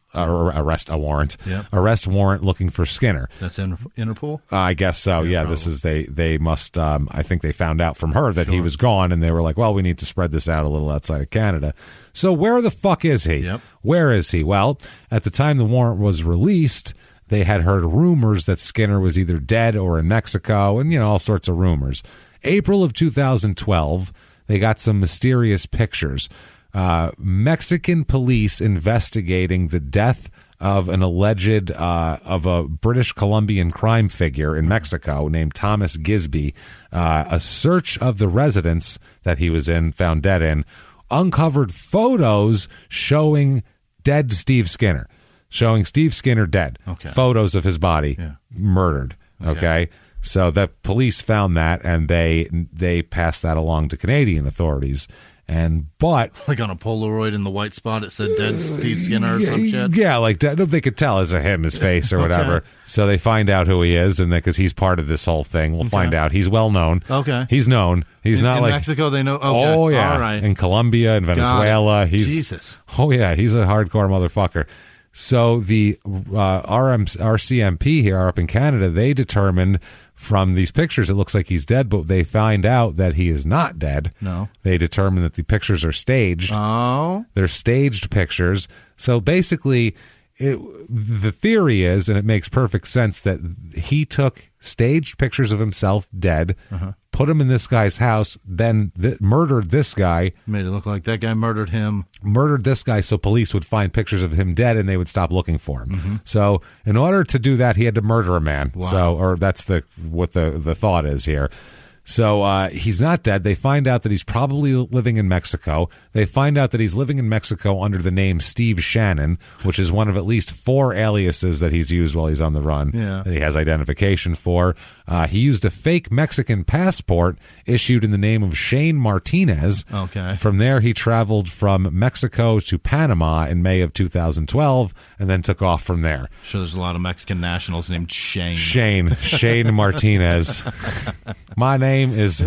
looking for Skinner. That's Interpol? I guess so. Yeah, probably. This is they must. I think they found out from her that he was gone, and they were like, "Well, we need to spread this out a little outside of Canada." So where the fuck is he? Yep. Where is he? Well, at the time the warrant was released, they had heard rumors that Skinner was either dead or in Mexico, and all sorts of rumors. April of 2012, they got some mysterious pictures. Mexican police investigating the death of an alleged of a British Columbian crime figure in Mexico named Thomas Gisby. A search of the residence that he was in, found dead in, uncovered photos showing dead Steve Skinner. Showing Steve Skinner dead. Okay. Photos of his body murdered. Okay. So the police found that, and they passed that along to Canadian authorities. But like on a Polaroid in the white spot, it said dead Steve Skinner or some shit. Yeah, like they could tell it's his face or whatever. So they find out who he is, and because he's part of this whole thing, we'll find out. He's well known. Okay, he's known. He's not in like Mexico. They know. Okay. Oh yeah, all right. In Colombia and Venezuela, Jesus. Oh yeah, he's a hardcore motherfucker. So the RCMP here up in Canada, they determined from these pictures it looks like he's dead, but they find out that he is not dead. No. They determined that the pictures are staged. Oh. They're staged pictures. So basically, the theory is, and it makes perfect sense, that he took staged pictures of himself dead, put him in this guy's house, then murdered this guy. Made it look like that guy murdered him. Murdered this guy so police would find pictures of him dead and they would stop looking for him. So in order to do that, he had to murder a man. Wow. So, or that's what the thought is here. So he's not dead. They find out that he's probably living in Mexico. They find out that he's living in Mexico under the name Steve Shannon, which is one of at least 4 aliases that he's used while he's on the run, that he has identification for. He used a fake Mexican passport issued in the name of Shane Martinez. Okay. From there, he traveled from Mexico to Panama in May of 2012 and then took off from there. Sure, there's a lot of Mexican nationals named Shane. Shane Martinez. My name is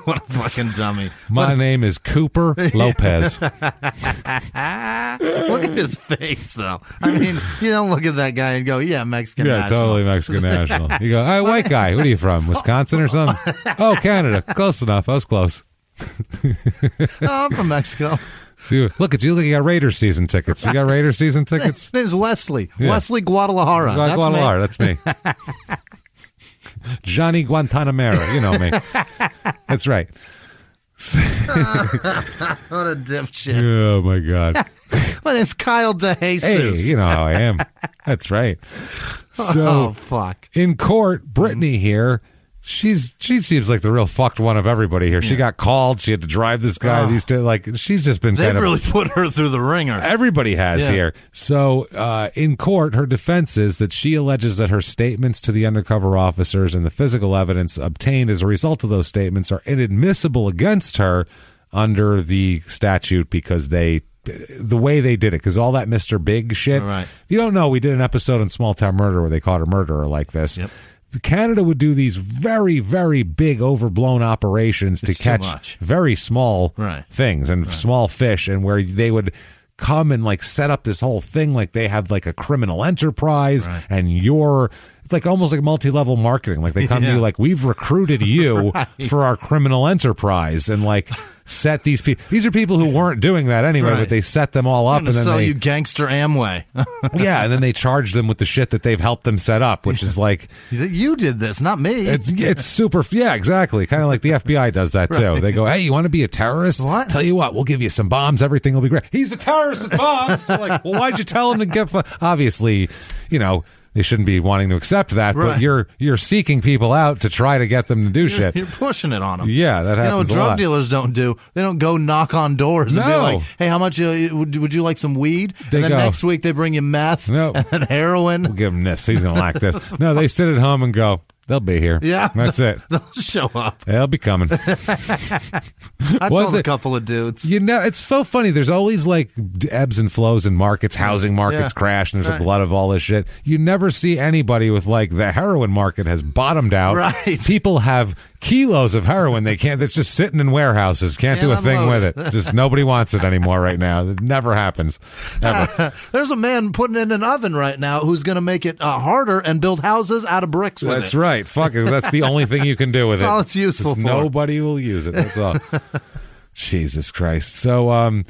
what a fucking dummy. My name is Cooper Lopez. Look at his face, though. I mean, you don't look at that guy and go, "Yeah, Mexican national." Totally Mexican national. You go, "Hey, white guy, what are you from? Wisconsin or something?" "Oh, Canada." "Close enough. I was close." I'm from Mexico. See, look at you. Look, you got Raiders season tickets. You got Raiders season tickets? His name's Wesley. Yeah. Wesley Guadalajara. That's me. Johnny Guantanamera, you know me. That's right. What a dipshit. Oh, my God. My name's Kyle DeJesus. Hey, you know how I am. That's right. So, fuck. In court, Brittany here, she seems like the real fucked one of everybody here. She got called. She had to drive this guy. She's just been They've really put her through the ringer. Everybody has here. So in court, her defense is that she alleges that her statements to the undercover officers and the physical evidence obtained as a result of those statements are inadmissible against her under the statute because the way they did it, because all that Mr. Big shit. Right. You don't know, we did an episode on Small Town Murder where they caught a murderer like this. Yep. Canada would do these very, very big, overblown operations to catch very small things and small fish, and where they would come and like set up this whole thing like they have like a criminal enterprise, and you're like almost like multi-level marketing. Like they come to you like, we've recruited you for our criminal enterprise, and like set these people. These are people who weren't doing that anyway, but they set them all up, and then sell you gangster Amway. Yeah, and then they charge them with the shit that they've helped them set up, which is like, you did this, not me. It's super. Yeah, exactly. Kind of like the FBI does that too. They go, hey, you want to be a terrorist? What? Tell you what, we'll give you some bombs. Everything will be great. He's a terrorist with bombs. Like, well, why'd you tell him to get? Obviously, you know, they shouldn't be wanting to accept that, but you're seeking people out to try to get them to do shit. You're pushing it on them. Yeah, that happens. You know what drug dealers don't do? They don't go knock on doors and be like, hey, how much would you like some weed? And then next week they bring you meth and then heroin. We'll give him this. He's going to like this. No, they sit at home and go, they'll be here. Yeah. That's it. They'll show up. They'll be coming. I told a couple of dudes. You know, it's so funny. There's always like ebbs and flows in markets. Housing markets crash, and there's a glut of all this shit. You never see anybody with like the heroin market has bottomed out. Right. People have kilos of heroin that's just sitting in warehouses. Can't do a thing with it. Just nobody wants it anymore right now. It never happens. Ever. There's a man putting it in an oven right now who's going to make it harder and build houses out of bricks with That's right. Fuck it. That's the only thing you can do with That's it. all it's useful for. Nobody will use it. That's all. Jesus Christ. So,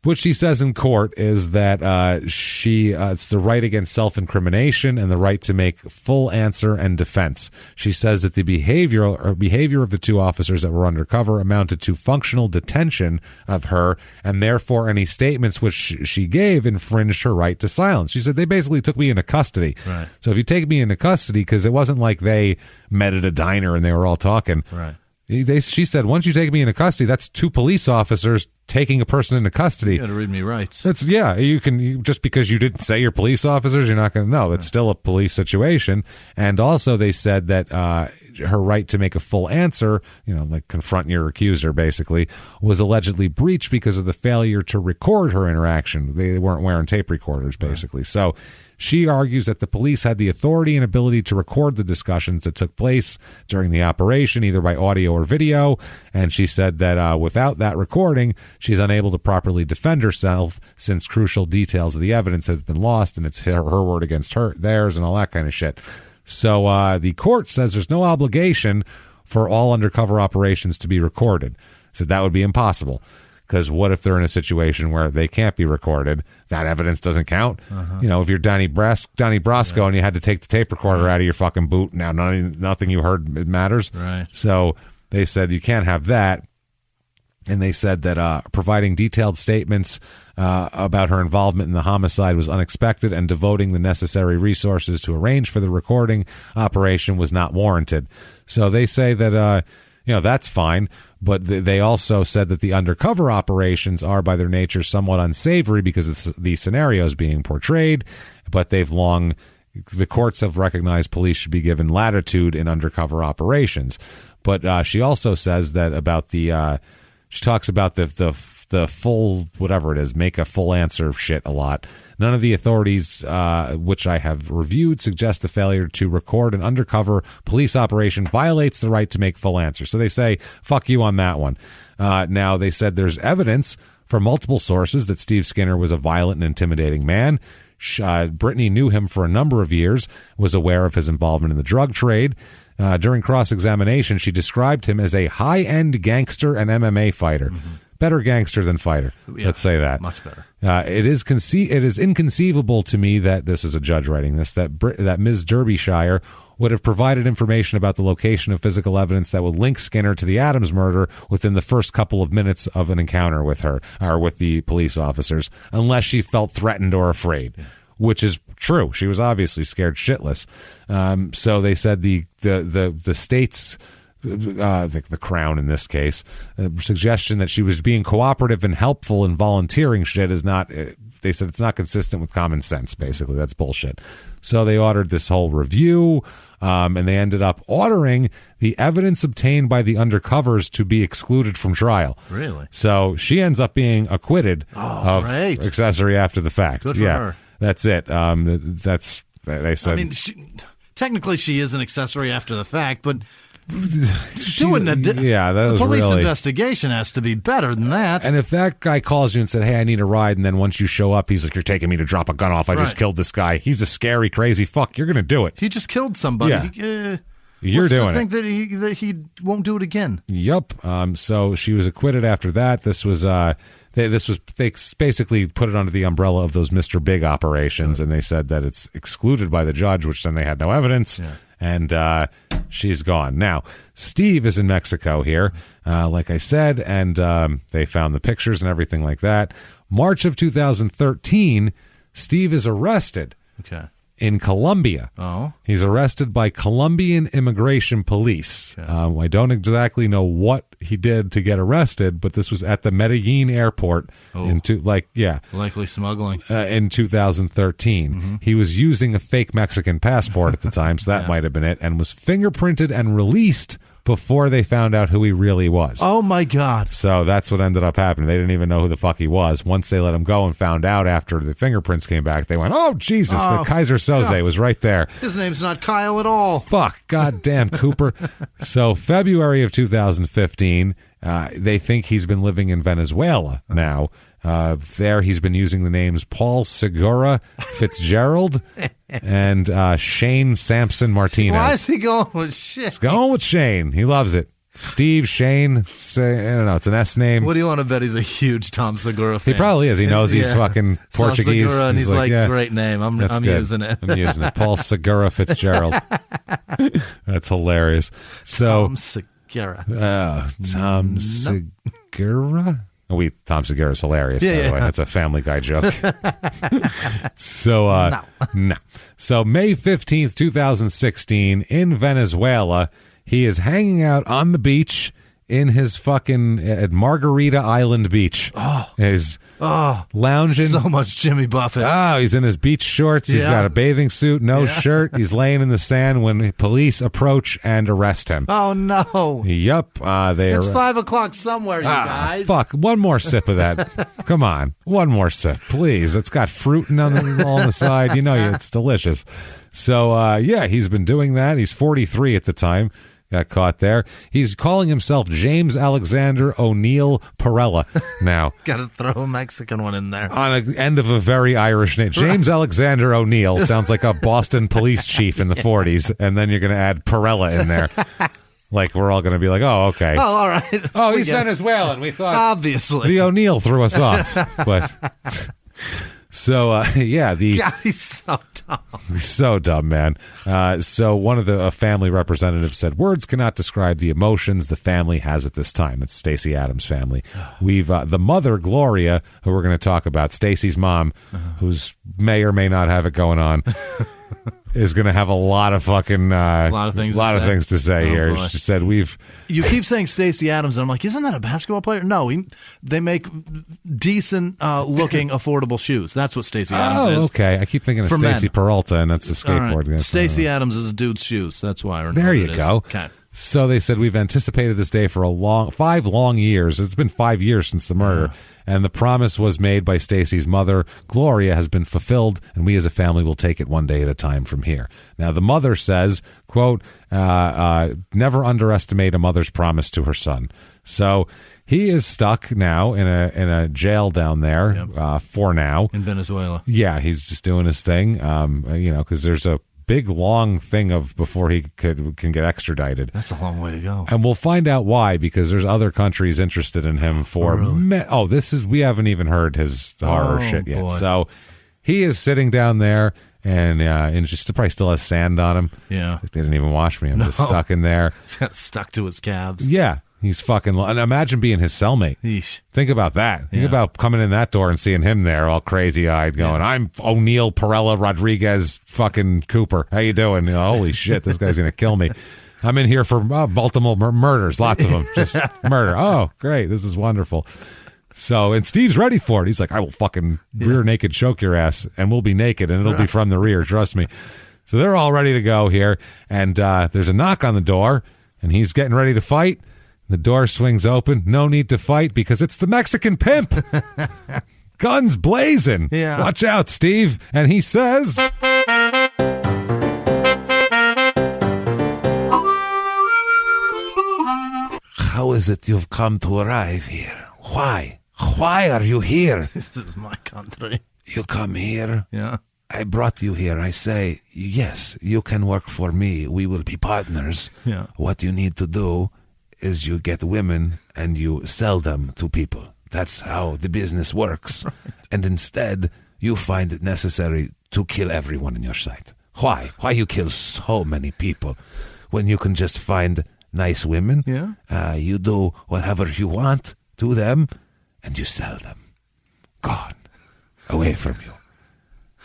what she says in court is that it's the right against self-incrimination and the right to make full answer and defense. She says that the behavior of the two officers that were undercover amounted to functional detention of her, and therefore any statements which she gave infringed her right to silence. She said they basically took me into custody. Right. So if you take me into custody, because it wasn't like they met at a diner and they were all talking. Right. She said, once you take me into custody, that's two police officers taking a person into custody. You got to read me rights. You can, just because you didn't say you're police officers, you're not going to know. It's still a police situation. And also they said that her right to make a full answer, like confront your accuser basically, was allegedly breached because of the failure to record her interaction. They weren't wearing tape recorders basically. Right. So she argues that the police had the authority and ability to record the discussions that took place during the operation, either by audio or video. And she said that without that recording, she's unable to properly defend herself since crucial details of the evidence have been lost, and it's her word against theirs and all that kind of shit. So the court says there's no obligation for all undercover operations to be recorded. So that would be impossible. Because what if they're in a situation where they can't be recorded? That evidence doesn't count. If you're Donnie Brasco and you had to take the tape recorder out of your fucking boot, now nothing you heard matters. Right. So they said you can't have that. And they said that providing detailed statements about her involvement in the homicide was unexpected, and devoting the necessary resources to arrange for the recording operation was not warranted. So they say that that's fine, but they also said that the undercover operations are by their nature somewhat unsavory because it's the scenarios being portrayed, but the courts have recognized police should be given latitude in undercover operations. But she also says that about she talks about the full, whatever it is, make a full answer shit a lot. None of the authorities, which I have reviewed, suggest the failure to record an undercover police operation violates the right to make full answer. So they say, fuck you on that one. Now, they said there's evidence from multiple sources that Steve Skinner was a violent and intimidating man. Brittany knew him for a number of years, was aware of his involvement in the drug trade. During cross-examination, she described him as a high-end gangster and MMA fighter. Mm-hmm. Better gangster than fighter. Yeah, let's say that. Much better. It is inconceivable to me that, this is a judge writing this, that Ms. Derbyshire would have provided information about the location of physical evidence that would link Skinner to the Adams murder within the first couple of minutes of an encounter with her, or with the police officers, unless she felt threatened or afraid. Yeah. Which is true. She was obviously scared shitless. So they said the state's, the Crown in this case, suggestion that she was being cooperative and helpful and volunteering shit is not, they said it's not consistent with common sense, basically. That's bullshit. So they ordered this whole review, and they ended up ordering the evidence obtained by the undercovers to be excluded from trial. Really? So she ends up being acquitted of accessory after the fact. Good for her. That's it. They said. I mean, technically she is an accessory after the fact, but the police really investigation has to be better than that. And if that guy calls you and said, "Hey, I need a ride," and then once you show up, he's like, "You're taking me to drop a gun off. I just killed this guy. He's a scary, crazy fuck." You're gonna do it. He just killed somebody. Yeah. You're doing it. That he won't do it again. Yep. So she was acquitted after that. This was they basically put it under the umbrella of those Mr. Big operations, and they said that it's excluded by the judge, which then they had no evidence. Yeah. And she's gone. Now, Steve is in Mexico here, like I said, and they found the pictures and everything like that. March of 2013, Steve is arrested. Okay. In Colombia. Oh. He's arrested by Colombian immigration police. Okay. I don't exactly know what he did to get arrested, but this was at the Medellin airport likely smuggling. In 2013. Mm-hmm. He was using a fake Mexican passport at the time, so that might have been it, and was fingerprinted and released before they found out who he really was. Oh, my God. So that's what ended up happening. They didn't even know who the fuck he was. Once they let him go and found out after the fingerprints came back, they went, "Oh, Jesus, the Kaiser Soze was right there. His name's not Kyle at all." Fuck, goddamn Cooper. So February of 2015, they think he's been living in Venezuela now. There he's been using the names Paul Segura Fitzgerald and Shane Sampson Martinez. Why is he going with Shane? He's going with Shane. He loves it. Steve, Shane, I don't know. It's an S name. What do you want to bet? He's a huge Tom Segura fan. He probably is. He knows he's fucking Portuguese. Segura, and he's like, great name. I'm using it. I'm using it. Paul Segura Fitzgerald. That's hilarious. So Tom Segura. Tom Segura? Tom Segura is hilarious, by the way. That's a Family Guy joke. So, no. So, May 15th, 2016, in Venezuela, he is hanging out on the beach in his fucking at Margarita Island Beach. He's lounging. So much Jimmy Buffett. He's in his beach shorts. He's got a bathing suit, no shirt. He's laying in the sand when police approach and arrest him. Oh, no. Yep. It's 5 o'clock somewhere, you guys. Fuck. One more sip of that. Come on. One more sip, please. It's got fruit on the side. You know, it's delicious. So, he's been doing that. He's 43 at the time. Got caught there. He's calling himself James Alexander O'Neill Perella now. Got to throw a Mexican one in there. On the end of a very Irish name. James Alexander O'Neill sounds like a Boston police chief in the 40s, and then you're going to add Perella in there. Like, we're all going to be like, oh, okay. Oh, all right. Oh, he's Venezuelan. We thought. Obviously. The O'Neill threw us off. But. So, God, he's so dumb. He's so dumb, man. So one of the family representatives said, "Words cannot describe the emotions the family has at this time." It's Stacey Adams' family. We've the mother, Gloria, who we're going to talk about, Stacey's mom, who's may or may not have it going on, is going to have a lot of fucking a lot of things to say here. Boy. She said, You keep saying Stacey Adams, and I'm like, isn't that a basketball player? No, they make decent looking, affordable shoes. That's what Stacey Adams is. Oh, okay. I keep thinking of Stacey Peralta, and that's a skateboard. Right. Stacey Adams is a dude's shoes. That's why. There you go. Okay. So they said, we've anticipated this day for 5 long years. It's been 5 years since the murder. And the promise was made by Stacey's mother, Gloria, has been fulfilled, and we as a family will take it one day at a time from here. Now, the mother says, quote, never underestimate a mother's promise to her son. So he is stuck now in a jail down there for now. In Venezuela. Yeah, he's just doing his thing, because there's a big long thing of before he can get extradited. That's a long way to go. And we'll find out why, because there's other countries interested in him for we haven't even heard his horror shit yet. Boy. So he is sitting down there and just probably still has sand on him. Yeah. They didn't even wash me. I'm just stuck in there. It's got stuck to his calves. Yeah. He's fucking... And imagine being his cellmate. Yeesh. Think about that. Think about coming in that door and seeing him there all crazy-eyed going, I'm O'Neill, Perella, Rodriguez, fucking Cooper. How you doing? Holy shit, this guy's going to kill me. I'm in here for multiple murders. Lots of them. Just murder. Oh, great. This is wonderful. So, and Steve's ready for it. He's like, I will fucking rear naked choke your ass, and we'll be naked, and it'll be from the rear. Trust me. So they're all ready to go here, and there's a knock on the door, and he's getting ready to fight. The door swings open. No need to fight because it's the Mexican pimp. Guns blazing. Yeah. Watch out, Steve. And he says... is it you've come to arrive here? Why? Why are you here? This is my country. You come here? Yeah. I brought you here. I say, yes, you can work for me. We will be partners. Yeah. What you need to do is you get women and you sell them to people. That's how the business works. Right. And instead, you find it necessary to kill everyone in your sight. Why? Why you kill so many people when you can just find nice women? Yeah. You do whatever you want to them and you sell them. Gone. Away from you.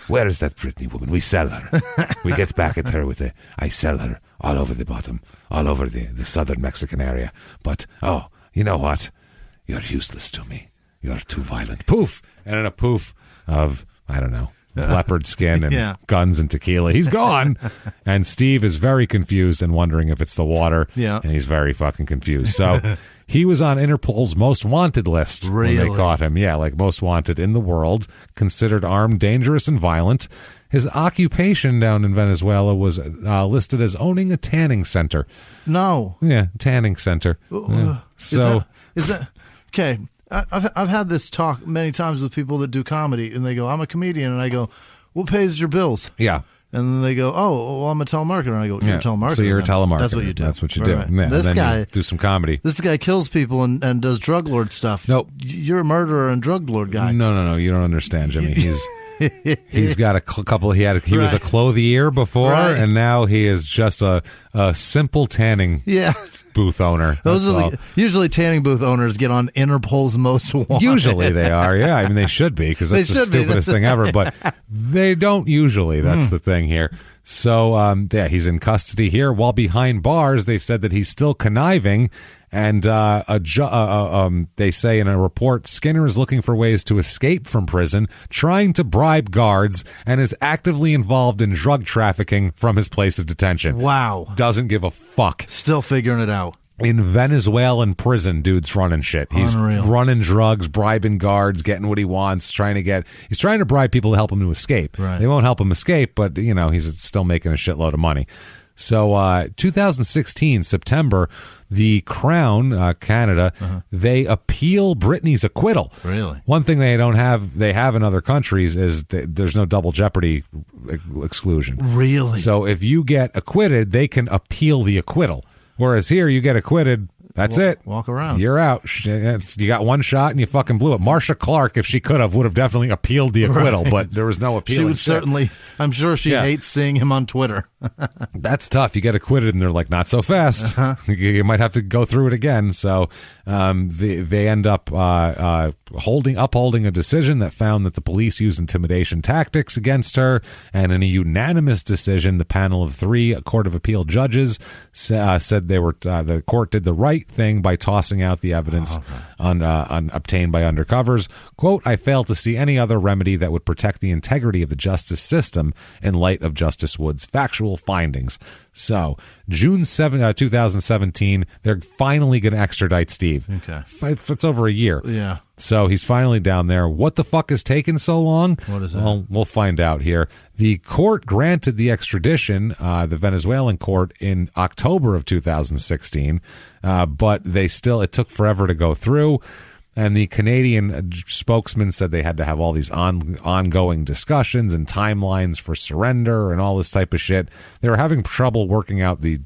Where is that Britney woman? We sell her. We get back at her with I sell her all over the bottom, all over the southern Mexican area. But, oh, you know what? You're useless to me. You're too violent. Poof! And then a poof of, I don't know, leopard skin and guns and tequila. He's gone. And Steve is very confused and wondering if it's the water. Yeah. And he's very fucking confused. So he was on Interpol's most wanted list when they caught him. Yeah, like most wanted in the world, considered armed, dangerous, and violent. His occupation down in Venezuela was listed as owning a tanning center. No. Yeah, tanning center. Yeah. Is that okay? I've had this talk many times with people that do comedy, and they go, "I'm a comedian," and I go, "What pays your bills?" Yeah. And then they go, "Oh, well, I'm a telemarketer." And I go, "You're a telemarketer." So you're a telemarketer. That's what you do. That's what you do. Right. Yeah, This then guy you do some comedy. This guy kills people and does drug lord stuff. No, you're a murderer and drug lord guy. No. You don't understand, Jimmy. He's got a couple. He was a clothier before, right. And now he is just a simple tanning. Yeah. Booth owner. Those are usually tanning booth owners get on Interpol's most wanted. Usually they are, yeah. I mean, they should be because that's the stupidest thing ever, but they don't usually. That's the thing here. So, he's in custody here. While behind bars, they said that he's still conniving. And they say in a report, Skinner is looking for ways to escape from prison, trying to bribe guards, and is actively involved in drug trafficking from his place of detention. Wow. Doesn't give a fuck. Still figuring it out. In Venezuelan prison, dude's running shit. He's running drugs, bribing guards, getting what he wants, he's trying to bribe people to help him to escape. Right. They won't help him escape, but, he's still making a shitload of money. So 2016, September, the Crown, Canada, they appeal Britney's acquittal. Really? One thing they have in other countries is there's no double jeopardy exclusion. Really? So if you get acquitted, they can appeal the acquittal. Whereas here, you get acquitted, that's it. Walk around. You're out. You got one shot and you fucking blew it. Marcia Clark, if she could have, would have definitely appealed the acquittal, but there was no appeal. She would certainly, I'm sure she hates seeing him on Twitter. That's tough. You get acquitted and they're like, not so fast. You might have to go through it again. So they end up upholding a decision that found that the police used intimidation tactics against her. And in a unanimous decision, the panel of 3 Court of Appeal judges said the court did the right thing by tossing out the evidence obtained by undercovers. Quote, I fail to see any other remedy that would protect the integrity of the justice system in light of Justice Wood's factual findings. So, June 7, 2017, they're finally going to extradite Steve. Okay. It's over a year. Yeah. So he's finally down there. What the fuck is taking so long? What is that? Well, we'll find out here. The court granted the extradition, the Venezuelan court, in October of 2016, but it took forever to go through. And the Canadian spokesman said they had to have all these ongoing discussions and timelines for surrender and all this type of shit. They were having trouble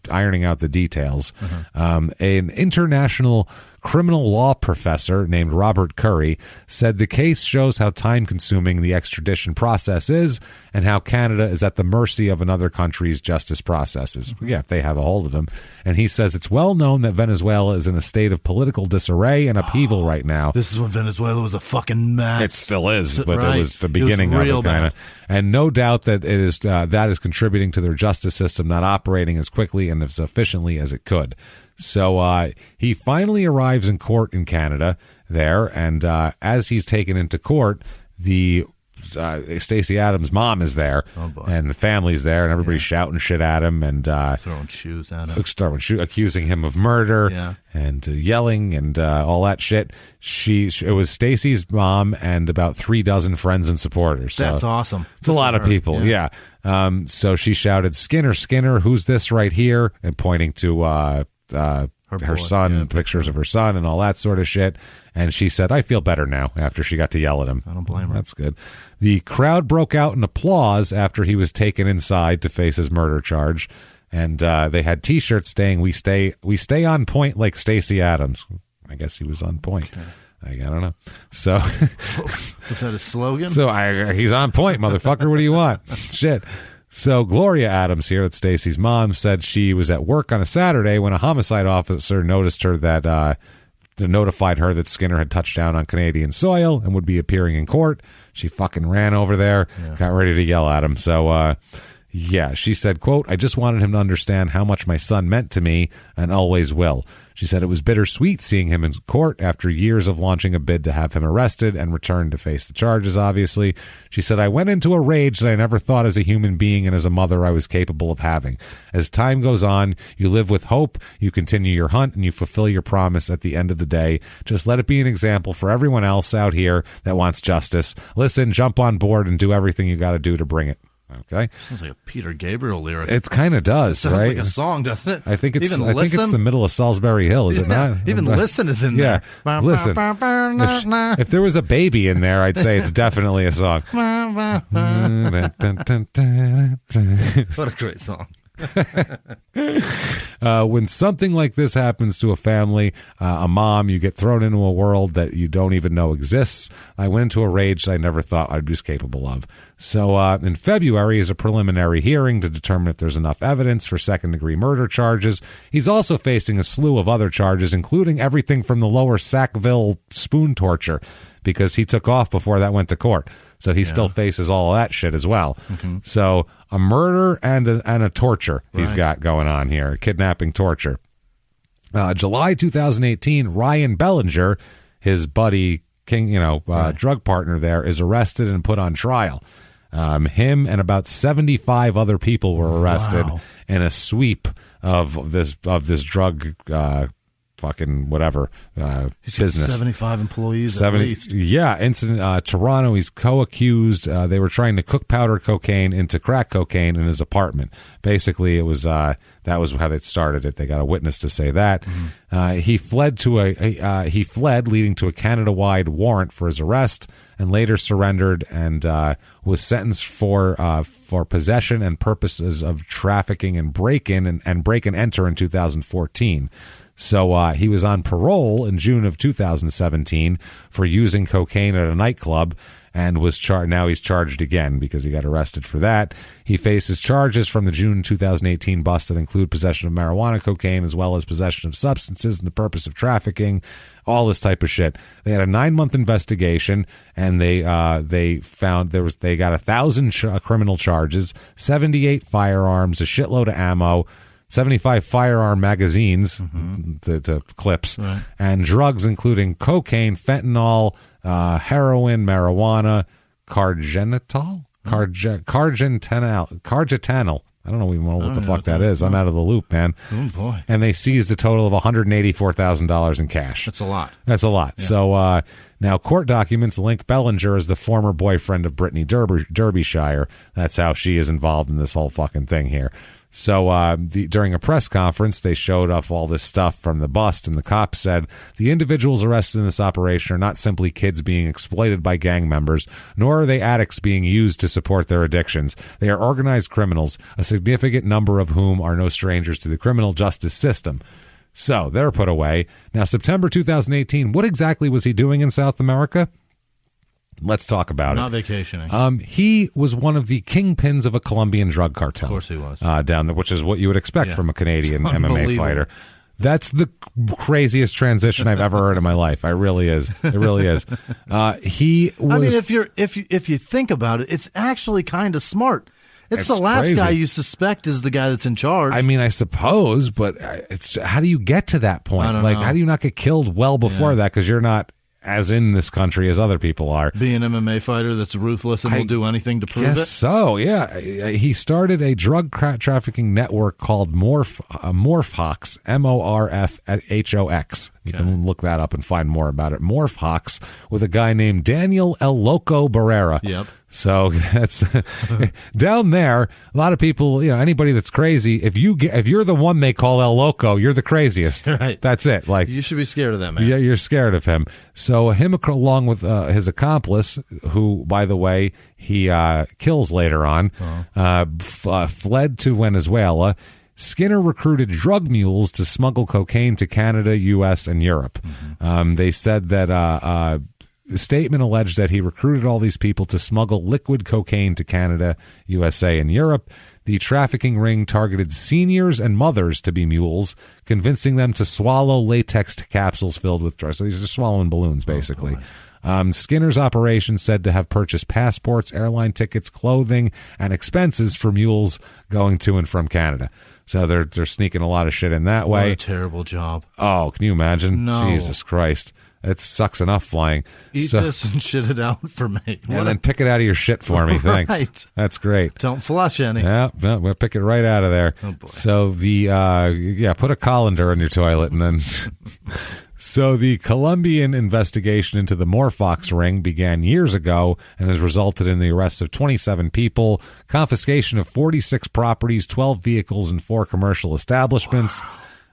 ironing out the details. An international criminal law professor named Robert Curry said the case shows how time-consuming the extradition process is and how Canada is at the mercy of another country's justice processes. Yeah, if they have a hold of him. And he says it's well known that Venezuela is in a state of political disarray and upheaval right now. This is when Venezuela was a fucking mess. It still is, but it was the beginning of it, kind of. And no doubt that it is that is contributing to their justice system not operating as quickly and as efficiently as it could. So he finally arrives in court in Canada there, and as he's taken into court, the Stacey Adams' mom is there, and the family's there, and everybody's shouting shit at him and throwing shoes at him, accusing him of murder and yelling and all that shit. It was Stacey's mom and about 3 dozen friends and supporters. So that's awesome. It's a lot of people, yeah. So she shouted, "Skinner, Skinner, who's this right here?" and pointing to her son, pictures of her son and all that sort of shit. And she said, I feel better now after she got to yell at him. I don't blame her. That's good. The crowd broke out in applause after he was taken inside to face his murder charge. And they had T-shirts saying, we stay on point like Stacey Adams. I guess he was on point. Okay. I don't know. So is that a slogan? So he's on point, motherfucker. What do you want? Shit. So Gloria Adams here, that's Stacey's mom, said she was at work on a Saturday when a homicide officer noticed her that notified her that Skinner had touched down on Canadian soil and would be appearing in court. She fucking ran over there, got ready to yell at him. So yeah, she said, quote, I just wanted him to understand how much my son meant to me and always will. She said it was bittersweet seeing him in court after years of launching a bid to have him arrested and returned to face the charges, obviously. She said, I went into a rage that I never thought as a human being and as a mother I was capable of having. As time goes on, you live with hope, you continue your hunt, and you fulfill your promise at the end of the day. Just let it be an example for everyone else out here that wants justice. Listen, jump on board and do everything you got to do to bring it. Okay. Sounds like a Peter Gabriel lyric. It kind of does, sounds right? Like a song, doesn't it? I think it's the middle of Salisbury Hill, is it not? Even Listen is in there. Yeah. Listen. If there was a baby in there, I'd say it's definitely a song. What a great song. When something like this happens to a family, a mom, you get thrown into a world that you don't even know exists. I went into a rage that I never thought I'd be capable of. So in February is a preliminary hearing to determine if there's enough evidence for second-degree murder charges. He's also facing a slew of other charges, including everything from the lower Sackville spoon torture, because he took off before that went to court. So he still faces all of that shit as well. Okay. So a murder and a torture he's got going on here, kidnapping, torture. July 2018, Ryan Bellinger, his buddy, drug partner there, is arrested and put on trial. Him and about 75 other people were arrested in a sweep of this drug fucking whatever business. 75 employees at least. Yeah, incident Toronto. He's co-accused. They were trying to cook powder cocaine into crack cocaine in his apartment. Basically, it was that was how they started it. They got a witness to say that. He fled, leading to a Canada-wide warrant for his arrest, and later surrendered and was sentenced for possession and purposes of trafficking and break-in and break-and-enter in 2014. So he was on parole in June of 2017 for using cocaine at a nightclub and was charged. Now he's charged again because he got arrested for that. He faces charges from the June 2018 bust that include possession of marijuana, cocaine, as well as possession of substances in the purpose of trafficking, all this type of shit. They had a 9-month investigation, and they found they got 1,000 criminal charges, 78 firearms, a shitload of ammo, 75 firearm magazines, the clips, and drugs including cocaine, fentanyl, heroin, marijuana, cargentanol. I don't even know what the fuck that is. I'm out of the loop, man. Oh, boy. And they seized a total of $184,000 in cash. That's a lot. That's a lot. Yeah. So now court documents link Bellinger as the former boyfriend of Brittany Derbyshire. That's how she is involved in this whole fucking thing here. So during a press conference, they showed off all this stuff from the bust, and the cops said the individuals arrested in this operation are not simply kids being exploited by gang members, nor are they addicts being used to support their addictions. They are organized criminals, a significant number of whom are no strangers to the criminal justice system. So they're put away. Now, September 2018, what exactly was he doing in South America? Let's talk about Not vacationing. He was one of the kingpins of a Colombian drug cartel. Of course he was. Down there, which is what you would expect from a Canadian MMA fighter. That's the craziest transition I've ever heard in my life. It really is. It really is. He was. I mean, if you think about it, it's actually kind of smart. It's the last crazy. guy you suspect is the guy that's in charge. I mean, I suppose, but it's how do you get to that point? I don't know. How do you not get killed well before that? Because you're not as in this country as other people are. Be an MMA fighter that's ruthless and will do anything to prove it? So, yeah. He started a drug trafficking network called Morphhox, MORFHOX. You can look that up and find more about it. Morphhox, with a guy named Daniel El Loco Barrera. Yep. So that's down there. A lot of people, anybody that's crazy, if you're the one they call El Loco, you're the craziest. Right. That's it. Like, you should be scared of that man. Yeah, you're scared of him. So him along with his accomplice, who, by the way, he kills later on, fled to Venezuela. Skinner recruited drug mules to smuggle cocaine to Canada, U.S., and Europe. They said that the statement alleged that he recruited all these people to smuggle liquid cocaine to Canada, USA, and Europe. The trafficking ring targeted seniors and mothers to be mules, convincing them to swallow latex capsules filled with drugs. So these are swallowing balloons, basically. Skinner's operation said to have purchased passports, airline tickets, clothing, and expenses for mules going to and from Canada. So they're sneaking a lot of shit in that way. What a terrible job. Oh, can you imagine? No. Jesus Christ. It sucks enough flying. Eat this and shit it out for me. And then pick it out of your shit for me. Thanks. Right. That's great. Don't flush any. Yeah, we'll pick it right out of there. Oh, boy. So put a colander in your toilet and then... So the Colombian investigation into the Morphox ring began years ago and has resulted in the arrest of 27 people, confiscation of 46 properties, 12 vehicles, and 4 commercial establishments.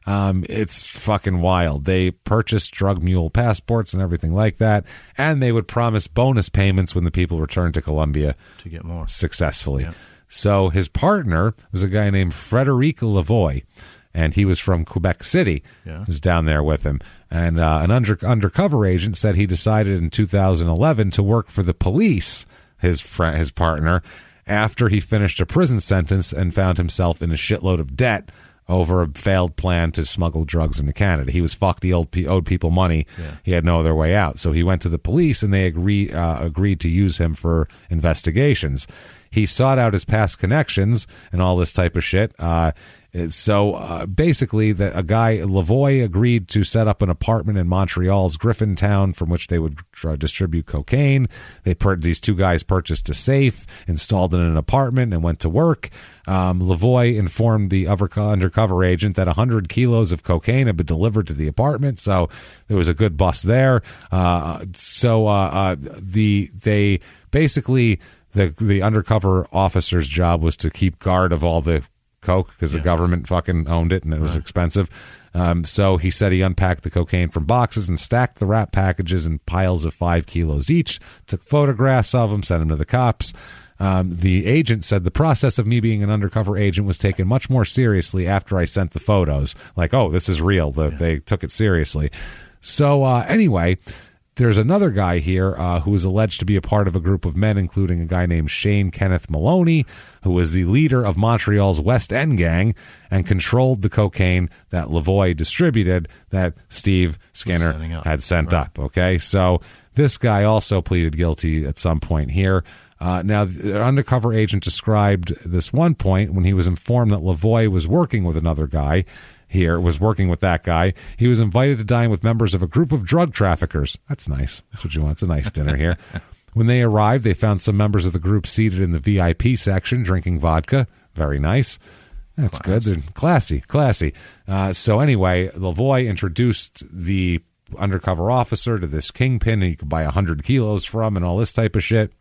Wow. It's fucking wild. They purchased drug mule passports and everything like that, and they would promise bonus payments when the people returned to Colombia to get more successfully. Yeah. So his partner was a guy named Frederic Lavoie, and he was from Quebec City. Yeah. He was down there with him. And an undercover agent said he decided in 2011 to work for the police, his partner, after he finished a prison sentence and found himself in a shitload of debt over a failed plan to smuggle drugs into Canada. He was fucked. He owed people money. Yeah. He had no other way out. So he went to the police, and they agreed to use him for investigations. He sought out his past connections and all this type of shit. Basically, a guy, Lavoie, agreed to set up an apartment in Montreal's Griffintown from which they would distribute cocaine. These two guys purchased a safe, installed it in an apartment, and went to work. Lavoie informed the undercover agent that 100 kilos of cocaine had been delivered to the apartment, so there was a good bust there. The undercover officer's job was to keep guard of all the coke because the government fucking owned it and it was expensive. So he said he unpacked the cocaine from boxes and stacked the wrap packages in piles of 5 kilos each, took photographs of them, sent them to the cops. The agent said the process of me being an undercover agent was taken much more seriously after I sent the photos. Like, oh, this is real. They took it seriously. So anyway, there's another guy here who is alleged to be a part of a group of men, including a guy named Shane Kenneth Maloney, who was the leader of Montreal's West End gang and controlled the cocaine that Lavoie distributed that Steve Skinner had sent up. Okay, so this guy also pleaded guilty at some point here. Now, the undercover agent described this one point when he was informed that Lavoie was working with another guy. He was invited to dine with members of a group of drug traffickers. That's nice. That's what you want. It's a nice dinner here. When they arrived, they found some members of the group seated in the VIP section drinking vodka. Very nice. That's good. They're classy. So anyway, Lavoie introduced the undercover officer to this kingpin he could buy 100 kilos from and all this type of shit.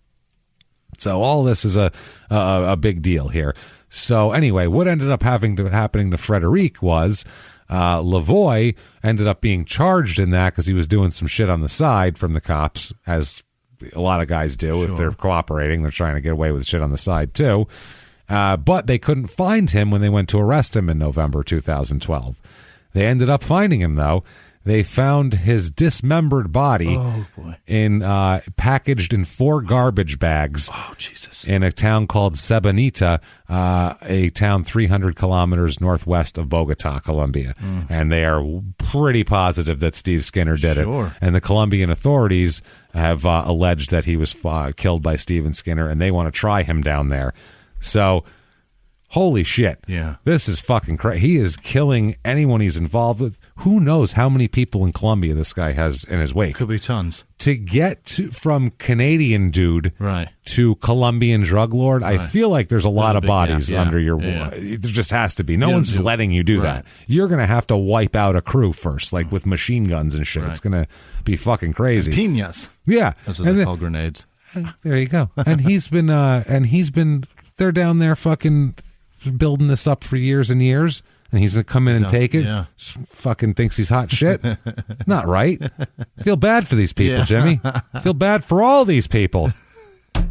So all this is a big deal here. So anyway, what ended up happening to Frederic was Lavoie ended up being charged in that because he was doing some shit on the side from the cops, as a lot of guys do. Sure. If they're cooperating, they're trying to get away with shit on the side too. But they couldn't find him when they went to arrest him in November 2012. They ended up finding him, though. They found his dismembered body packaged in 4 garbage bags in a town called Sabanita, a town 300 kilometers northwest of Bogota, Colombia. And they are pretty positive that Steve Skinner did it. And the Colombian authorities have alleged that he was killed by Steven Skinner, and they want to try him down there. So... holy shit. Yeah. This is fucking crazy. He is killing anyone he's involved with. Who knows how many people in Colombia this guy has in his wake? Could be tons. To get from Canadian dude to Colombian drug lord, I feel like there's a lot of bodies under your... There just has to be. No one's letting you do that. You're going to have to wipe out a crew first, like with machine guns and shit. It's going to be fucking crazy. And piñas. Yeah. That's what they call grenades. There you go. And he's been they're down there fucking building this up for years and years. And he's going to come in and take it. Yeah. Fucking thinks he's hot shit. Not right. Feel bad for these people, Jimmy. Feel bad for all these people.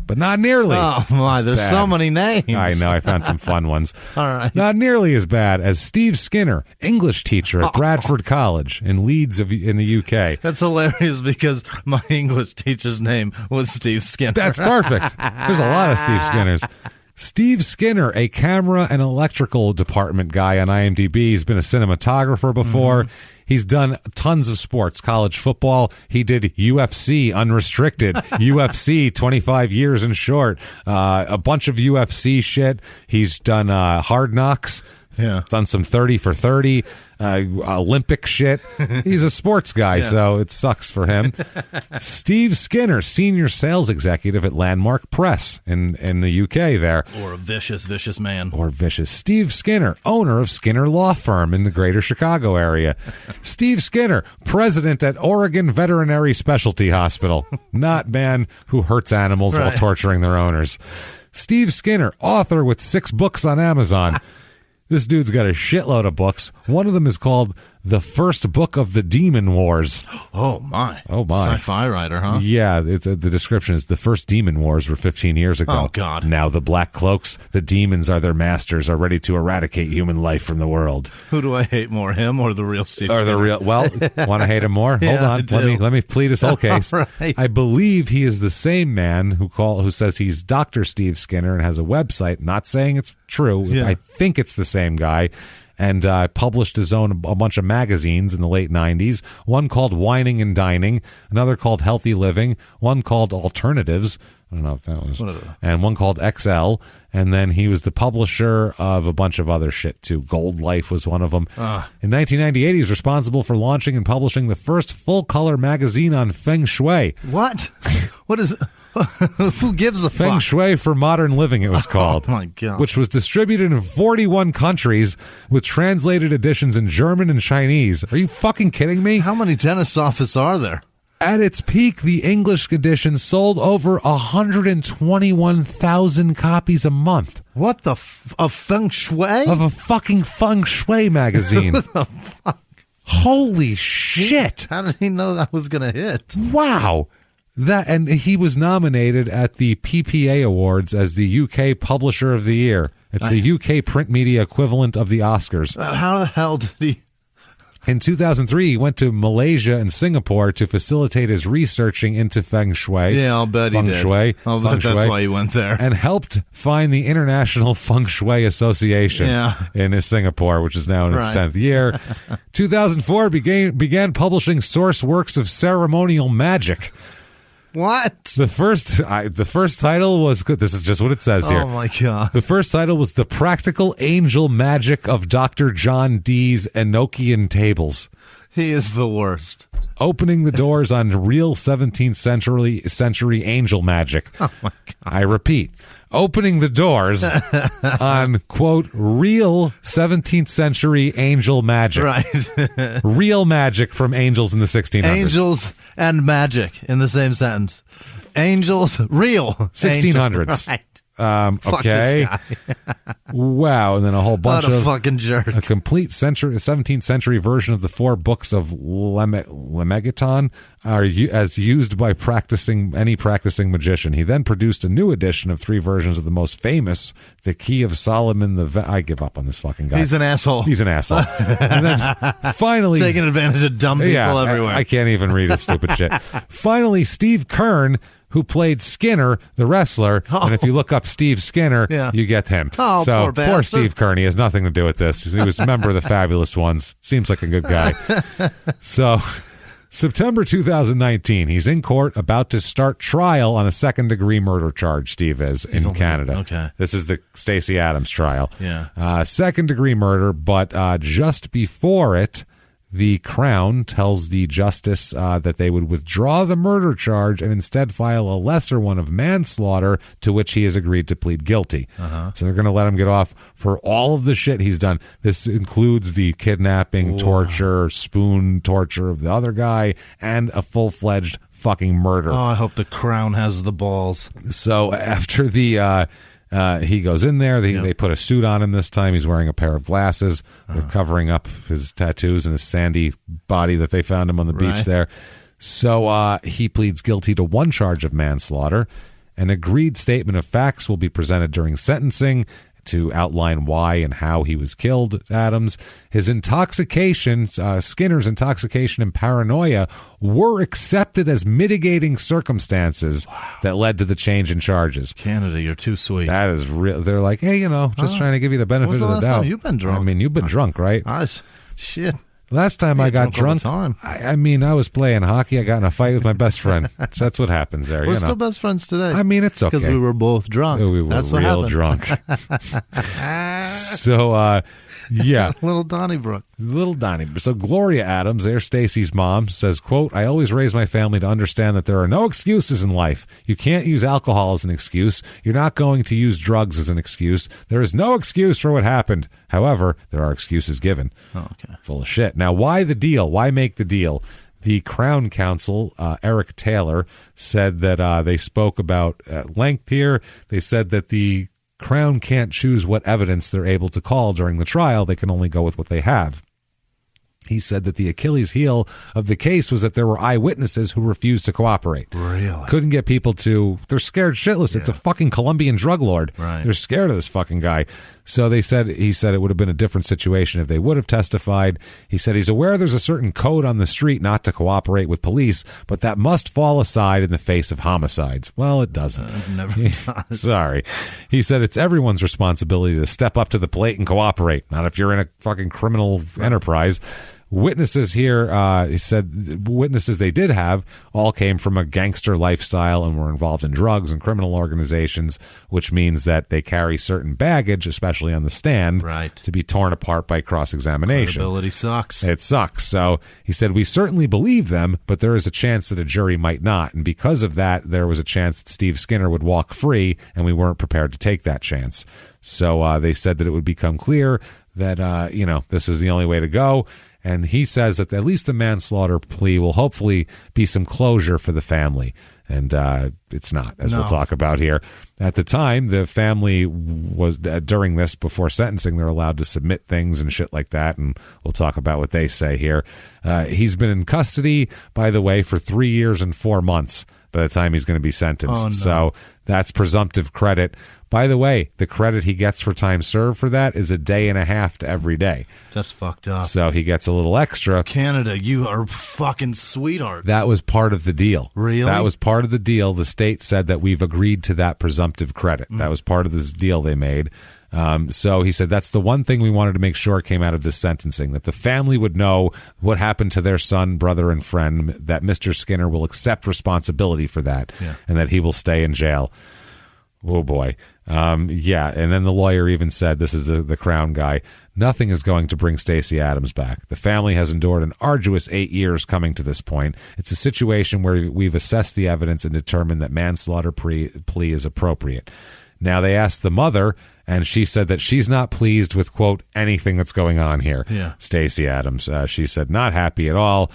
But not nearly. Oh, my. There's so many names. I know. I found some fun ones. All right. Not nearly as bad as Steve Skinner, English teacher at Bradford College in Leeds in the UK. That's hilarious because my English teacher's name was Steve Skinner. That's perfect. There's a lot of Steve Skinners. Steve Skinner, a camera and electrical department guy on IMDb. He's been a cinematographer before. He's done tons of sports, college football. He did UFC unrestricted, UFC 25 years in short, a bunch of UFC shit. He's done Hard Knocks. Yeah. Done some 30 for 30, Olympic shit. He's a sports guy, so it sucks for him. Steve Skinner, senior sales executive at Landmark Press in the UK there. Or a vicious, vicious man. Or vicious. Steve Skinner, owner of Skinner Law Firm in the greater Chicago area. Steve Skinner, president at Oregon Veterinary Specialty Hospital. Not man who hurts animals while torturing their owners. Steve Skinner, author with 6 books on Amazon. This dude's got a shitload of books. One of them is called The First Book of the Demon Wars. Oh, my. Oh, my. Sci-fi writer, huh? Yeah, the description is the first demon wars were 15 years ago. Oh, God. Now the black cloaks, the demons are their masters, are ready to eradicate human life from the world. Who do I hate more, him or the real Steve Skinner? Well, want to hate him more? Hold on. Let me plead his whole case. Right. I believe he is the same man who says he's Dr. Steve Skinner and has a website. Not saying it's true. Yeah. I think it's the same guy. And published a bunch of magazines in the late 90s. One called Wining and Dining, another called Healthy Living, one called Alternatives. I don't know if that was. And one called XL. And then he was the publisher of a bunch of other shit, too. Gold Life was one of them. In 1998, he was responsible for launching and publishing the first full-color magazine on Feng Shui. What? What is it? Who gives a fuck? Feng Shui for Modern Living, it was called. Oh, my God. Which was distributed in 41 countries with translated editions in German and Chinese. Are you fucking kidding me? How many dentist offices are there? At its peak, the English edition sold over 121,000 copies a month. What the of Feng Shui? Of a fucking Feng Shui magazine. What the fuck? Holy shit. How did he know that was going to hit? Wow. And he was nominated at the PPA Awards as the UK Publisher of the Year. It's the UK print media equivalent of the Oscars. How the hell did he... In 2003, he went to Malaysia and Singapore to facilitate his researching into Feng Shui. Yeah, I'll bet he did. I'll bet that's why he went there. And helped find the International Feng Shui Association in Singapore, which is now in its 10th year. 2004, began publishing source works of ceremonial magic. What? The first title was good. This is just what it says here. Oh, my God. The first title was The Practical Angel Magic of Dr. John Dee's Enochian Tables. He is the worst. Opening the doors on real 17th century angel magic. Oh, my God. I repeat. Opening the doors on, quote, real 17th century angel magic. Right. Real magic from angels in the 1600s. Angels and magic in the same sentence. Angels, real. 1600s. Right. Okay. Wow. And then a whole bunch of fucking jerk. A complete 17th century version of the 4 books of Lemegeton are as used by any practicing magician. He then produced a new edition of 3 versions of the most famous, The Key of Solomon. I give up on this fucking guy. He's an asshole. And then finally, taking advantage of dumb people everywhere. I can't even read his stupid shit. Finally, Steve Kern, who played Skinner, the wrestler. And if you look up Steve Skinner, you get him. Oh, so poor Steve Kern. He has nothing to do with this. He was a member of the Fabulous Ones. Seems like a good guy. So September 2019, he's in court about to start trial on a second-degree murder charge, Steve is, in Canada. Okay. This is the Stacey Adams trial. Yeah. Second-degree murder, but just before it, The Crown tells the justice that they would withdraw the murder charge and instead file a lesser one of manslaughter, to which he has agreed to plead guilty. So they're going to let him get off for all of the shit he's done. This includes the kidnapping, torture, spoon torture of the other guy, and a full-fledged fucking murder. Oh, I hope the Crown has the balls. So after the... he goes in there. They put a suit on him this time. He's wearing a pair of glasses. They're covering up his tattoos and his sandy body that they found him on the beach there. So he pleads guilty to one charge of manslaughter. An agreed statement of facts will be presented during sentencing to outline why and how he was killed, Adams. His intoxication, Skinner's intoxication and paranoia were accepted as mitigating circumstances that led to the change in charges. Canada, you're too sweet. That is real. They're like, hey, just trying to give you the benefit of the doubt. When's the last time you've been drunk? I mean, you've been drunk, right? Shit. Last time I got drunk, I mean, I was playing hockey. I got in a fight with my best friend. So that's what happens there. We're still best friends today. I mean, it's okay. Because we were both drunk. We were that's real drunk. So, yeah. Little Donnybrook. So Gloria Adams, there's Stacy's mom, says, quote, I always raise my family to understand that there are no excuses in life. You can't use alcohol as an excuse. You're not going to use drugs as an excuse. There is no excuse for what happened. However, there are excuses given. Oh, okay. Full of shit. Now, why the deal? Why make the deal? The Crown Counsel, Eric Taylor, said that they spoke about at length here. They said that the Crown can't choose what evidence they're able to call during the trial. They can only go with what they have. He said that the Achilles heel of the case was that there were eyewitnesses who refused to cooperate. Really? Couldn't get people to... They're scared shitless. Yeah. It's a fucking Colombian drug lord. Right. They're scared of this fucking guy. So he said it would have been a different situation if they would have testified. He said he's aware there's a certain code on the street not to cooperate with police, but that must fall aside in the face of homicides. Well, it doesn't. It never does. Sorry. He said it's everyone's responsibility to step up to the plate and cooperate, not if you're in a fucking criminal enterprise. Witnesses here, he said witnesses they did have all came from a gangster lifestyle and were involved in drugs and criminal organizations, which means that they carry certain baggage, especially on the stand, to be torn apart by cross-examination. Credibility sucks. It sucks. So he said, we certainly believe them, but there is a chance that a jury might not. And because of that, there was a chance that Steve Skinner would walk free, and we weren't prepared to take that chance. So they said that it would become clear that, this is the only way to go. And he says that at least the manslaughter plea will hopefully be some closure for the family. And it's not, as we'll talk about here. At the time, the family was, during this, before sentencing, they're allowed to submit things and shit like that. And we'll talk about what they say here. He's been in custody, by the way, for 3 years and 4 months by the time he's going to be sentenced. Oh, no. So that's presumptive credit. By the way, the credit he gets for time served for that is a day and a half to every day. That's fucked up. So he gets a little extra. Canada, you are fucking sweetheart. That was part of the deal. Really? That was part of the deal. The state said that we've agreed to that presumptive credit. That was part of this deal they made. So he said that's the one thing we wanted to make sure came out of this sentencing, that the family would know what happened to their son, brother, and friend, that Mr. Skinner will accept responsibility for that, and that he will stay in jail. Oh, boy. And then the lawyer even said, this is the Crown guy, nothing is going to bring Stacey Adams back. The family has endured an arduous 8 years coming to this point. It's a situation where we've assessed the evidence and determined that manslaughter plea is appropriate. Now, they asked the mother, and she said that she's not pleased with, quote, anything that's going on here. Yeah. Stacey Adams. She said, not happy at all.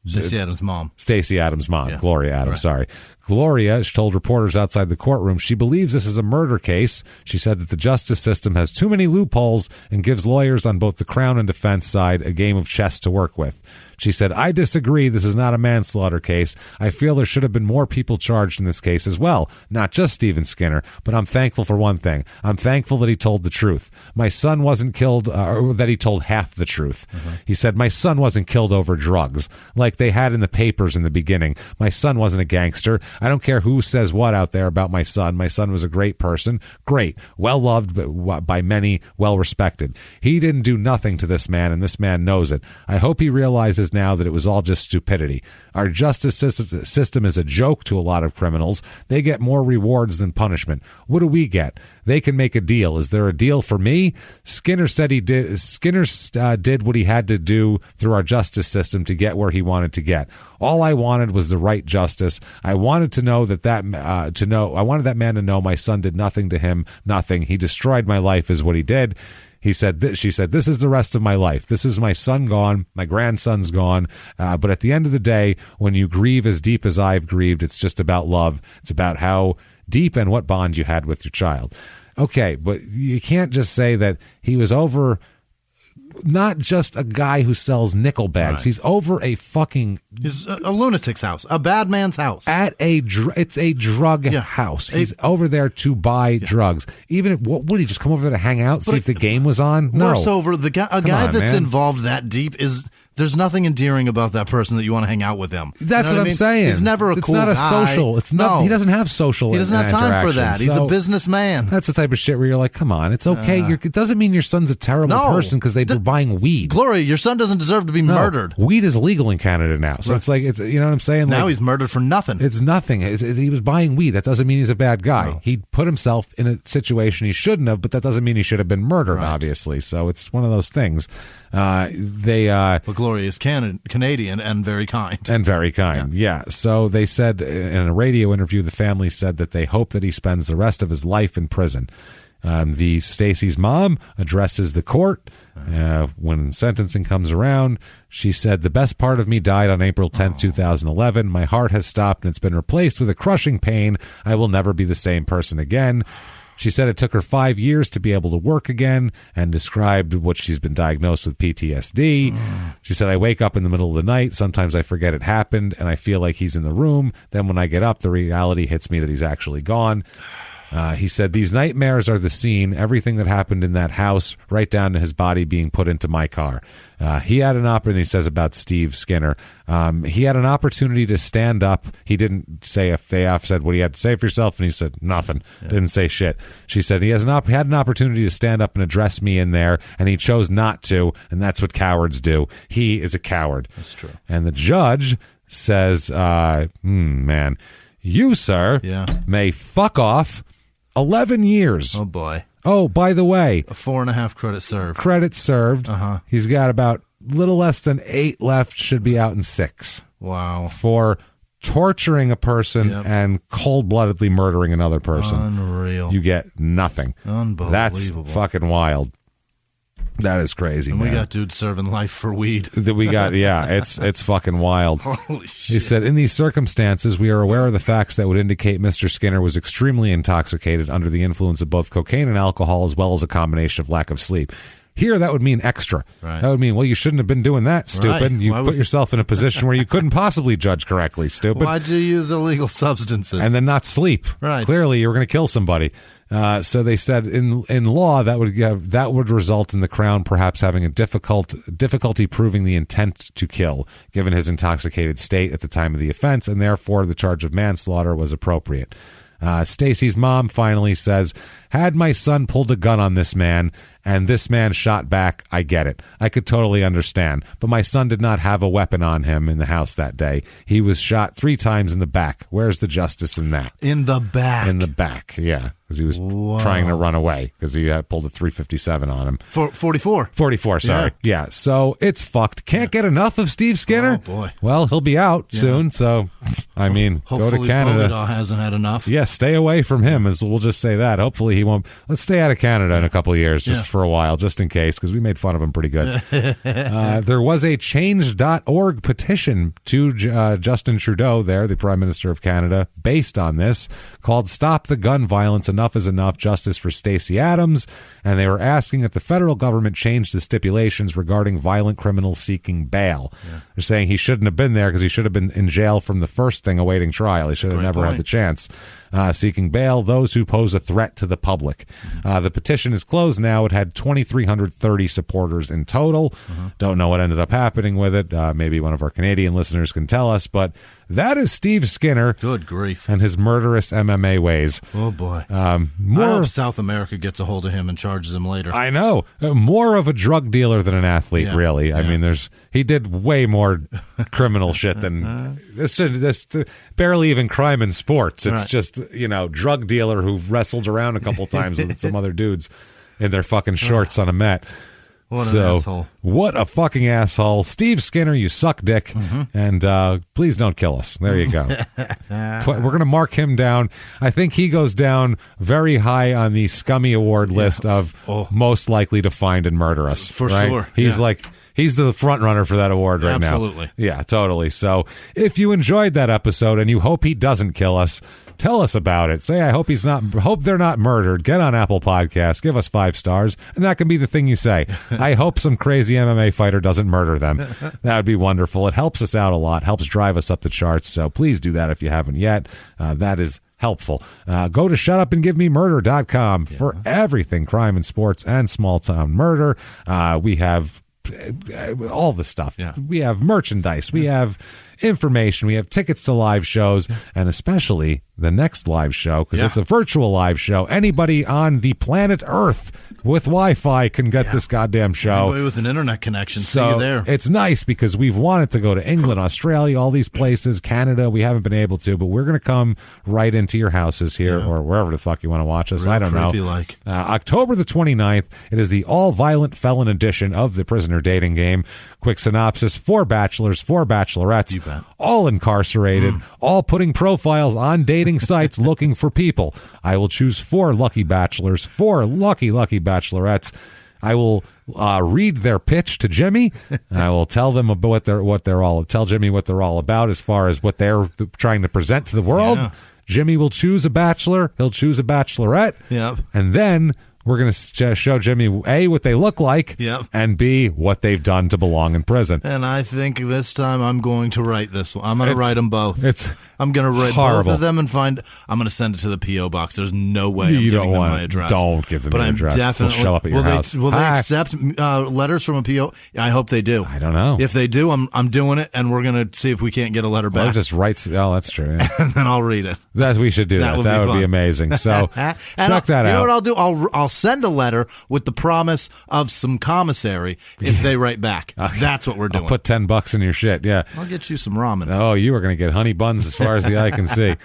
Stacey Adams' mom. Stacey Adams' mom. Yeah. Gloria Adams, sorry. Gloria told reporters outside the courtroom she believes this is a murder case. She said that the justice system has too many loopholes and gives lawyers on both the Crown and defense side a game of chess to work with. She said, I disagree. This is not a manslaughter case. I feel there should have been more people charged in this case as well. Not just Stephen Skinner, but I'm thankful for one thing. I'm thankful that he told the truth. My son wasn't killed, or that he told half the truth. He said, my son wasn't killed over drugs like they had in the papers in the beginning. My son wasn't a gangster. I don't care who says what out there about my son. My son was a great person. Great. Well-loved by many, well-respected. He didn't do nothing to this man, and this man knows it. I hope he realizes now that it was all just stupidity. Our justice system is a joke to a lot of criminals. They get more rewards than punishment. What do we get? They can make a deal. Is there a deal for me? Skinner said he did. Skinner did what he had to do through our justice system to get where he wanted to get. All I wanted was the right justice. I wanted to know I wanted that man to know my son did nothing to him. Nothing. He destroyed my life is what he did. She said, this is the rest of my life. This is my son gone. My grandson's gone. But at the end of the day, when you grieve as deep as I've grieved, it's just about love. It's about how deep and what bond you had with your child. Okay, but you can't just say that he was over not just a guy who sells nickel bags. Right. He's over a fucking... He's a lunatic's house, a bad man's house. It's a drug house. He's over there to buy drugs. Even what would he just come over there to hang out, see if the game was on? No. Worse over, a guy that's involved that deep is... There's nothing endearing about that person that you want to hang out with him. That's what I'm saying. He's never a cool guy. It's not a social. It's not. No. He doesn't have social. He doesn't have time for that. He's a businessman. That's the type of shit where you're like, come on, it's okay. It doesn't mean your son's a terrible person because they were buying weed. Gloria, your son doesn't deserve to be murdered. Weed is legal in Canada now, so it's like, you know what I'm saying? Now like, he's murdered for nothing. It's nothing. He was buying weed. That doesn't mean he's a bad guy. No. He put himself in a situation he shouldn't have, but that doesn't mean he should have been murdered. Obviously, so it's one of those things. But Gloria is Canadian and very kind. Yeah. So they said in a radio interview, the family said that they hope that he spends the rest of his life in prison. The Stacy's mom addresses the court when sentencing comes around. She said, the best part of me died on April 10th, 2011. My heart has stopped and it's been replaced with a crushing pain. I will never be the same person again. She said it took her 5 years to be able to work again and described what she's been diagnosed with PTSD. She said, I wake up in the middle of the night. Sometimes I forget it happened and I feel like he's in the room. Then when I get up, the reality hits me that he's actually gone. He said, these nightmares are the scene, everything that happened in that house, right down to his body being put into my car. He had an opportunity, he says about Steve Skinner, he had an opportunity to stand up. He didn't say, if they said, what do you have to say for yourself? And he said, nothing. Didn't say shit. She said, he had an opportunity to stand up and address me in there, and he chose not to, and that's what cowards do. He is a coward. That's true. And the judge says, man, you, sir, may fuck off. 11 years. Oh, boy. Oh, by the way. A 4.5 credit served. Credit served. He's got about little less than 8 left, should be out in 6. Wow. For torturing a person and cold-bloodedly murdering another person. Unreal. You get nothing. Unbelievable. That's fucking wild. That is crazy, and man. We got dudes serving life for weed. It's fucking wild. Holy shit. He said, in these circumstances, we are aware of the facts that would indicate Mr. Skinner was extremely intoxicated under the influence of both cocaine and alcohol, as well as a combination of lack of sleep. Here, that would mean extra. Right. That would mean, well, you shouldn't have been doing that, stupid. Right. You put yourself in a position where you couldn't possibly judge correctly, stupid. Why'd you use illegal substances? And then not sleep. Right. Clearly, you were going to kill somebody. So they said in law that would result in the Crown perhaps having a difficulty proving the intent to kill, given his intoxicated state at the time of the offense, and therefore the charge of manslaughter was appropriate. Stacy's mom finally says, had my son pulled a gun on this man and this man shot back, I get it. I could totally understand. But my son did not have a weapon on him in the house that day. He was shot 3 times in the back. Where's the justice in that? In the back? In the back, yeah. Because he was trying to run away because he had pulled a .357 on him. 44. 44, sorry. Yeah, so it's fucked. Can't get enough of Steve Skinner? Oh, boy. Well, he'll be out soon, so, I mean, go to Canada. Hopefully hasn't had enough. Yeah, stay away from him, as we'll just say that. Hopefully he won't. Let's stay out of Canada in a couple of years, just for a while, just in case, because we made fun of him pretty good. There was a change.org petition to Justin Trudeau there, the Prime Minister of Canada, based on this, called Stop the Gun Violence, Enough is Enough, Justice for Stacey Adams, and they were asking that the federal government change the stipulations regarding violent criminals seeking bail. They're saying he shouldn't have been there because he should have been in jail from the first thing awaiting trial. He should have never had the chance. Seeking bail, those who pose a threat to the public. The petition is closed now. It had had 2,330 supporters in total. Don't know what ended up happening with it. Maybe one of our Canadian listeners can tell us, but that is Steve Skinner. Good grief. And his murderous MMA ways. Oh, boy. More I hope South America gets a hold of him and charges him later. I know. More of a drug dealer than an athlete, really. I mean, he did way more criminal shit than this barely even crime in sports. It's just, drug dealer who wrestled around a couple times with some other dudes in their fucking shorts on a mat. What an asshole. What a fucking asshole. Steve Skinner, you suck dick. And please don't kill us. There you go. We're going to mark him down. I think he goes down very high on the scummy award list of most likely to find and murder us. For right? sure. He's he's the front runner for that award right now. Absolutely. Yeah, totally. So if you enjoyed that episode and you hope he doesn't kill us, tell us about it. Say, I hope they're not murdered. Get on Apple Podcasts. Give us 5 stars. And that can be the thing you say. I hope some crazy MMA fighter doesn't murder them. That would be wonderful. It helps us out a lot. Helps drive us up the charts. So please do that if you haven't yet. That is helpful. Go to shutupandgivememurder.com for everything crime and sports and small town murder. We have all the stuff. We have merchandise. We have information. We have tickets to live shows, and especially the next live show, because it's a virtual live show. Anybody on the planet Earth with Wi-Fi can get this goddamn show. Anybody with an internet connection, so see you there. It's nice because we've wanted to go to England, Australia, all these places, Canada. We haven't been able to, but we're going to come right into your houses here or wherever the fuck you want to watch us. Real I don't know. like. October the 29th, it is the all-violent felon edition of the Prisoner Dating Game. Quick synopsis: 4 bachelors, 4 bachelorettes, all incarcerated, all putting profiles on dating sites looking for people. I will choose 4 lucky bachelors, 4 lucky bachelorettes. I will read their pitch to Jimmie. I will tell them about tell Jimmie what they're all about as far as what they're trying to present to the world. Jimmie will choose a bachelor. He'll choose a bachelorette. And then we're going to show Jimmie, A, what they look like, and B, what they've done to belong in prison. And I think this time I'm going to write this one. I'm going to write them both. I'm going to write horrible. both of them and I'm going to send it to the P.O. box. There's no way I'm giving them my address. Don't give them but your I'm address. Definitely, We'll show up at your house. Will they accept letters from a P.O.? I hope they do. I don't know. If they do, I'm doing it, and we're going to see if we can't get a letter back. Or just writes. Oh, that's true. Yeah. And then I'll read it. We should do that. That would be amazing. So check that out. You know what I'll do? I'll send a letter with the promise of some commissary if they write back. That's what we're doing. I'll put $10 in your shit. Yeah. I'll get you some ramen. Oh, you are going to get honey buns as far as the eye can see.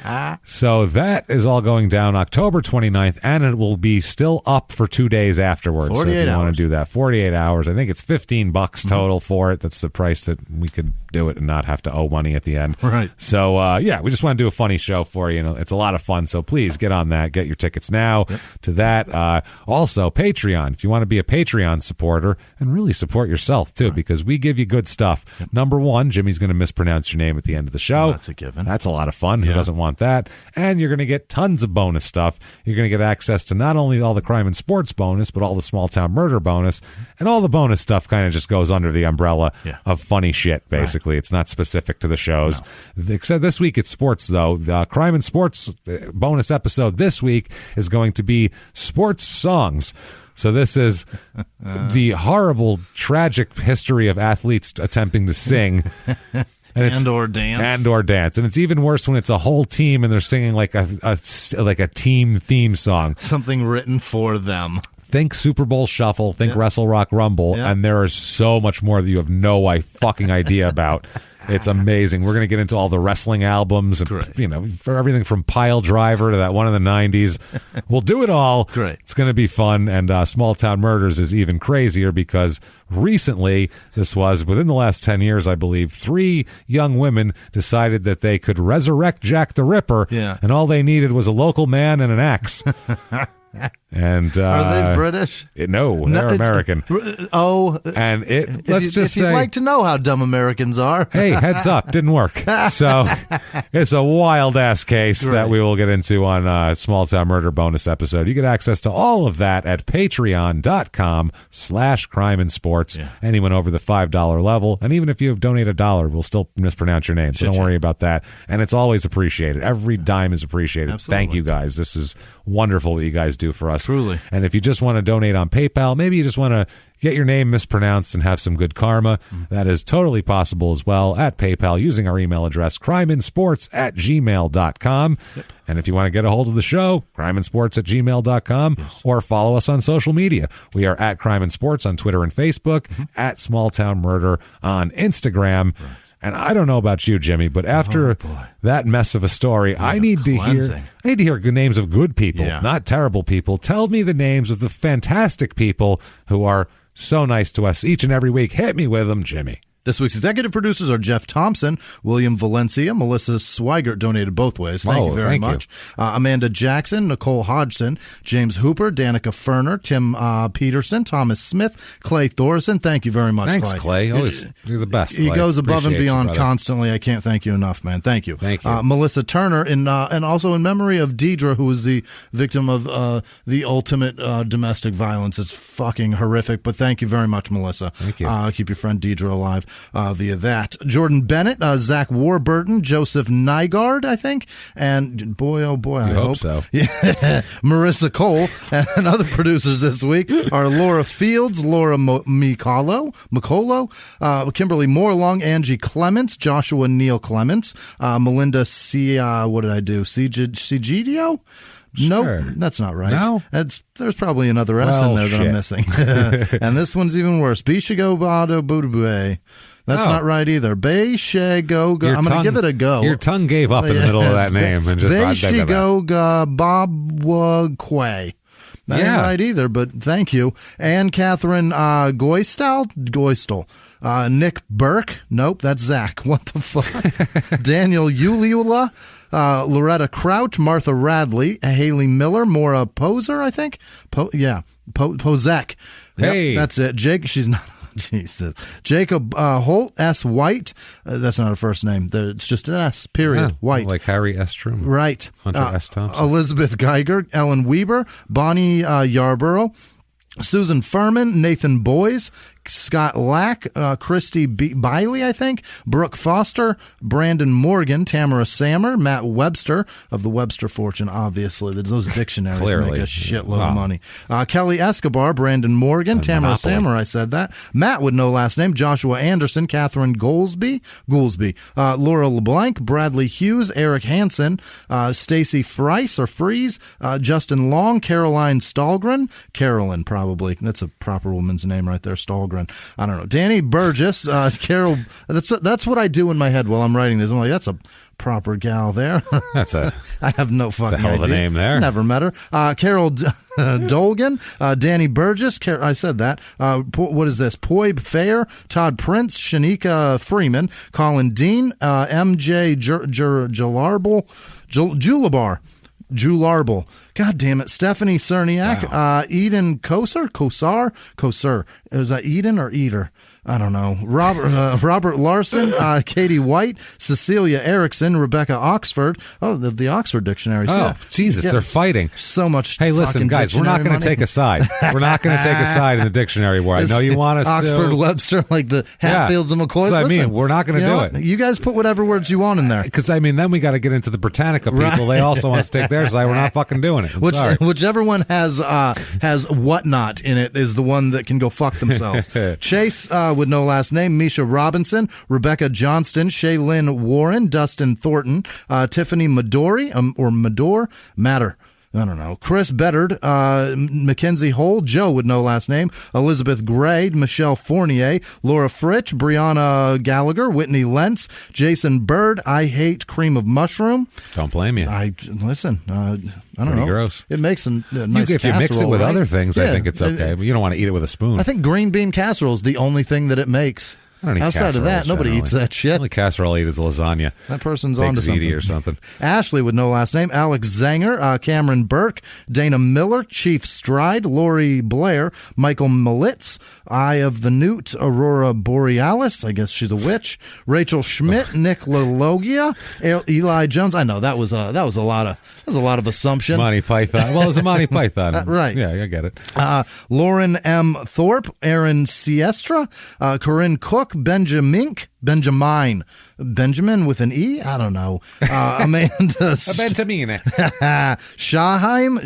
So that is all going down October 29th, and it will be still up for 2 days afterwards. 48 so if you hours. want to do that, 48 hours. I think it's $15 total for it. That's the price that we could do it and not have to owe money at the end. Right. So, we just want to do a funny show for you. It's a lot of fun. So please get on that. Get your tickets now to that. Also, Patreon. If you want to be a Patreon supporter and really support yourself, too, because we give you good stuff. Number 1, Jimmie's going to mispronounce your name at the end of the show. That's a given. That's a lot of fun. Who doesn't want that? And you're going to get tons of bonus stuff. You're going to get access to not only all the crime and sports bonus, but all the small town murder bonus. And all the bonus stuff kind of just goes under the umbrella of funny shit, basically. It's not specific to the shows. No. Except this week it's sports, though. The crime and sports bonus episode this week is going to be sports songs. So this is the horrible, tragic history of athletes attempting to sing. And or dance. And it's even worse when it's a whole team and they're singing like a team theme song. Something written for them. Think Super Bowl Shuffle, think Wrestle Rock Rumble, and there is so much more that you have no fucking idea about. It's amazing. We're going to get into all the wrestling albums, and, for everything from Pile Driver to that one in the 90s. We'll do it all. Great. It's going to be fun, and Small Town Murders is even crazier because recently, this was within the last 10 years, I believe, 3 young women decided that they could resurrect Jack the Ripper, and all they needed was a local man and an axe. And are they British? No, they're American. And if you'd like to know how dumb Americans are, hey, heads up, didn't work. So it's a wild ass case that we will get into on Small Town Murder bonus episode. You get access to all of that at patreon.com/crimeinsports. Anyone over the $5 level, and even if you donate $1, we'll still mispronounce your name. So don't worry about that. And it's always appreciated. Every dime is appreciated. Absolutely. Thank you guys. This is wonderful what you guys do for us. us. Truly. And if you just want to donate on PayPal, maybe you just want to get your name mispronounced and have some good karma, that is totally possible as well at PayPal using our email address, crimeinsports@gmail.com. And if you want to get a hold of the show, crimeinsports@gmail.com, or follow us on social media. We are at Crime and Sports on Twitter and Facebook, at Small Town Murder on Instagram. And I don't know about you, Jimmy, but after that mess of a story, I need to hear good names of good people, not terrible people. Tell me the names of the fantastic people who are so nice to us each and every week. Hit me with them, Jimmy. This week's executive producers are Jeff Thompson, William Valencia, Melissa Swigert donated both ways. Thank you very much. Amanda Jackson, Nicole Hodgson, James Hooper, Danica Ferner, Tim Peterson, Thomas Smith, Clay Thorson. Thank you very much, Thanks, Clay. Always, you're the best. He goes above and beyond you, constantly. I can't thank you enough, man. Thank you. Thank you. Melissa Turner, and also in memory of Deidre, who was the victim of the ultimate domestic violence. It's fucking horrific, but thank you very much, Melissa. Thank you. Keep your friend Deidre alive. Via that. Jordan Bennett, Zach Warburton, Joseph Nygaard, I think, and boy, oh boy, I hope so. Yeah. Marissa Cole, and other producers this week are Laura Fields, Laura Mikolo, Kimberly Morlong, Angie Clements, Joshua Neal Clements, Melinda Cigidio? Sure. Nope, that's not right. No? There's probably another S in there that I'm missing. And this one's even worse. Bishigo Bado Budubue. That's not right either. Beishigo. I'm going to give it a go. Your tongue gave up in the middle of that name. And just Beishigo Babwakwe. That ain't right either, but thank you. Ann Catherine Goistel. Nick Burke. Nope, that's Zach. What the fuck? Daniel Uliula. Loretta Crouch, Martha Radley, Haley Miller, Maura Poser, I think. Pozek. Hey. Yep, that's it. Jake, she's not. Jesus. Jacob Holt, S. White. That's not a first name. It's just an S, period. Yeah, White. Like Harry S. Truman. Right. Hunter S. Thompson. Elizabeth Geiger, Ellen Weber, Bonnie Yarborough, Susan Furman, Nathan Boys, Scott Lack, Christy Biley, I think, Brooke Foster, Brandon Morgan, Tamara Sammer, Matt Webster of the Webster fortune, obviously. Those dictionaries make a shitload of money. Kelly Escobar, Brandon Morgan, Tamara Sammer, I said that. Matt would know last name, Joshua Anderson, Catherine Goolsby, Laura LeBlanc, Bradley Hughes, Eric Hansen, Stacy Fries, Justin Long, Caroline Stahlgren, Carolyn probably. That's a proper woman's name right there, Stahlgren. I don't know. Danny Burgess, Carol. That's what I do in my head while I'm writing this. I'm like, that's a proper gal there. I have no fucking idea. That's a hell of a name there. Never met her. Carol Dolgan, Danny Burgess. I said that. What is this? Poib Fair, Todd Prince, Shanika Freeman, Colin Dean, MJ Jularbel. God damn it. Stephanie Cerniak, Eden Kosar. Is that Eden or Eater? I don't know. Robert Larson, Katie White, Cecilia Erickson, Rebecca Oxford. Oh, the Oxford Dictionary. Oh, Jesus, they're fighting. So much. Hey, listen, guys, we're not going to take a side. We're not going to take a side in the dictionary war. I know you want us Oxford, to. Webster, like the Hatfields and McCoys. I mean, we're not going to do it. You guys put whatever words you want in there. Because, I mean, then we got to get into the Britannica people. Right. They also want to take their side. We're not fucking doing it. Whichever one has whatnot in it is the one that can go fuck themselves. Chase with no last name, Misha Robinson, Rebecca Johnston, Shaylin Warren, Dustin Thornton, Tiffany Madori, Matter. I don't know. Chris Beddard, Mackenzie Hole, Joe with no last name, Elizabeth Gray, Michelle Fournier, Laura Fritch, Brianna Gallagher, Whitney Lentz, Jason Bird, I hate cream of mushroom. Don't blame you. I don't know. Gross. It makes a nice if you mix it with other things, I think it's okay. But you don't want to eat it with a spoon. I think green bean casserole is the only thing that it makes. I don't eat Outside of that, nobody eats that shit. The only casserole I eat is lasagna. That person's on to something. or something. Ashley with no last name. Alex Zanger, Cameron Burke, Dana Miller, Chief Stride, Lori Blair, Michael Malitz, Eye of the Newt, Aurora Borealis. I guess she's a witch. Rachel Schmidt, Nick Lalogia, Eli Jones. I know that was a lot of assumption. Monty Python. Well, it's a Monty Python. Right. Yeah, I get it. Lauren M. Thorpe, Aaron Siestra, Corinne Cook, Benjamin Benjamin with an E? I don't know. Amanda Benjamin. Shahheim,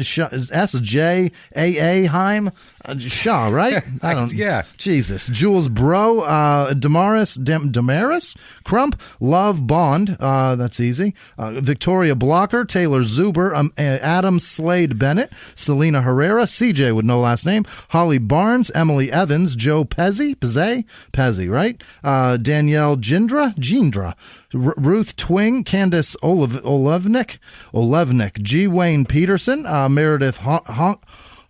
S-J-A-A Heim. Shaw, right? I don't. Yeah. Jesus. Jules Bro, Damaris Crump, Love Bond. That's easy. Victoria Blocker, Taylor Zuber, Adam Slade Bennett, Selena Herrera, CJ with no last name, Holly Barnes, Emily Evans, Joe Pezzi, right? Danielle Gindra, Ruth Twing, Candace Olevnik, G. Wayne Peterson, Meredith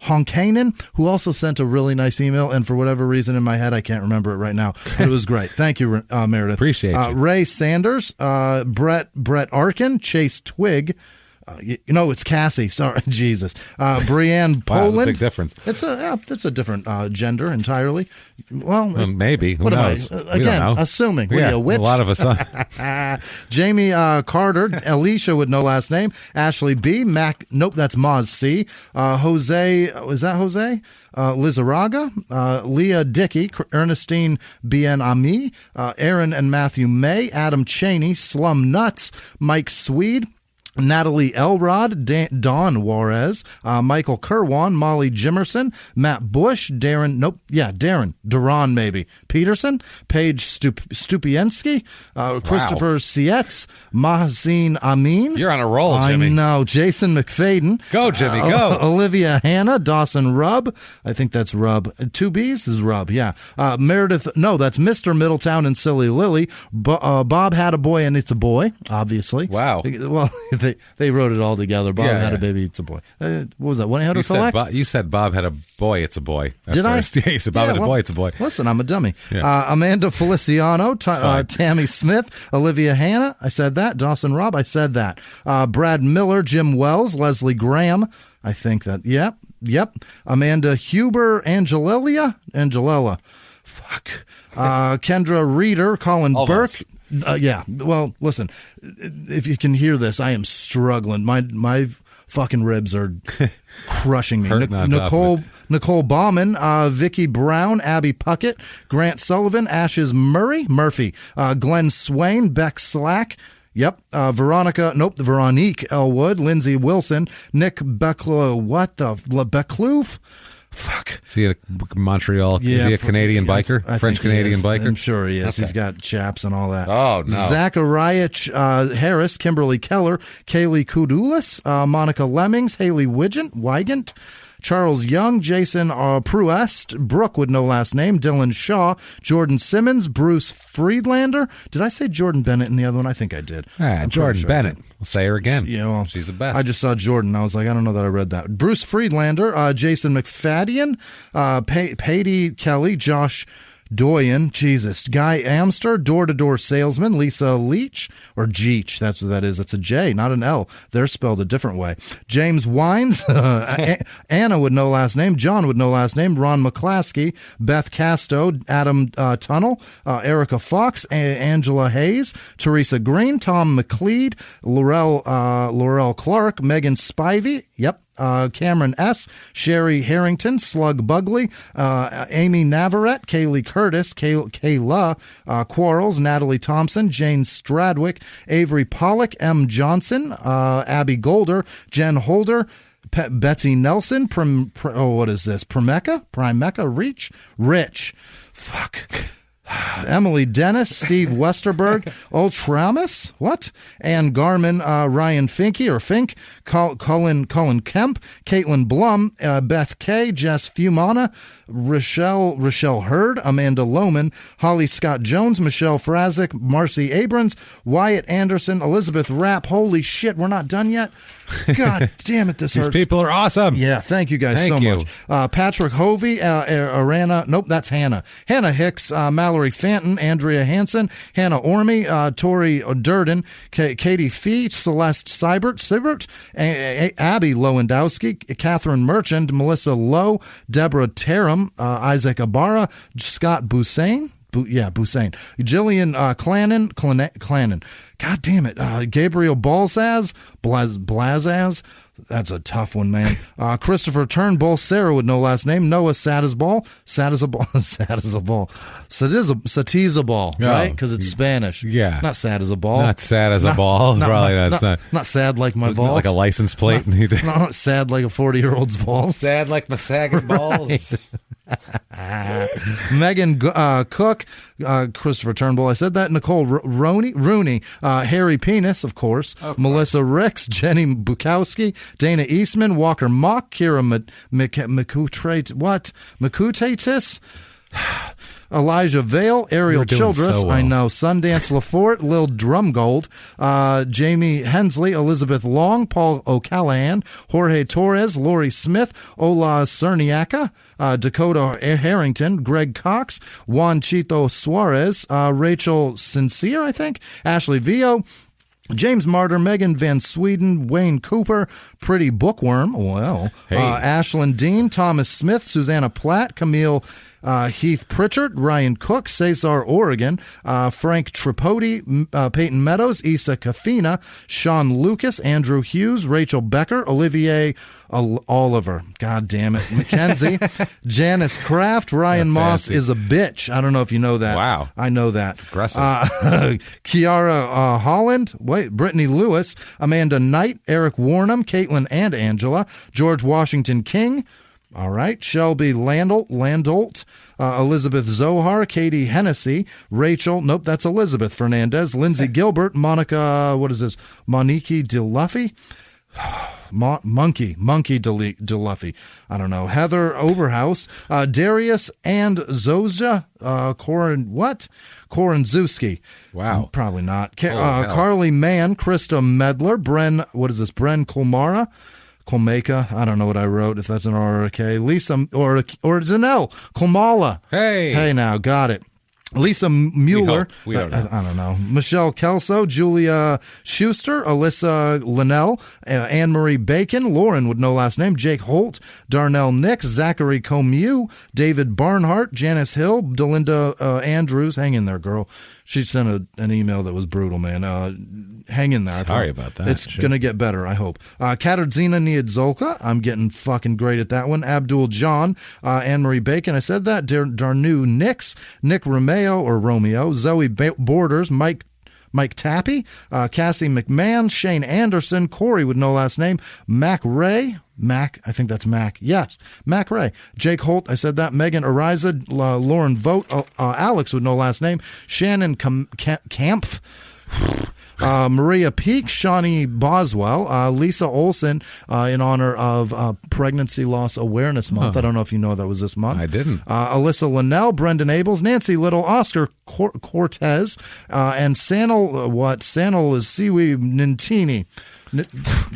Honkanen, who also sent a really nice email, and for whatever reason in my head, I can't remember it right now, but it was great. Thank you, Meredith. Appreciate you. Ray Sanders, Brett Arkin, Chase Twig, it's Cassie. Sorry, Jesus. Brianne Poland. Wow, big difference. It's a different gender entirely. Well, maybe. Who knows? Again, assuming. Yeah, a witch? A lot of us. Jamie Carter, Alicia with no last name, Ashley B. Mac. Nope, that's Moz C. Jose. Is that Jose? Lizaraga, Leah Dickey, Ernestine Bien Ami, Aaron and Matthew May, Adam Cheney, Slum Nuts, Mike Swede, Natalie Elrod, Dawn Juarez, Michael Kerwan, Molly Jimerson, Matt Bush, Duran maybe, Peterson, Paige Stupiensky, Christopher Sietz, Mahzeen Amin. You're on a roll, Jimmy. I know. Jason McFadden. Go, Jimmy, go. Olivia Hanna, Dawson Rubb. I think that's Rubb. 2 B's is Rubb, yeah. Meredith, no, that's Mr. Middletown and Silly Lily. Bob had a boy and it's a boy, obviously. Wow. Well, they wrote it all together. Bob had a baby, it's a boy. What was that? 1-800 collect? You said Bob had a boy, it's a boy. Did first. Yeah, you said Bob had a boy, it's a boy. Listen, I'm a dummy. Yeah. Amanda Feliciano, Tammy Smith, Olivia Hanna, I said that. Dawson Robb, I said that. Brad Miller, Jim Wells, Leslie Graham, I think that. Yep. Amanda Huber, Angelella. Fuck. Kendra Reeder, Colin Almost. Burke. Well, listen, if you can hear this, I am struggling. My fucking ribs are crushing me. Nicole Bauman, Vicky Brown, Abby Puckett, Grant Sullivan, Ashes Murphy, Glenn Swain, Beck Slack. Yep. Veronique Elwood, Lindsay Wilson, Nick Beckloof. Fuck. Is he a Montreal? Yeah, is he a Canadian biker? French-Canadian biker? I'm sure he is. Okay. He's got chaps and all that. Oh, no. Zachariah Harris, Kimberly Keller, Kaylee Kudulis, Monica Lemmings, Haley Wigant, Charles Young, Jason Pruest, Brooke with no last name, Dylan Shaw, Jordan Simmons, Bruce Friedlander. Did I say Jordan Bennett in the other one? I think I did. Jordan Bennett. I'll say her again. She's the best. I just saw Jordan. I was like, I don't know that I read that. Bruce Friedlander, Jason McFadden, Patty Kelly, Josh Doyen, Jesus, Guy Amster, door-to-door salesman, Lisa Leach, or Jeech, that's what that is. It's a J, not an L. They're spelled a different way. James Wines, Anna with no last name, John with no last name, Ron McClaskey, Beth Casto, Adam Tunnel, Erica Fox, Angela Hayes, Teresa Green, Tom McLeod, Laurel Clark, Megan Spivey, Cameron S., Sherry Harrington, Slug Bugley, Amy Navarrete, Kaylee Curtis, Kayla Quarles, Natalie Thompson, Jane Stradwick, Avery Pollock, M. Johnson, Abby Golder, Jen Holder, Betsy Nelson, what is this? Primecca, Rich. Fuck. Emily Dennis, Steve Westerberg, Ultramus, what? Ann Garman, Ryan Finke, or Fink, Colin Kemp, Caitlin Blum, Beth Kay, Jess Fumana, Rochelle Hurd, Amanda Lohman, Holly Scott Jones, Michelle Frazic, Marcy Abrams, Wyatt Anderson, Elizabeth Rapp. Holy shit, we're not done yet? God damn it, this hurts. These people are awesome. Yeah, thank you guys so much. Patrick Hovey, Arana, nope, that's Hannah. Hannah Hicks, Mallory Fanton, Andrea Hansen, Hannah Orme, Tori Durden, Katie Fee, Celeste Sibert, Abby Lewandowski, Catherine Merchant, Melissa Lowe, Deborah Tarum, Isaac Ibarra, Scott Bussain, Busain. Jillian Clannon. God damn it. Gabriel Blazaz. That's a tough one, man. Christopher Turnbull. Sarah with no last name. Noah Satizabal. Right? Because it's Spanish. Yeah. Not sad as a ball. Not sad as a ball. Probably not sad like my balls. Like a license plate. Not sad like a 40-year-old's balls. Sad like my sagging balls. Megan Cook, Christopher Turnbull, I said that. Nicole Rooney, Harry Penis, of course. Melissa Ricks, Jenny Bukowski, Dana Eastman, Walker Mock, Kira Makutatis, Elijah Vale, Ariel Childress, so well. I know, Sundance Lafort, Lil Drumgold, Jamie Hensley, Elizabeth Long, Paul O'Callahan, Jorge Torres, Lori Smith, Ola Cerniaca, Dakota Harrington, Greg Cox, Juan Chito Suarez, Rachel Sincere, I think, Ashley Vio, James Martyr, Megan Van Sweden, Wayne Cooper, Pretty Bookworm, Ashlyn Dean, Thomas Smith, Susanna Platt, Camille Heath Pritchard, Ryan Cook, Cesar Oregon, Frank Tripodi, Peyton Meadows, Issa Kafina, Sean Lucas, Andrew Hughes, Rachel Becker, Olivier Oliver, God damn it, Mackenzie, Janice Kraft, Ryan Moss is a bitch. I don't know if you know that. Wow. I know that. It's aggressive. Kiara Holland, Brittany Lewis, Amanda Knight, Eric Warnham, Caitlin and Angela, George Washington King, all right, Shelby Landolt, Elizabeth Zohar, Katie Hennessy, Rachel, nope, that's Elizabeth Fernandez, Lindsay Gilbert, Monica, Moniki DeLuffy, Monkey DeLuffy, I don't know, Heather Overhouse, Darius and Zozja, Koranzewski. Wow. Probably not. Carly Mann, Krista Medler, Bren Colmaca, I don't know what I wrote, if that's an R or a K. Lisa, or it's an L. Colmala. Hey now, got it. Lisa Mueller. We don't know. I don't know. Michelle Kelso, Julia Schuster, Alyssa Linnell, Anne-Marie Bacon, Lauren with no last name, Jake Holt, Darnell Nix, Zachary Comeau, David Barnhart, Janice Hill, Delinda Andrews. Hang in there, girl. She sent an email that was brutal, man. Hang in there. Sorry about that. It's going to get better, I hope. Katarzyna Niedzolka. I'm getting fucking great at that one. Abdul John. Anne-Marie Bacon. I said that. Darnu Nix. Nick Romeo. Zoe Borders. Mike Tappy. Cassie McMahon. Shane Anderson. Corey with no last name. Mac Ray. I think that's Mac. Yes, Mac Ray. Jake Holt, I said that. Megan Ariza, Lauren Vogt, Alex with no last name. Shannon Kampf. Maria Peak, Shawnee Boswell, Lisa Olson, in honor of Pregnancy Loss Awareness Month. I don't know if you know that was this month. I didn't. Alyssa Linnell, Brendan Abels, Nancy Little, Oscar Cortez, and Sanel is Siwi Nintini.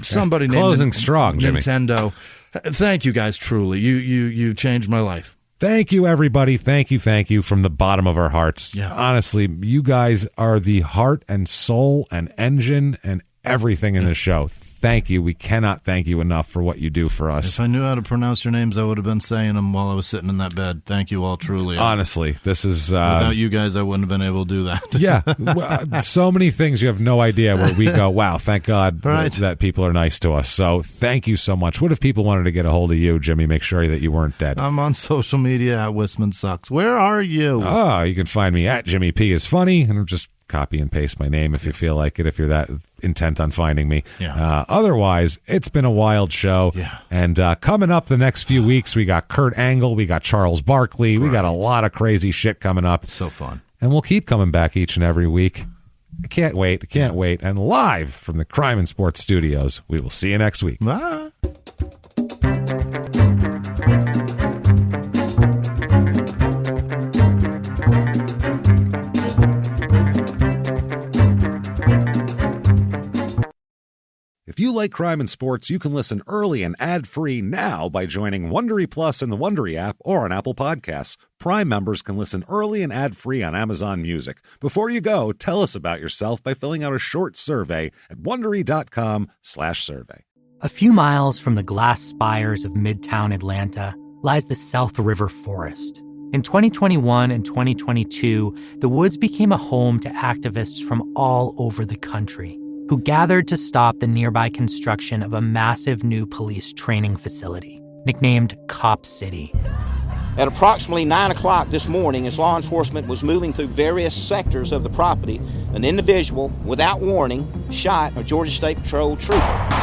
Somebody named Closing strong, Jimmie. Nintendo. Thank you guys, truly. You changed my life. Thank you, everybody. Thank you from the bottom of our hearts. Yeah. Honestly, you guys are the heart and soul and engine and everything in this show. Thank you. We cannot thank you enough for what you do for us. If I knew how to pronounce your names, I would have been saying them while I was sitting in that bed. Thank you all, truly. Honestly, this is... without you guys, I wouldn't have been able to do that. Yeah. So many things you have no idea where we go, wow, thank God that people are nice to us. So thank you so much. What if people wanted to get a hold of you, Jimmie, make sure that you weren't dead? I'm on social media at Whisman Sucks. Where are you? Oh, you can find me at Jimmie P is funny, and I'm just copy and paste my name if you feel like it, if you're that intent on finding me. Yeah. Otherwise, it's been a wild show. Yeah. And coming up the next few weeks, we got Kurt Angle, we got Charles Barkley, we got a lot of crazy shit coming up. So fun. And we'll keep coming back each and every week. I can't wait. And live from the Crime and Sports Studios, we will see you next week. Bye. If you like Crime and Sports, you can listen early and ad-free now by joining Wondery Plus in the Wondery app or on Apple Podcasts. Prime members can listen early and ad-free on Amazon Music. Before you go, tell us about yourself by filling out a short survey at Wondery.com/survey. A few miles from the glass spires of Midtown Atlanta lies the South River Forest, In 2021 and 2022, the woods became a home to activists from all over the country who gathered to stop the nearby construction of a massive new police training facility, nicknamed Cop City. At approximately 9 o'clock this morning, as law enforcement was moving through various sectors of the property, an individual, without warning, shot a Georgia State Patrol trooper.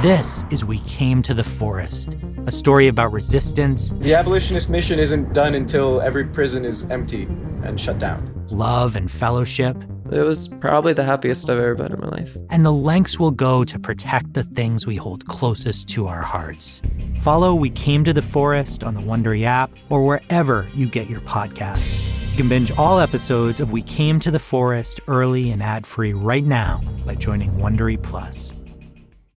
This is We Came to the Forest, a story about resistance. The abolitionist mission isn't done until every prison is empty and shut down. Love and fellowship. It was probably the happiest I've ever been in my life. And the lengths we'll go to protect the things we hold closest to our hearts. Follow We Came to the Forest on the Wondery app or wherever you get your podcasts. You can binge all episodes of We Came to the Forest early and ad-free right now by joining Wondery Plus.